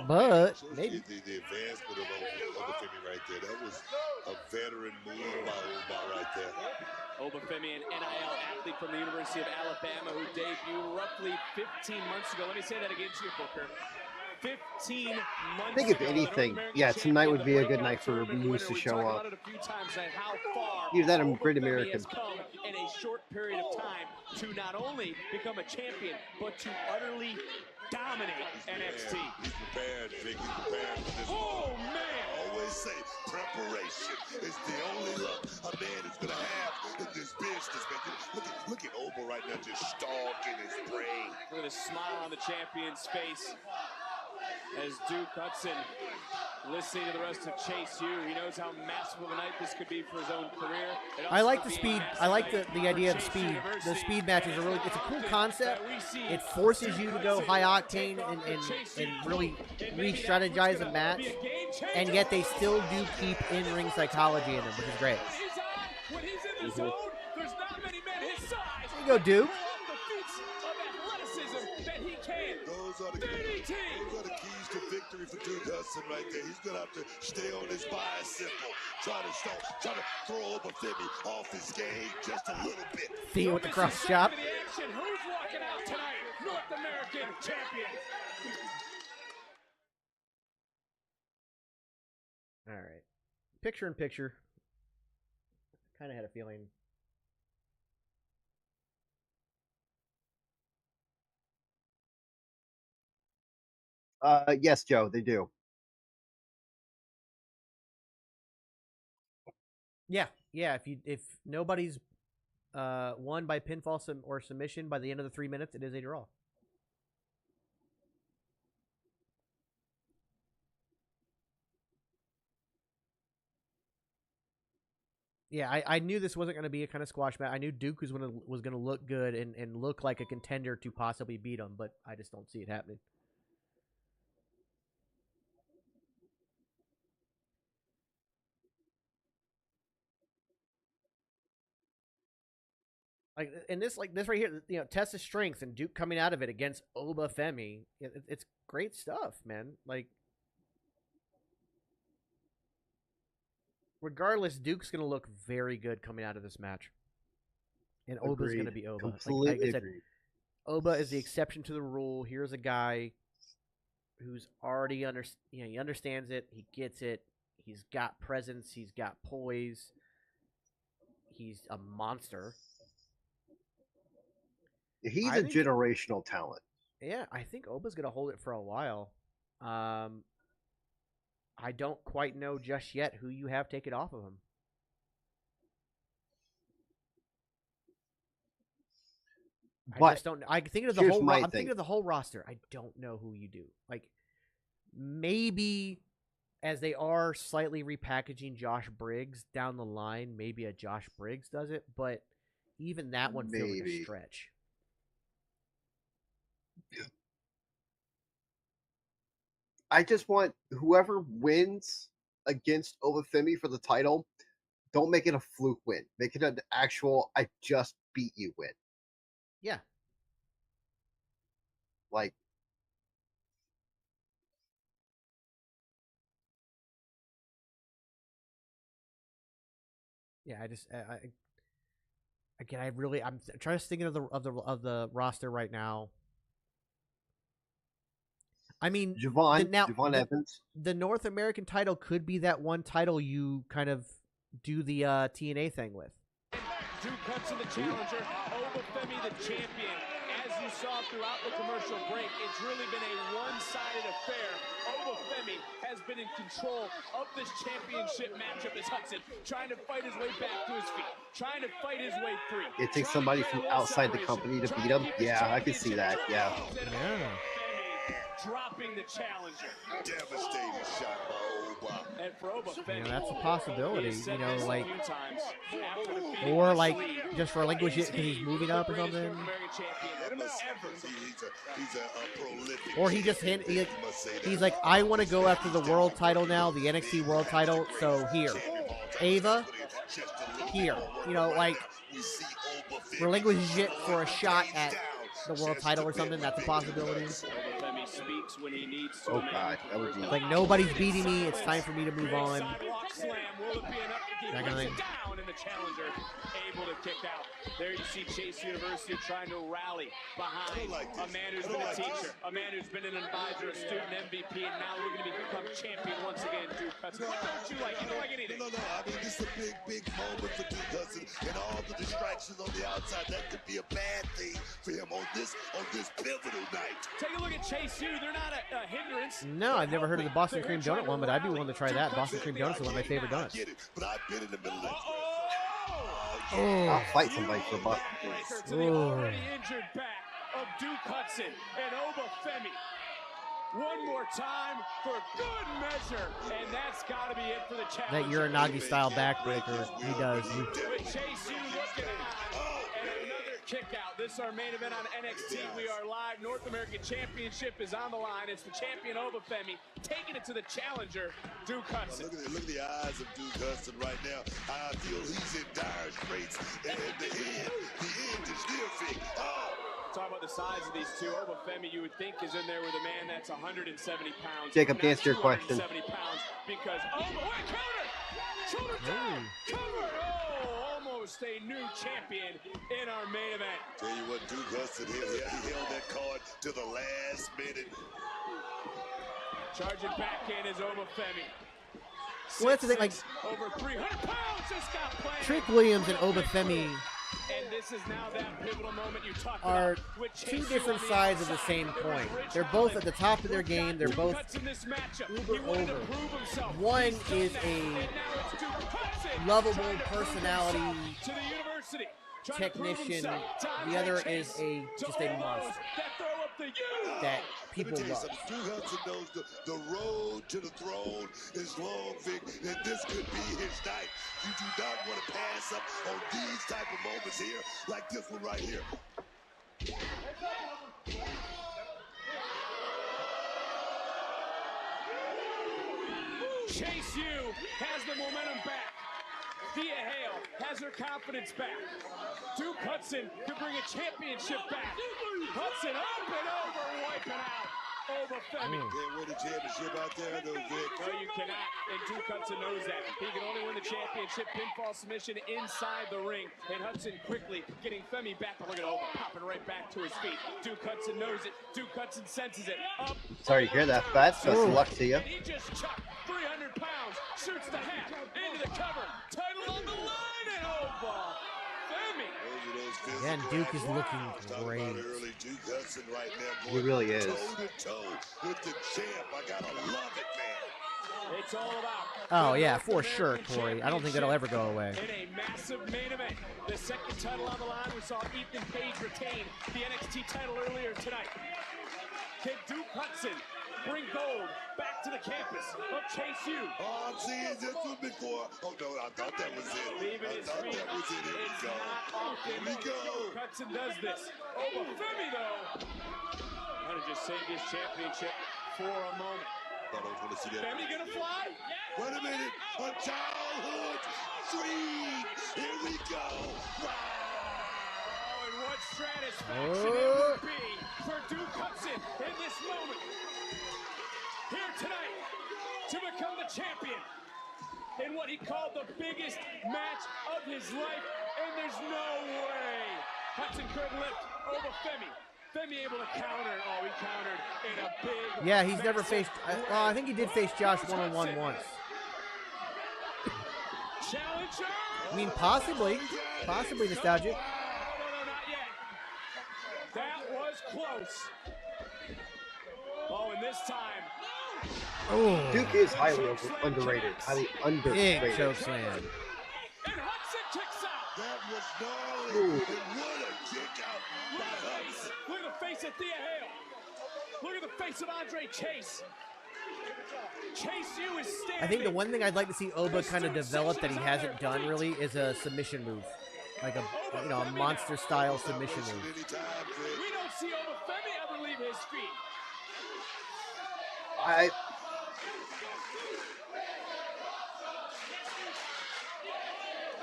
but maybe. The advancement of Oba Femi right there. That was a veteran move by Oba right there. Oba Femi, an NIL athlete from the University of Alabama who debuted roughly 15 months ago. Let me say that again to you, Booker. 15 months ago. I think if anything, yeah, tonight would be a good night for Moose to show up. Either that or Great American. In a short period of time to not only become a champion, but to utterly dominate NXT. He's prepared, Vic. He's prepared for this. Oh, man. I always say preparation is the only luck a man is going to have in this business, man. Look at Oba right now just stalking his brain. Look at the smile on the champion's face as Duke Hudson listening to the rest of Chase U. He knows how massive of a night this could be for his own career. I like the speed. I like the idea of speed. The speed matches are really, it's a cool concept. It forces you to go high octane and really re-strategize a match. And yet they still do keep in-ring psychology in them, which is great. When he's in the zone, there's not many men his size. There you go, Duke. Those are the keys to victory for Duke Hudson right there. He's going to have to stay on his bicycle, try to throw Oba Femi off his game just a little bit. See with the cross chop. Who's walking out tonight? North American champion. All right. Picture in picture. Kind of had a feeling. Yes, Joe, they do. Yeah. If nobody's won by pinfall or submission by the end of the 3 minutes, it is a draw. Yeah, I knew this wasn't going to be a kind of squash match. I knew Duke was going to look good and look like a contender to possibly beat him, but I just don't see it happening. This right here, test his strength and Duke coming out of it against Oba Femi. It's great stuff, man. Regardless, Duke's going to look very good coming out of this match. And Oba's going to be Oba. Completely I said, agreed. Oba is the exception to the rule. Here's a guy who's already he understands it. He gets it. He's got presence. He's got poise. He's a monster. He's a generational talent. Yeah, I think Oba's going to hold it for a while. I don't quite know just yet who you have take it off of him. But I just don't. I think of the whole. I'm thinking of the whole roster. I don't know who you do. Maybe as they are slightly repackaging Josh Briggs down the line, maybe a Josh Briggs does it, but even that one feels like a stretch. I just want whoever wins against Oba Femi for the title, don't make it a fluke win. Make it an actual I just beat you win. Yeah. Like, yeah, I'm trying to think of the roster right now. I mean, Javon Evans. The North American title could be that one title you kind of do the TNA thing with. Duke Hudson, the challenger, Oba Femi, the champion. As you saw throughout the commercial break, it's really been a one-sided affair. Oba Femi has been in control of this championship matchup as Hudson trying to fight his way back to his feet, trying to fight his way free. It takes somebody from outside the company to beat him. Yeah, I can see that. Yeah. Dropping the challenger. Devastating shot by Oba. And for Oba Femi, that's a possibility, like, or like just relinquish it because he's moving up or something. He's a prolific. Or he just he's like, I want to go after the world title now, the NXT world title. So here, Ava, here, like relinquish it for a shot at the world title or something. That's a possibility. Speaks when he needs to. Oh God, that would be like nobody's beating me. It's time for me to move on. That kind of thing. Down and the challenger able to kick out. There you see Chase University trying to rally behind a man who's been a teacher, a man who's been an advisor, a student MVP, and now looking to become champion once again. Duke Hudson. What don't you like? You don't like anything. No. I mean, this is a big moment for Duke Hudson, and all the distractions on the outside. That could be a bad thing for him on this pivotal night. Take a look at Chase U. They're not a hindrance. No, I've never heard of the Boston Cream Donut one, but I'd be willing to try that. Boston Cream Donuts is one of my favorite donuts. But I've been in the middle of that. I'll fight somebody for Boston. To the already injured back of Duke Hudson and Oba Femi. One more time for good measure, and that's got to be it for the challenge. That Uranagi style backbreaker, he does. With Chase U looking on, and another kick out. This is our main event on NXT. We are live. North American Championship is on the line. It's the champion Oba Femi taking it to the challenger, Duke Hudson. Look at the eyes of Duke Hudson right now. I feel he's in dire straits, and the end is near fig. Talk about the size of these two. Oba Femi, you would think, is in there with a man that's 170 pounds. Jacob, to answer your question. 170 pounds because counter! Shoulder down! Cover! Almost a new champion in our main event. Tell you what, Duke Hudson, he held that card to the last minute. Charging back in is Oba Femi. Well, that's the thing, like, over 300 pounds just got planted. Trick Williams and Oba Femi and this is now that pivotal moment you talked are about, two different sides of the same coin. They're both at the top of their game. They're both uber over. One is a lovable personality technician. The other is just a monster that people love. Duke Hudson knows the road to the throne is long, Vic, and this could be his night. You do not want to pass up on these type of moments here, like this one right here. Chase U has the momentum back. Thea Hale has her confidence back. Duke Hudson to bring a championship back. Hudson up and over, wiping out Oba Femi. Can't win the championship out there, though, Vic. No, you cannot, and Duke Hudson knows that. He can only win the championship pinfall submission inside the ring. And Hudson quickly getting Femi back. But look at Oba popping right back to his feet. Duke Hudson knows it. Duke Hudson senses it. Up. Sorry to hear that, Fats. Best of luck to you. And he just chucked 300 pounds. Shoots the hat into the cover. Title on the line, and Oba Femi. Yeah, and Duke is looking great. Duke Hudson right now He really is. Toe to toe with the champ. I gotta love it, man. It's all about. Oh yeah, for sure, Corey. I don't think that'll ever go away. In a massive main event, the second title on the line. We saw Ethan Page retain the NXT title earlier tonight. Can Duke Hudson bring gold back to the campus of Chase U? Oh, I'm seeing this one before. Oh, no, I thought that was it. Leaving I his thought feet. that was it. Here we It's go. not often Here we go. Duke Hudson does this. Oba Femi, though, might have just saved his championship for a moment. Thought I was going to see that. Femi gonna fly? Wait a minute. A childhood dream. Here we go. Wow. Oh, and what satisfaction it would be for Duke Hudson in this moment. Here tonight to become the champion in what he called the biggest match of his life. And there's no way Hudson could lift over Femi. Femi able to counter. Oh, he countered in a big. Yeah, he's never faced. Well, I think he did face Josh one-on-one once. Challenger. I mean, possibly nostalgic. No, not yet. That was close. Oh, and this time. Oh. Duke is highly underrated. Highly underrated. Big choke slam. And Hudson kicks out. That was gnarly. And what a kick out by Hudson. Look at the face of Thea Hale. Look at the face of Andre Chase. Chase U is standing. I think the one thing I'd like to see Oba kind of develop that he hasn't done really is a submission move, like a monster style submission move. We don't see Oba Femi ever leave his feet.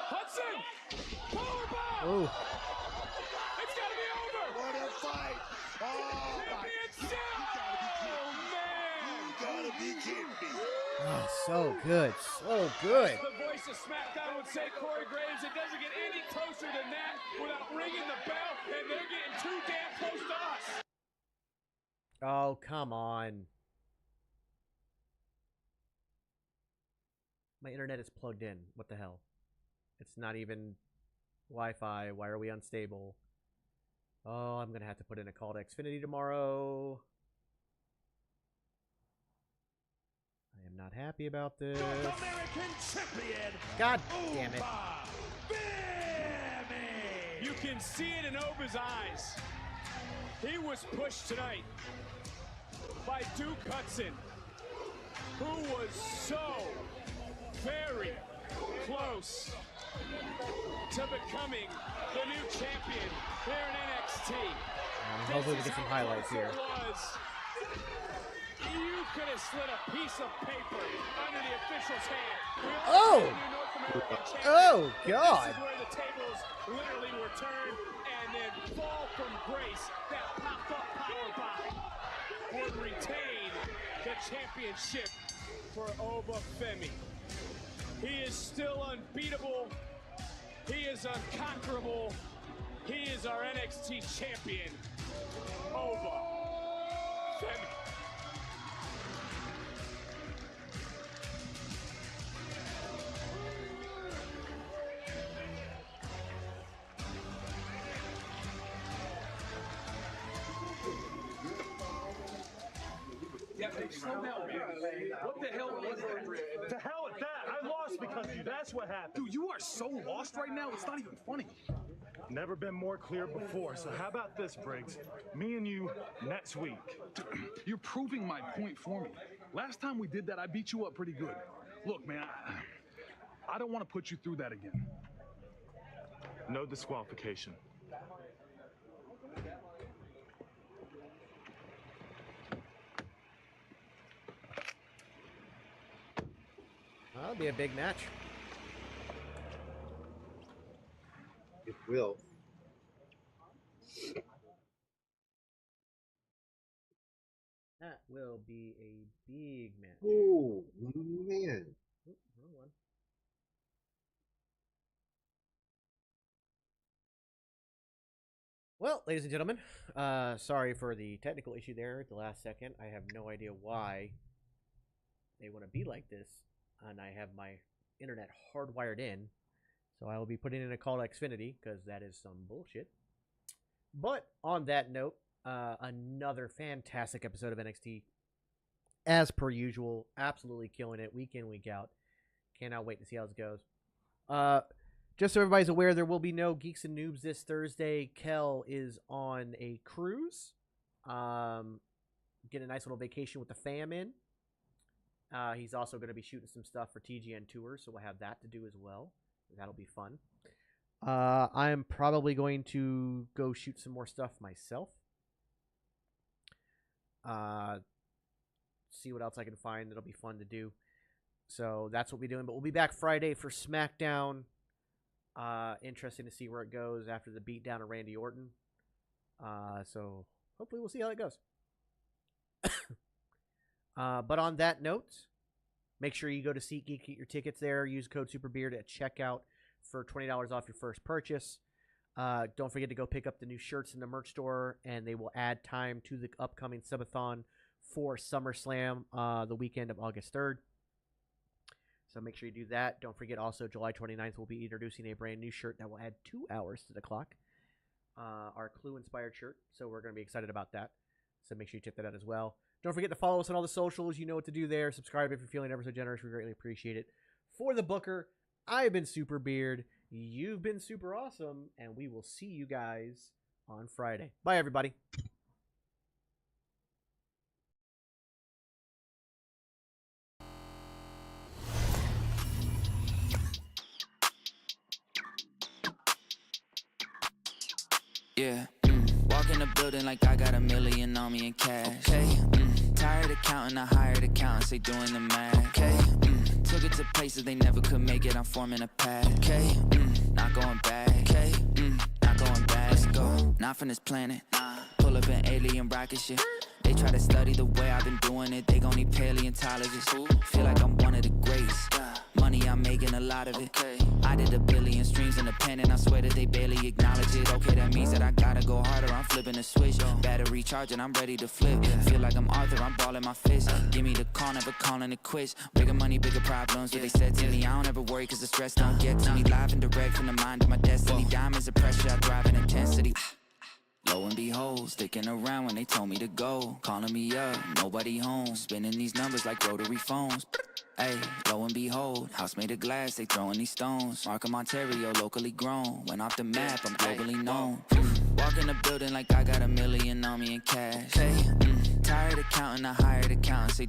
Hudson! Powerbomb! Oh. It's gotta be over! What a fight! Oh, Championship! You gotta be kidding me. Oh, so good. So good. The voice of SmackDown would say, Corey Graves, it doesn't get any closer than that without ringing the bell, and they're getting too damn close to us. Oh, come on. My internet is plugged in. What the hell? It's not even Wi-Fi. Why are we unstable? Oh, I'm going to have to put in a call to Xfinity tomorrow. I am not happy about this. North American champion. God damn it. You can see it in Oba's eyes. He was pushed tonight by Duke Hudson, who was so very close to becoming the new champion here in NXT. Hopefully we get some highlights here. You could have slid a piece of paper under the official's hand. Oh! Oh, God. This is where the tables literally were turned, and then fall from grace. That pop-up powerbomb would retain the championship for Oba Femi. He is still unbeatable. He is unconquerable. He is our NXT champion, Oba Femi. Yeah, slow down, man. What the hell was that? To hell with that. I lost because of you. That's what happened. Dude, you are so lost right now, it's not even funny. Never been more clear before. So how about this, Briggs? Me and you next week. Dude, you're proving my point for me. Last time we did that, I beat you up pretty good. Look, man, I don't want to put you through that again. No disqualification. That'll be a big match. It will. That will be a big match. Oh, man. Oop, wrong one. Well, ladies and gentlemen, sorry for the technical issue there at the last second. I have no idea why they want to be like this, and I have my internet hardwired in, so I will be putting in a call to Xfinity, because that is some bullshit. But on that note, another fantastic episode of NXT. As per usual, absolutely killing it week in, week out. Cannot wait to see how this goes. Just so everybody's aware, there will be no Geeks and Noobs this Thursday. Kel is on a cruise. get a nice little vacation with the fam in. He's also going to be shooting some stuff for TGN Tours, so we'll have that to do as well. That'll be fun. I'm probably going to go shoot some more stuff myself. See what else I can find that'll be fun to do. So that's what we're doing. But we'll be back Friday for SmackDown. Interesting to see where it goes after the beatdown of Randy Orton. So hopefully we'll see how it goes. But on that note, make sure you go to SeatGeek, get your tickets there. Use code SUPERBEARD at checkout for $20 off your first purchase. Don't forget to go pick up the new shirts in the merch store, and they will add time to the upcoming subathon for SummerSlam the weekend of August 3rd. So make sure you do that. Don't forget also July 29th, we'll be introducing a brand new shirt that will add 2 hours to the clock. Our Clue-inspired shirt. So we're going to be excited about that. So make sure you check that out as well. Don't forget to follow us on all the socials. You know what to do there. Subscribe if you're feeling ever so generous. We greatly appreciate it. For the Booker, I've been Super Beard. You've been super awesome. And we will see you guys on Friday. Bye, everybody. Yeah, walk in the building like I got $1 million on me in cash. Okay, tired of counting, I hired accountants, they doing the math. Okay, took it to places they never could make it, I'm forming a path. Okay, not going back. Okay, not going back. Let's go, not from this planet. Pull up an alien rocket ship. They try to study the way I've been doing it, they gon' need paleontologists. Feel like I'm one of the greats. Money, I'm making a lot of it. I did 1 billion streams independent. I swear that they barely acknowledge it. Okay, that means that I gotta go harder. I'm flipping the switch. Battery charging, I'm ready to flip. Feel like I'm Arthur, I'm balling my fist. Give me the call, never calling it quits. Bigger money, bigger problems. What they said to me, I don't ever worry, cause the stress don't get to me. Live and direct from the mind of my destiny. Diamonds of pressure, I thrive in intensity. Lo and behold, sticking around when they told me to go. Calling me up, nobody home. Spinning these numbers like rotary phones. Hey, lo and behold, house made of glass, they throwing these stones. Markham, Ontario, locally grown. Went off the map, I'm globally known. Walk in the building like I got $1 million on me in cash. Tired of counting, I hired accountants, they